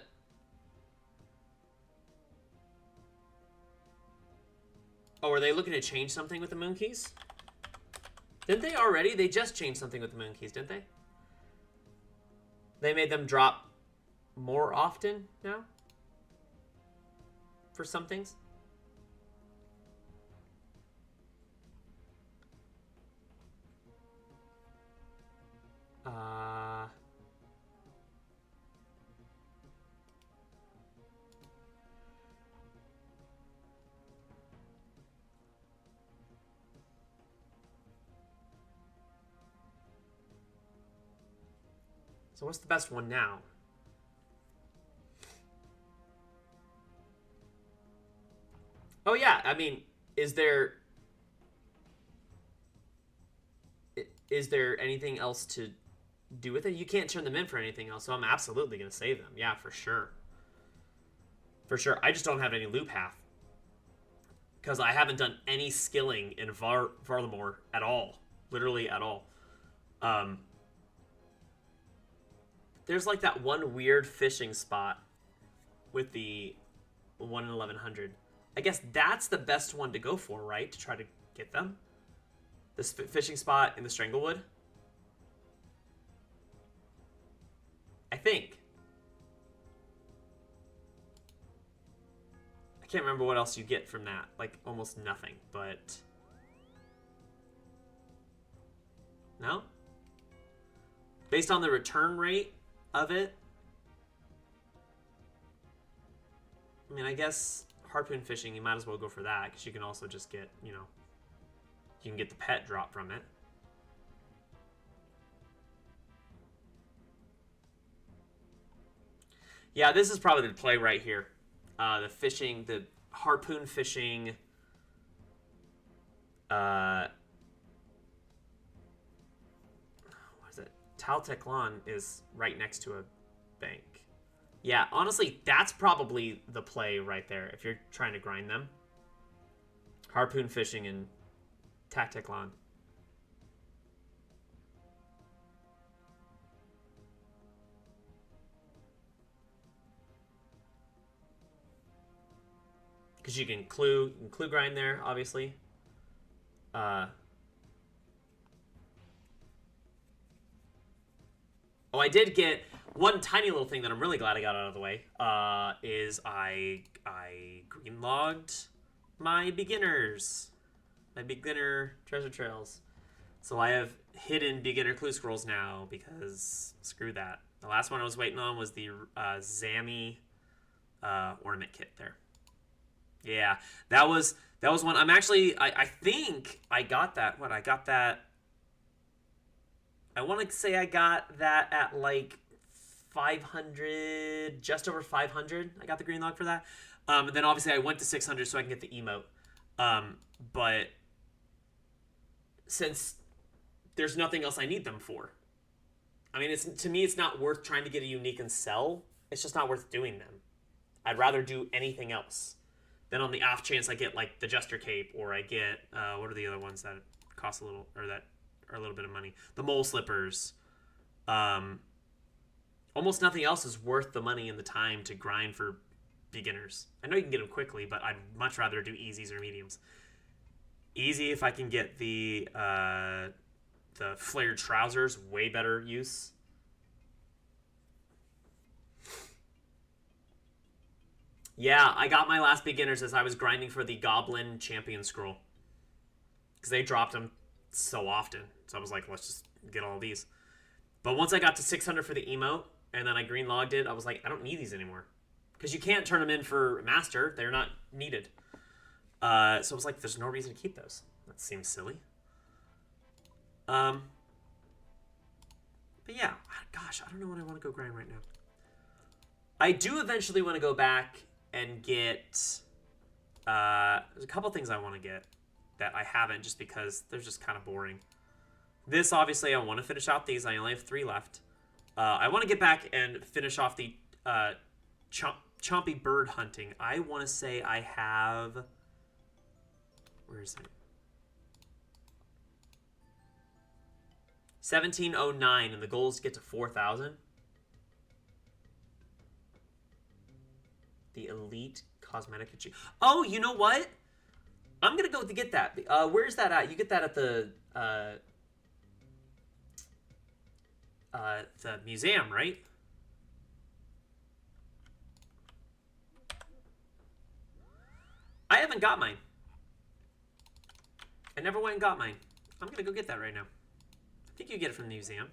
Oh, are they looking to change something with the moon keys? Didn't they already? They just changed something with the moon keys, didn't they? They made them drop more often now? For some things? So what's the best one now? Oh yeah, I mean, is there anything else to do with it? You can't turn them in for anything else, so I'm absolutely going to save them. Yeah, for sure. For sure. I just don't have any loop half. Because I haven't done any skilling in Varlamore at all. Literally at all. There's like that one weird fishing spot with the 1 in 1100. I guess that's the best one to go for, right? To try to get them. This fishing spot in the Stranglewood. I think. I can't remember what else you get from that. Like, almost nothing, but... No? Based on the return rate of it? I mean, I guess harpoon fishing, you might as well go for that, because you can also just get, you know... You can get the pet drop from it. Yeah, this is probably the play right here. The fishing, the harpoon fishing. What is it? Zalcano is right next to a bank. Yeah, honestly, that's probably the play right there if you're trying to grind them. Harpoon fishing and Zalcano. Because you can clue grind there, obviously. Oh, I did get one tiny little thing that I'm really glad I got out of the way. Is I green logged my beginners. My beginner treasure trails. So I have hidden beginner clue scrolls now because screw that. The last one I was waiting on was the Zami ornament kit there. Yeah, that was one. I'm actually, I think I got that. What, I got that. I want to say I got that at like 500, just over 500. I got the green log for that. And then obviously I went to 600 so I can get the emote. But since there's nothing else I need them for. I mean, to me, it's not worth trying to get a unique and sell. It's just not worth doing them. I'd rather do anything else. Then on the off chance I get like the Jester Cape, or I get, what are the other ones that cost a little, or that are a little bit of money? The Mole Slippers. Almost nothing else is worth the money and the time to grind for beginners. I know you can get them quickly, but I'd much rather do easies or mediums. Easy if I can get the flared trousers, way better use. Yeah, I got my last beginners as I was grinding for the Goblin Champion Scroll. Because they dropped them so often. So I was like, let's just get all these. But once I got to 600 for the emote, and then I green logged it, I was like, I don't need these anymore. Because you can't turn them in for master. They're not needed. So I was like, there's no reason to keep those. That seems silly. But yeah, gosh, I don't know what I want to go grind right now. I do eventually want to go back and get... there's a couple things I want to get that I haven't just because they're just kind of boring. This, obviously, I want to finish out these. I only have 3 left. I want to get back and finish off the chompy bird hunting. I want to say I have... Where is it? 1709, and the goal is to get to 4,000. The elite cosmetic achievement. Oh, you know what? I'm gonna go to get that. Where's that at? You get that at the museum, right? I haven't got mine. I never went and got mine. I'm gonna go get that right now. I think you get it from the museum.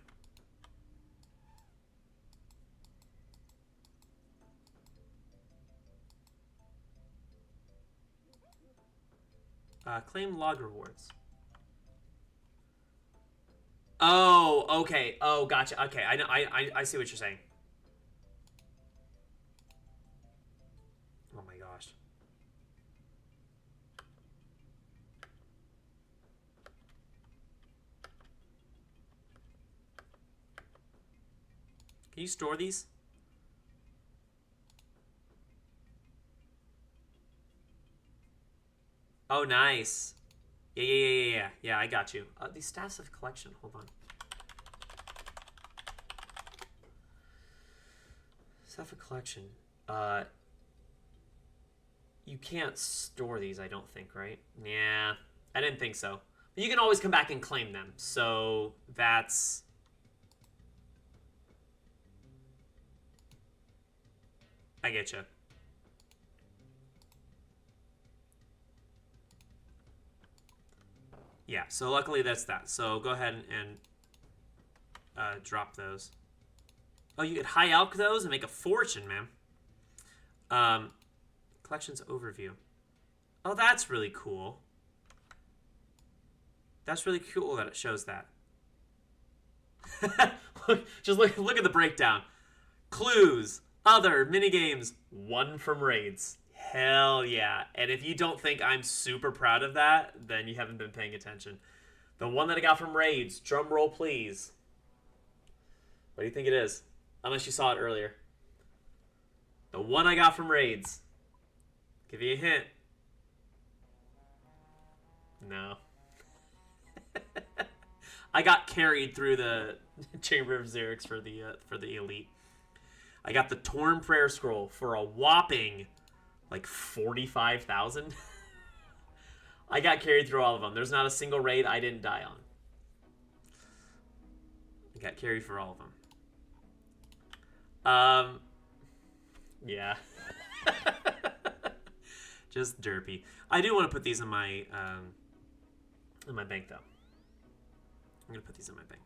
Claim log rewards. Oh, okay. Oh, gotcha. Okay, I know. I see what you're saying. Oh my gosh. Can you store these? Oh, nice. Yeah. Yeah, I got you. These staffs of collection. Hold on. Staff of collection. You can't store these, I don't think, right? Yeah, I didn't think so. But you can always come back and claim them. So that's... I get you. Yeah, so luckily that's that. So go ahead and drop those. Oh, you could high alch those and make a fortune, man. Collections overview. Oh, that's really cool. That's really cool that it shows that. Just look at the breakdown. Clues, other minigames, 1 from raids. Hell yeah. And if you don't think I'm super proud of that, then you haven't been paying attention. The one that I got from raids, drum roll please. What do you think it is? Unless you saw it earlier. The one I got from raids. Give you a hint. No. I got carried through the Chamber of Xerix for the elite. I got the Torn Prayer Scroll for a whopping like 45,000. I got carried through all of them. There's not a single raid I didn't die on. I got carried for all of them. Yeah. Just derpy. I do want to put these in my bank though. I'm gonna put these in my bank.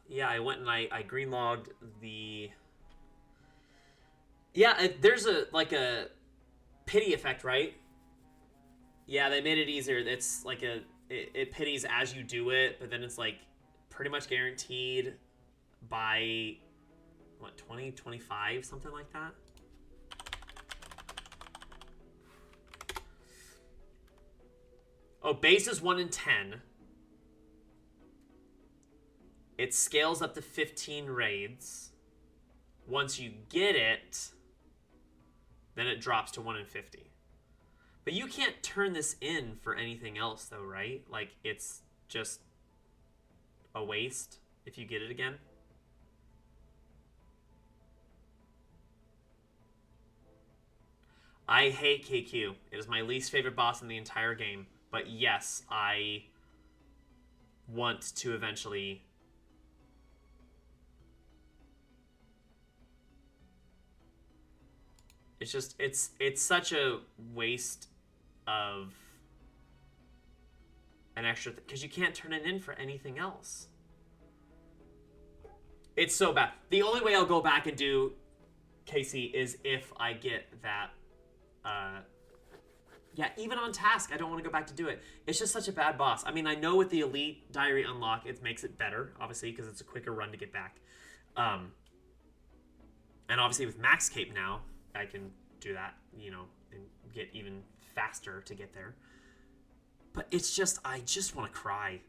Yeah, I went and I green logged the... Yeah, there's like a pity effect, right? Yeah, they made it easier. It's like it pities as you do it, but then it's like pretty much guaranteed by what, 2025, something like that. Oh, base is 1 in 10. It scales up to 15 raids. Once you get it, then it drops to 1 in 50. But you can't turn this in for anything else, though, right? Like, it's just a waste if you get it again. I hate KQ. It is my least favorite boss in the entire game. But yes, I want to eventually... It's just, it's such a waste of an extra because you can't turn it in for anything else. It's so bad. The only way I'll go back and do KC is if I get that. Yeah, even on task, I don't want to go back to do it. It's just such a bad boss. I mean, I know with the Elite Diary unlock, it makes it better, obviously, because it's a quicker run to get back. And obviously with Max Cape now, I can do that, you know, and get even faster to get there. But it's just, I just want to cry.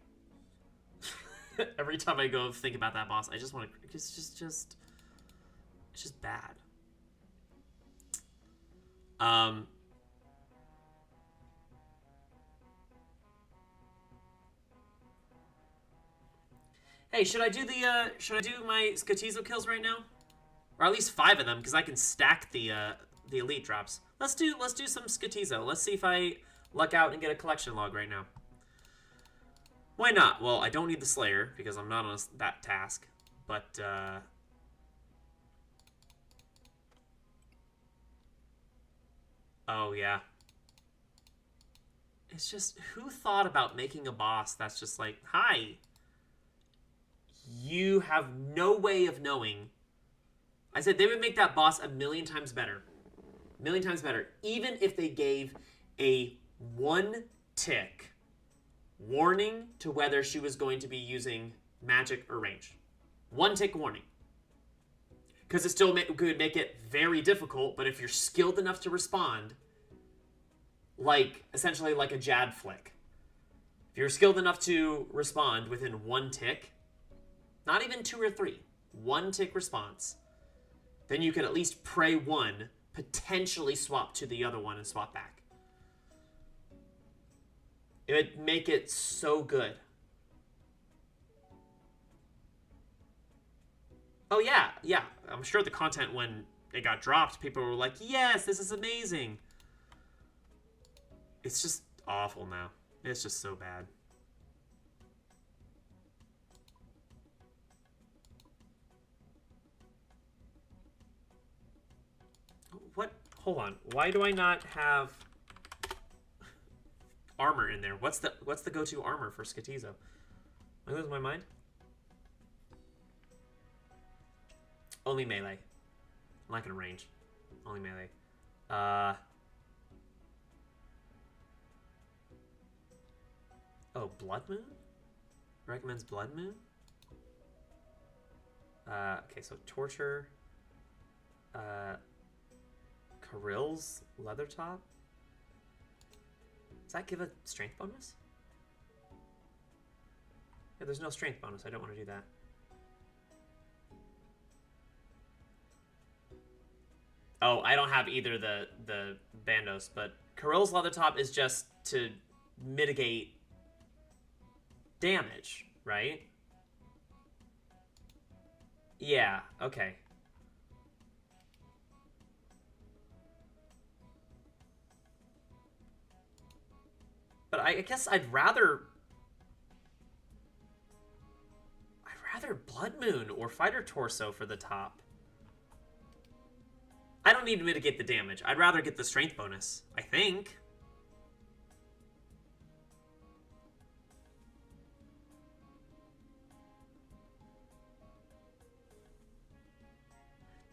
Every time I go think about that boss, I just want to, it's just bad. Hey, should I do my Skotizo kills right now? Or at least 5 of them, because I can stack the elite drops. Let's do some Skotizo. Let's see if I luck out and get a collection log right now. Why not? Well, I don't need the Slayer, because I'm not on that task. But, oh, yeah. It's just, who thought about making a boss that's just like, hi, you have no way of knowing. I said they would make that boss a million times better. A million times better. Even if they gave a 1-tick warning to whether she was going to be using magic or range. 1-tick warning. Because it still could make it very difficult, but if you're skilled enough to respond, like, essentially like a Jad flick. If you're skilled enough to respond within 1 tick, not even 2 or 3, 1 tick response, then you could at least pray 1, potentially swap to the other one and swap back. It would make it so good. Oh yeah, yeah. I'm sure the content when it got dropped, people were like, yes, this is amazing. It's just awful now. It's just so bad. What? Hold on. Why do I not have armor in there? What's the go-to armor for Skotizo? Am I losing my mind? Only melee. I'm not gonna range. Only melee. Oh, Blood Moon? Recommends Blood Moon? Okay, so Torture. Kirill's Leather Top? Does that give a strength bonus? Yeah, there's no strength bonus. I don't want to do that. Oh, I don't have either the bandos, but Kirill's Leather Top is just to mitigate damage, right? Yeah, okay. But I guess I'd rather Blood Moon or Fighter Torso for the top. I don't need to mitigate the damage. I'd rather get the strength bonus, I think.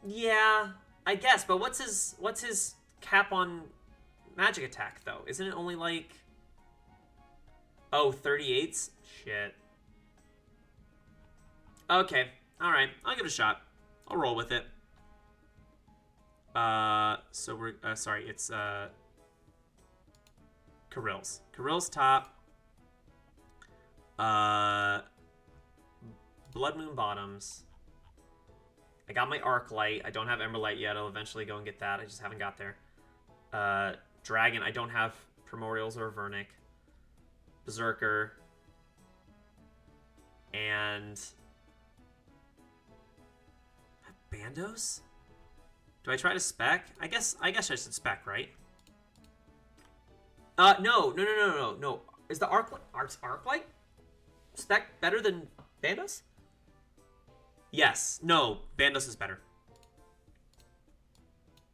Yeah, I guess, but what's his cap on magic attack though? Isn't it only like, oh, 38s? Shit. Okay, all right, I'll give it a shot. I'll roll with it. So we're sorry, it's Kirill's. Kirill's top. Blood Moon bottoms. I got my Arc Light. I don't have Ember Light yet. I'll eventually go and get that. I just haven't got there. Dragon. I don't have Primordials or Vernic. Berserker. And Bandos? Do I try to spec? I guess I should spec, right? No. Is the Arc Light spec better than Bandos? Yes. No, Bandos is better.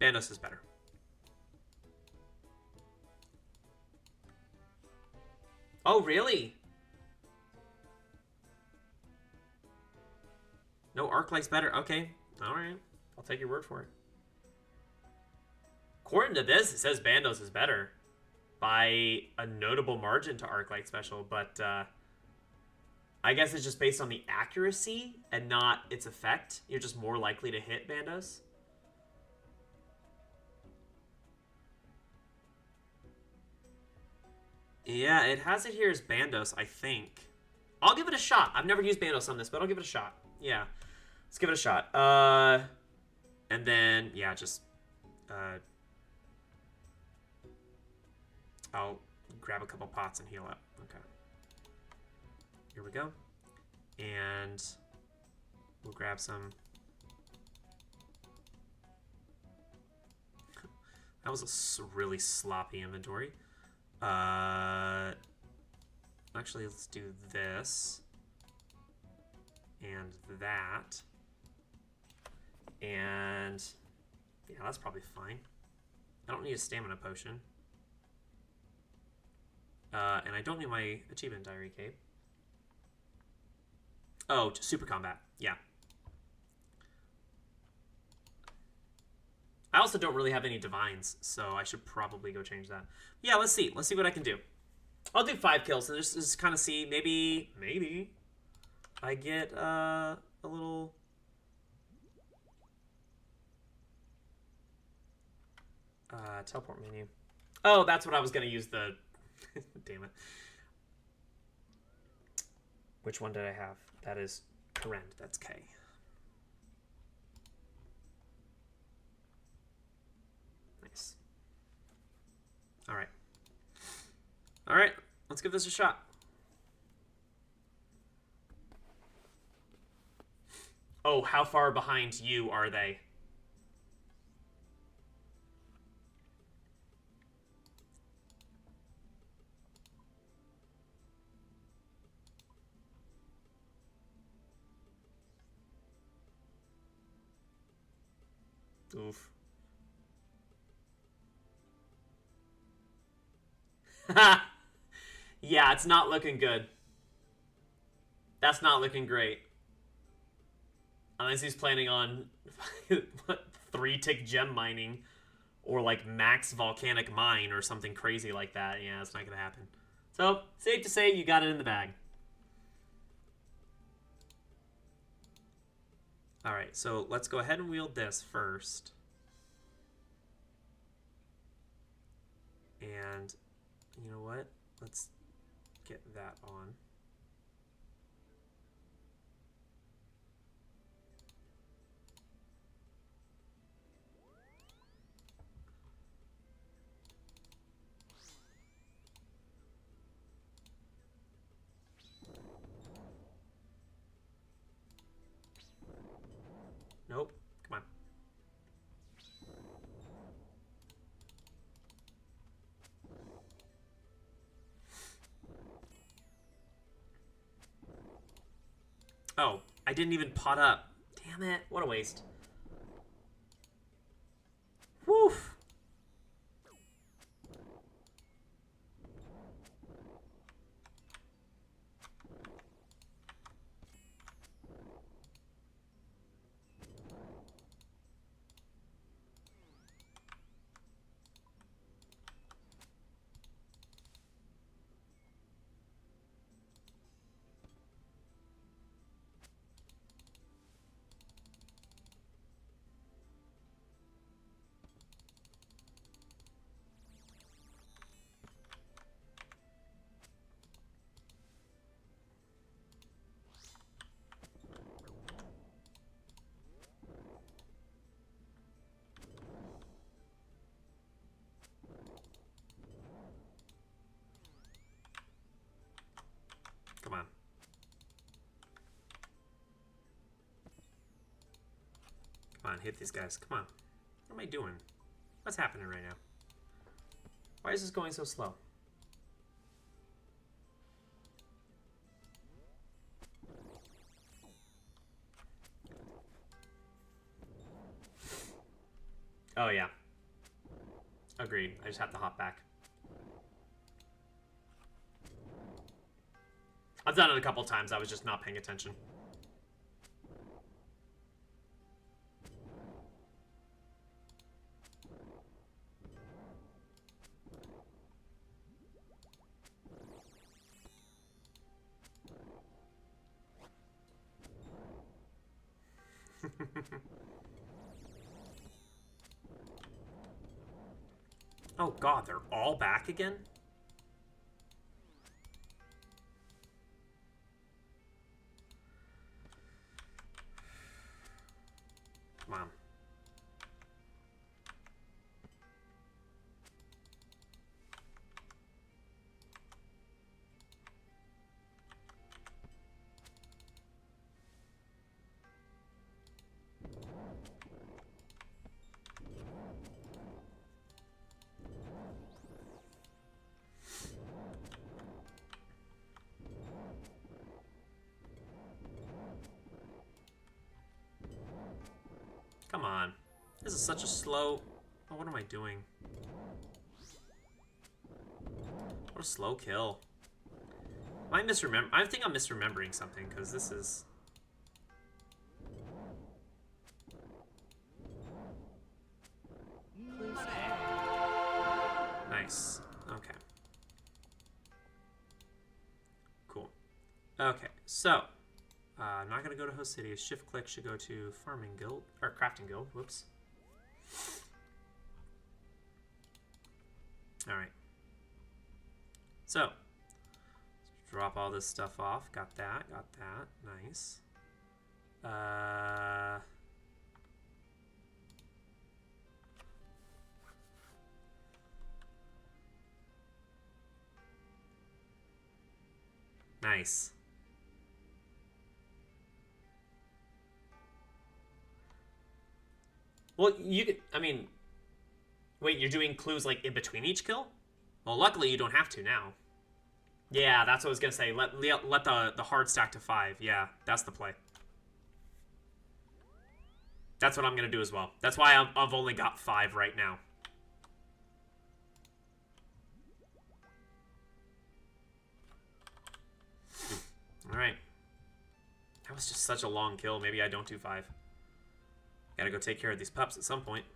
Bandos is better. Oh, really? No, Arclight's better. Okay. Alright. I'll take your word for it. According to this, it says Bandos is better. By a notable margin to Arclight Special, but I guess it's just based on the accuracy and not its effect. You're just more likely to hit Bandos. Yeah, it has it here as Bandos, I think. I'll give it a shot. I've never used Bandos on this, but I'll give it a shot. Yeah, let's give it a shot. And then, yeah, just... I'll grab a couple pots and heal up. Okay. Here we go. And we'll grab some... That was a really sloppy inventory. Actually, let's do this. And that. And... yeah, that's probably fine. I don't need a stamina potion. And I don't need my achievement diary cape. Oh, super combat. Yeah. I also don't really have any divines, so I should probably go change that. Yeah, let's see. Let's see what I can do. I'll do 5 kills and just kind of see. Maybe I get a little... teleport menu. Oh, that's what I was going to use the... Damn it. Which one did I have? That is Corrend. That's K. Nice. Alright. Alright, let's give this a shot. Oh, how far behind you are they? Oof. Yeah, it's not looking good. That's not looking great. Unless he's planning on 3-tick gem mining or like max volcanic mine or something crazy like that. Yeah, it's not gonna happen. So, safe to say you got it in the bag. Alright, so let's go ahead and wield this first. And you know what? Let's get that on. Nope. Come on. Oh, I didn't even pot up. Damn it. What a waste. Whew. Come on. Come on, hit these guys. Come on. What am I doing? What's happening right now? Why is this going so slow? Oh, yeah. Agreed. I just have to hop back. I've done it a couple times. I was just not paying attention. Oh god, they're all back again? Come on. Come on. This is such a slow... Oh, what am I doing? What a slow kill. Am I misremember? I think I'm misremembering something, because this is... Nice. Okay. Cool. Okay, so... I'm not going to go to host city. Shift click should go to farming guild, or crafting guild. Whoops. Alright. So, let's drop all this stuff off. Got that. Nice. Nice. Well, you could, I mean, wait, you're doing clues like in between each kill? Well, luckily you don't have to now. Yeah, that's what I was going to say. Let the hard stack to 5. Yeah, that's the play. That's what I'm going to do as well. That's why I've only got 5 right now. Alright. That was just such a long kill. Maybe I don't do 5. Gotta go take care of these pups at some point.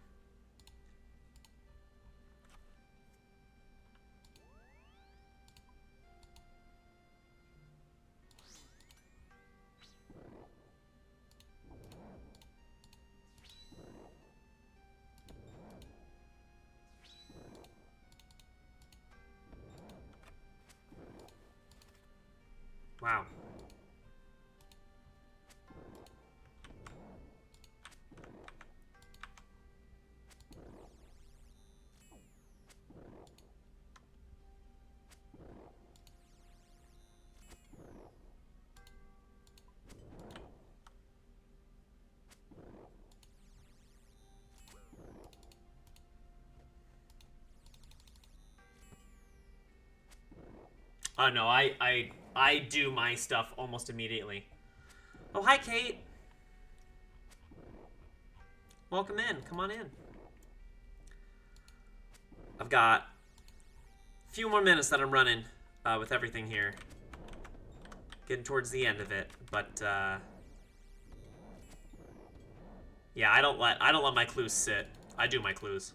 Wow. No, I do my stuff almost immediately. Oh, hi, Kate. Welcome in. Come on in. I've got a few more minutes that I'm running with everything here. Getting towards the end of it, but yeah, I don't let my clues sit. I do my clues.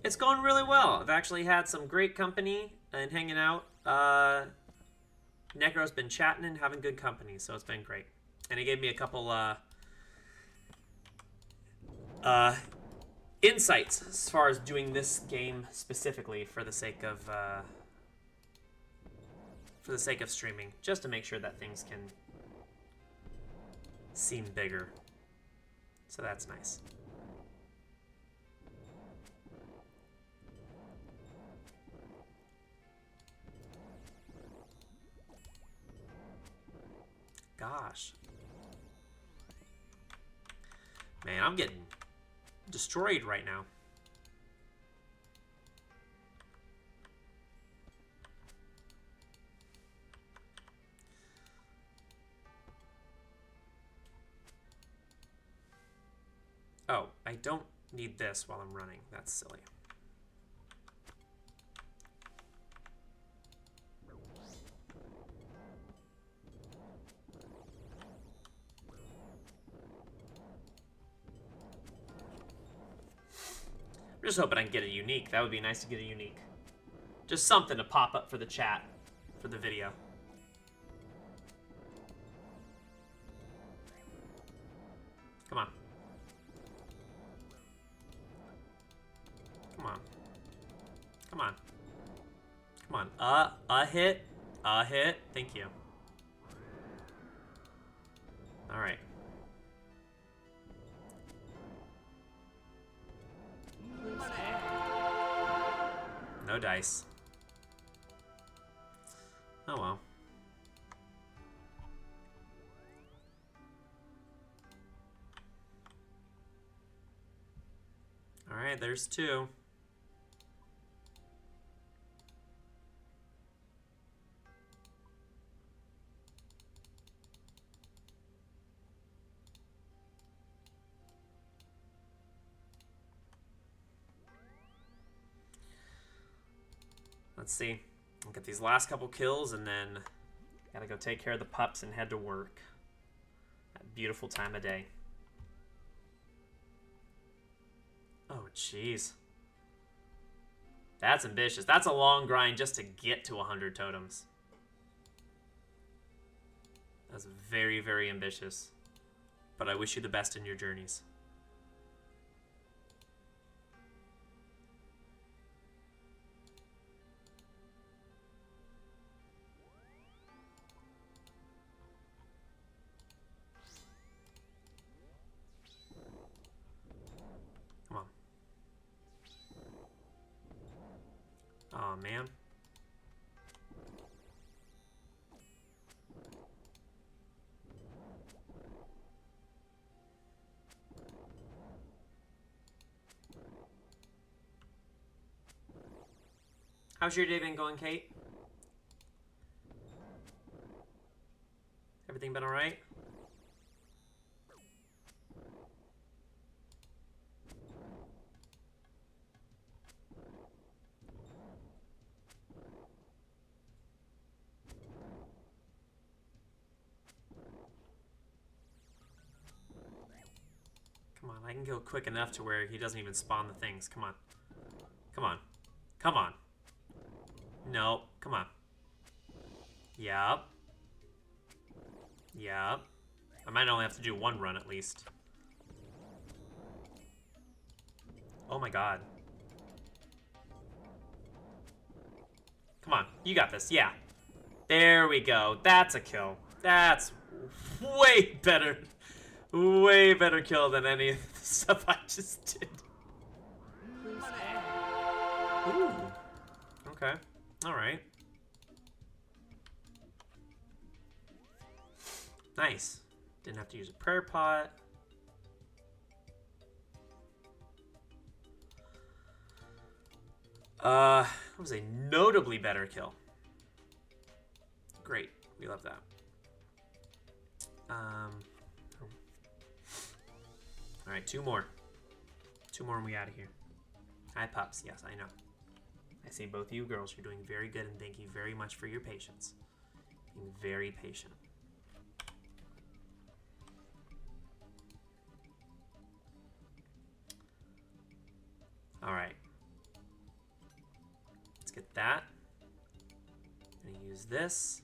It's going really well. I've actually had some great company and hanging out. Necro's been chatting and having good company, so it's been great. And he gave me a couple insights as far as doing this game specifically for the sake of streaming, just to make sure that things can seem bigger. So that's nice. Gosh. Man, I'm getting destroyed right now. Oh, I don't need this while I'm running. That's silly. I'm just hoping I can get a unique. That would be nice to get a unique. Just something to pop up for the chat, for the video. Come on. Come on. Come on. Come on. A hit. A hit. Thank you. Alright. No dice. Oh well. Alright, there's two. Let's see. I'll get these last couple kills and then gotta go take care of the pups and head to work. That beautiful time of day. Oh, jeez. That's ambitious. That's a long grind just to get to 100 totems. That's very, very ambitious. But I wish you the best in your journeys. Aw, man. How's your day been going, Kate? Everything been alright? Come on, I can go quick enough to where he doesn't even spawn the things. Come on. Come on. Come on. No, come on. Yup. Yup. I might only have to do one run at least. Oh my god. Come on, you got this, yeah. There we go, that's a kill. That's way better. Way better kill than any of the stuff I just did. Ooh. Okay. Alright. Nice. Didn't have to use a prayer pot. That was a notably better kill. Great. We love that. Alright, two more. Two more and we out of here. Hi, pups. Yes, I know. I see both you girls. You're doing very good, and thank you very much for your patience. Being very patient. Alright. Let's get that. I'm going to use this.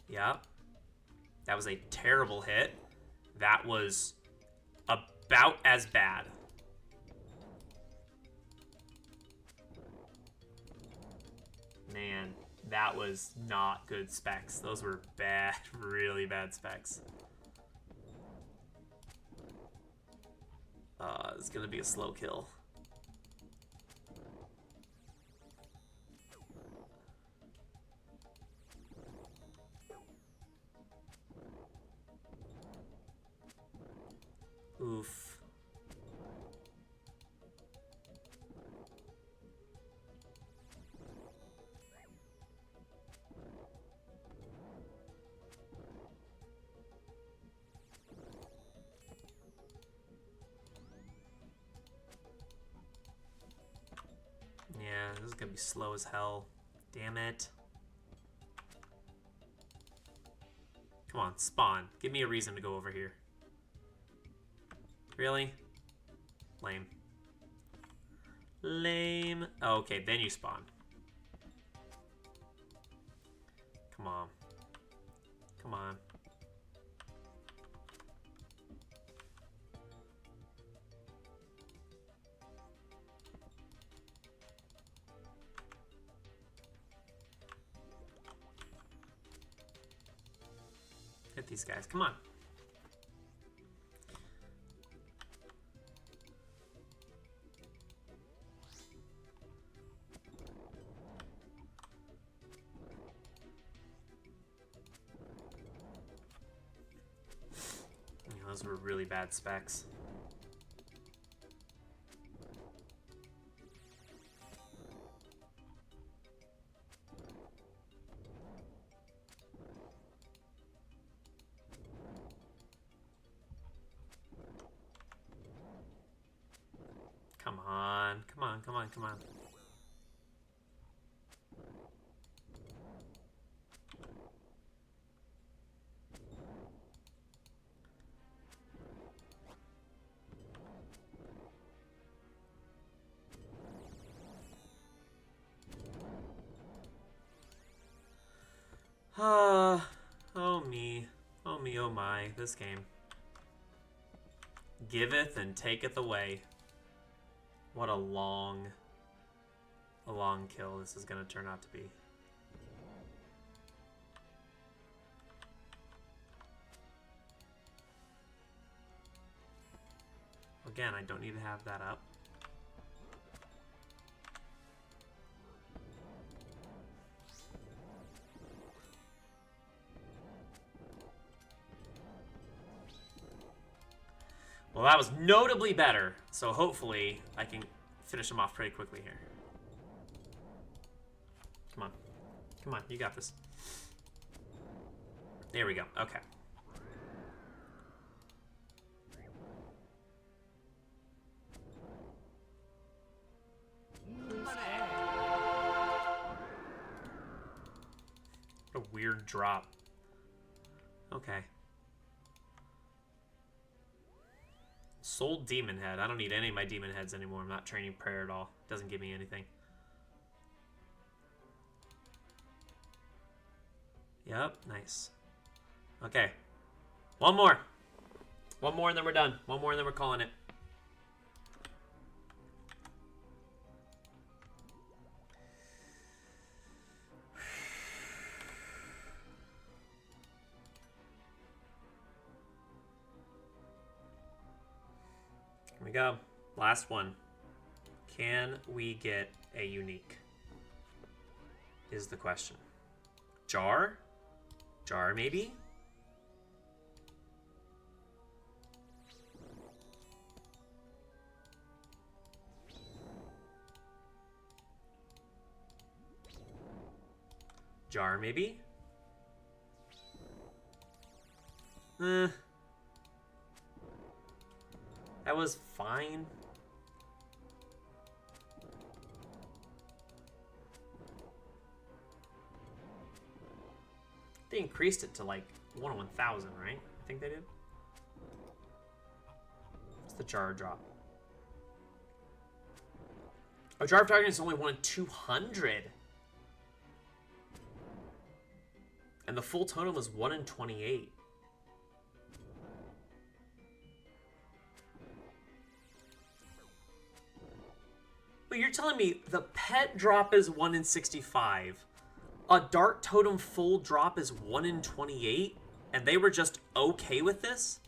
Yep. That was a terrible hit. That was about as bad. Man, that was not good specs. Those were bad, really bad specs. It's gonna be a slow kill. Oof. is gonna be slow as hell. Damn it. Come on, spawn. Give me a reason to go over here. Really? Lame. Lame. Oh, okay, then you spawn. Come on. Come on. Hit these guys. Come on. Yeah, those were really bad specs. Come on, come on, come on, come on. Oh me, oh me, oh my, this game. Giveth and taketh away. What a long kill this is gonna turn out to be. Again, I don't need to have that up. Well, that was notably better, so hopefully I can finish him off pretty quickly here. Come on. Come on, you got this. There we go. Okay. What a weird drop. Okay. Sold demon head. I don't need any of my demon heads anymore. I'm not training prayer at all. Doesn't give me anything. Yep, nice. Okay. One more. One more and then we're done. One more and then we're calling it. Here we go. Last one. Can we get a unique? Is the question. Jar? Jar, maybe? Jar, maybe? That was fine. They increased it to like 1 in 1,000, right? I think they did. What's the jar drop? Oh, jar of target is only 1 in 200. And the full totem was 1 in 28. But you're telling me the pet drop is 1 in 65. A dark totem full drop is 1 in 28, and they were just okay with this?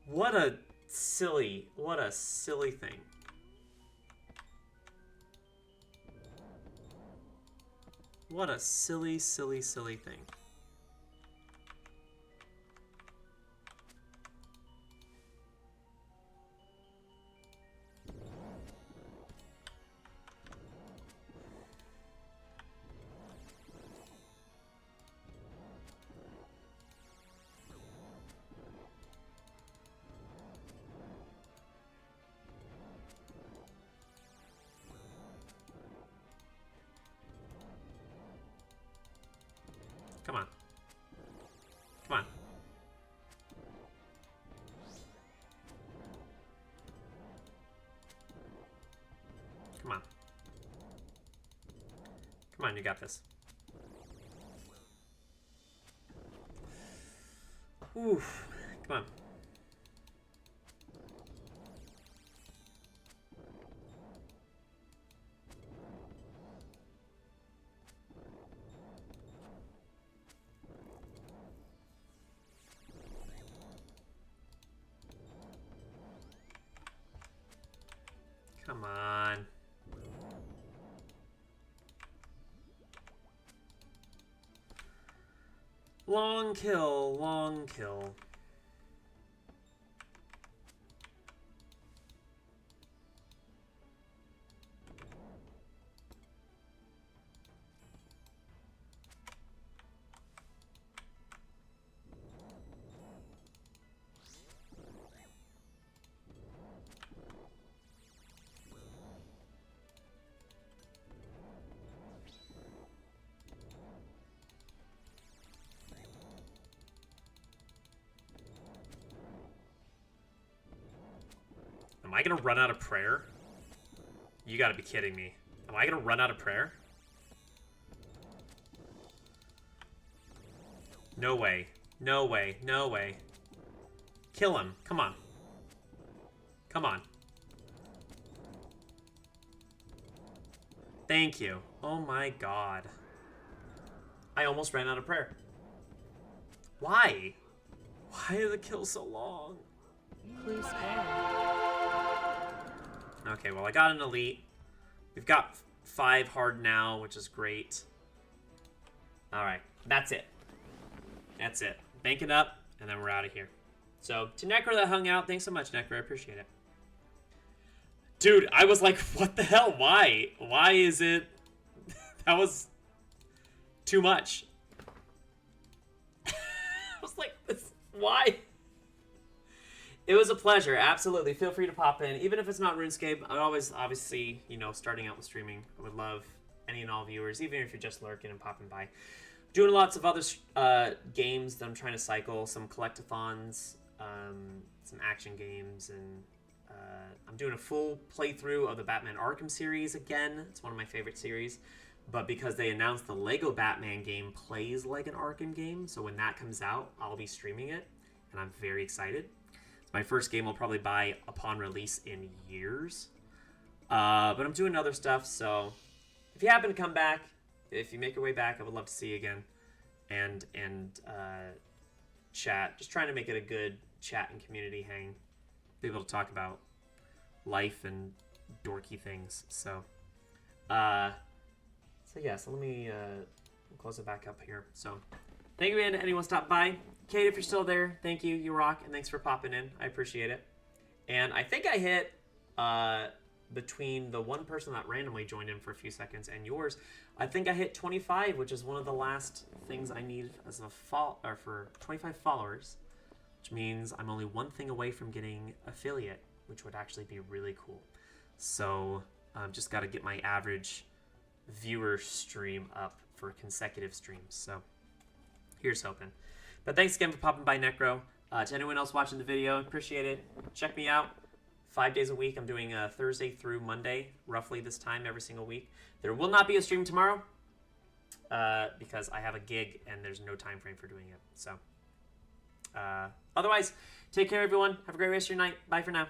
What a silly thing. What a silly thing. Come on. Come on. Come on. Come on, you got this. Oof. Come on. Come on. Long kill, long kill. Am I gonna run out of prayer? You gotta be kidding me. Am I gonna run out of prayer? No way. No way. No way. Kill him. Come on. Come on. Thank you. Oh my god. I almost ran out of prayer. Why? Why did the kill so long? Clue scroll. Okay, well, I got an elite. We've got 5 hard now, which is great. Alright, that's it. That's it. Bank it up, and then we're out of here. So, to Necro that hung out, thanks so much, Necro. I appreciate it. Dude, I was like, what the hell? Why? Why is it... That was too much. I was like, why? It was a pleasure, absolutely. Feel free to pop in. Even if it's not RuneScape, I'd always, obviously, you know, starting out with streaming, I would love any and all viewers, even if you're just lurking and popping by. Doing lots of other games that I'm trying to cycle, some collectathons, some action games, and I'm doing a full playthrough of the Batman Arkham series again. It's one of my favorite series. But because they announced the Lego Batman game plays like an Arkham game, so when that comes out, I'll be streaming it, and I'm very excited. My first game I'll probably buy upon release in years. But I'm doing other stuff, so if you happen to come back, if you make your way back, I would love to see you again. And chat. Just trying to make it a good chat and community hang. Be able to talk about life and dorky things. So yeah, so let me close it back up here. So thank you again to anyone stopped by. Kate, if you're still there, thank you. You rock, and thanks for popping in. I appreciate it. And I think I hit, between the one person that randomly joined in for a few seconds and yours, I think I hit 25, which is one of the last things I need as a for 25 followers, which means I'm only one thing away from getting affiliate, which would actually be really cool. So I've just got to get my average viewer stream up for consecutive streams. So here's hoping. But thanks again for popping by, Necro. To anyone else watching the video, appreciate it. Check me out. 5 days a week. I'm doing Thursday through Monday, roughly this time every single week. There will not be a stream tomorrow because I have a gig and there's no time frame for doing it. So otherwise, take care, everyone. Have a great rest of your night. Bye for now.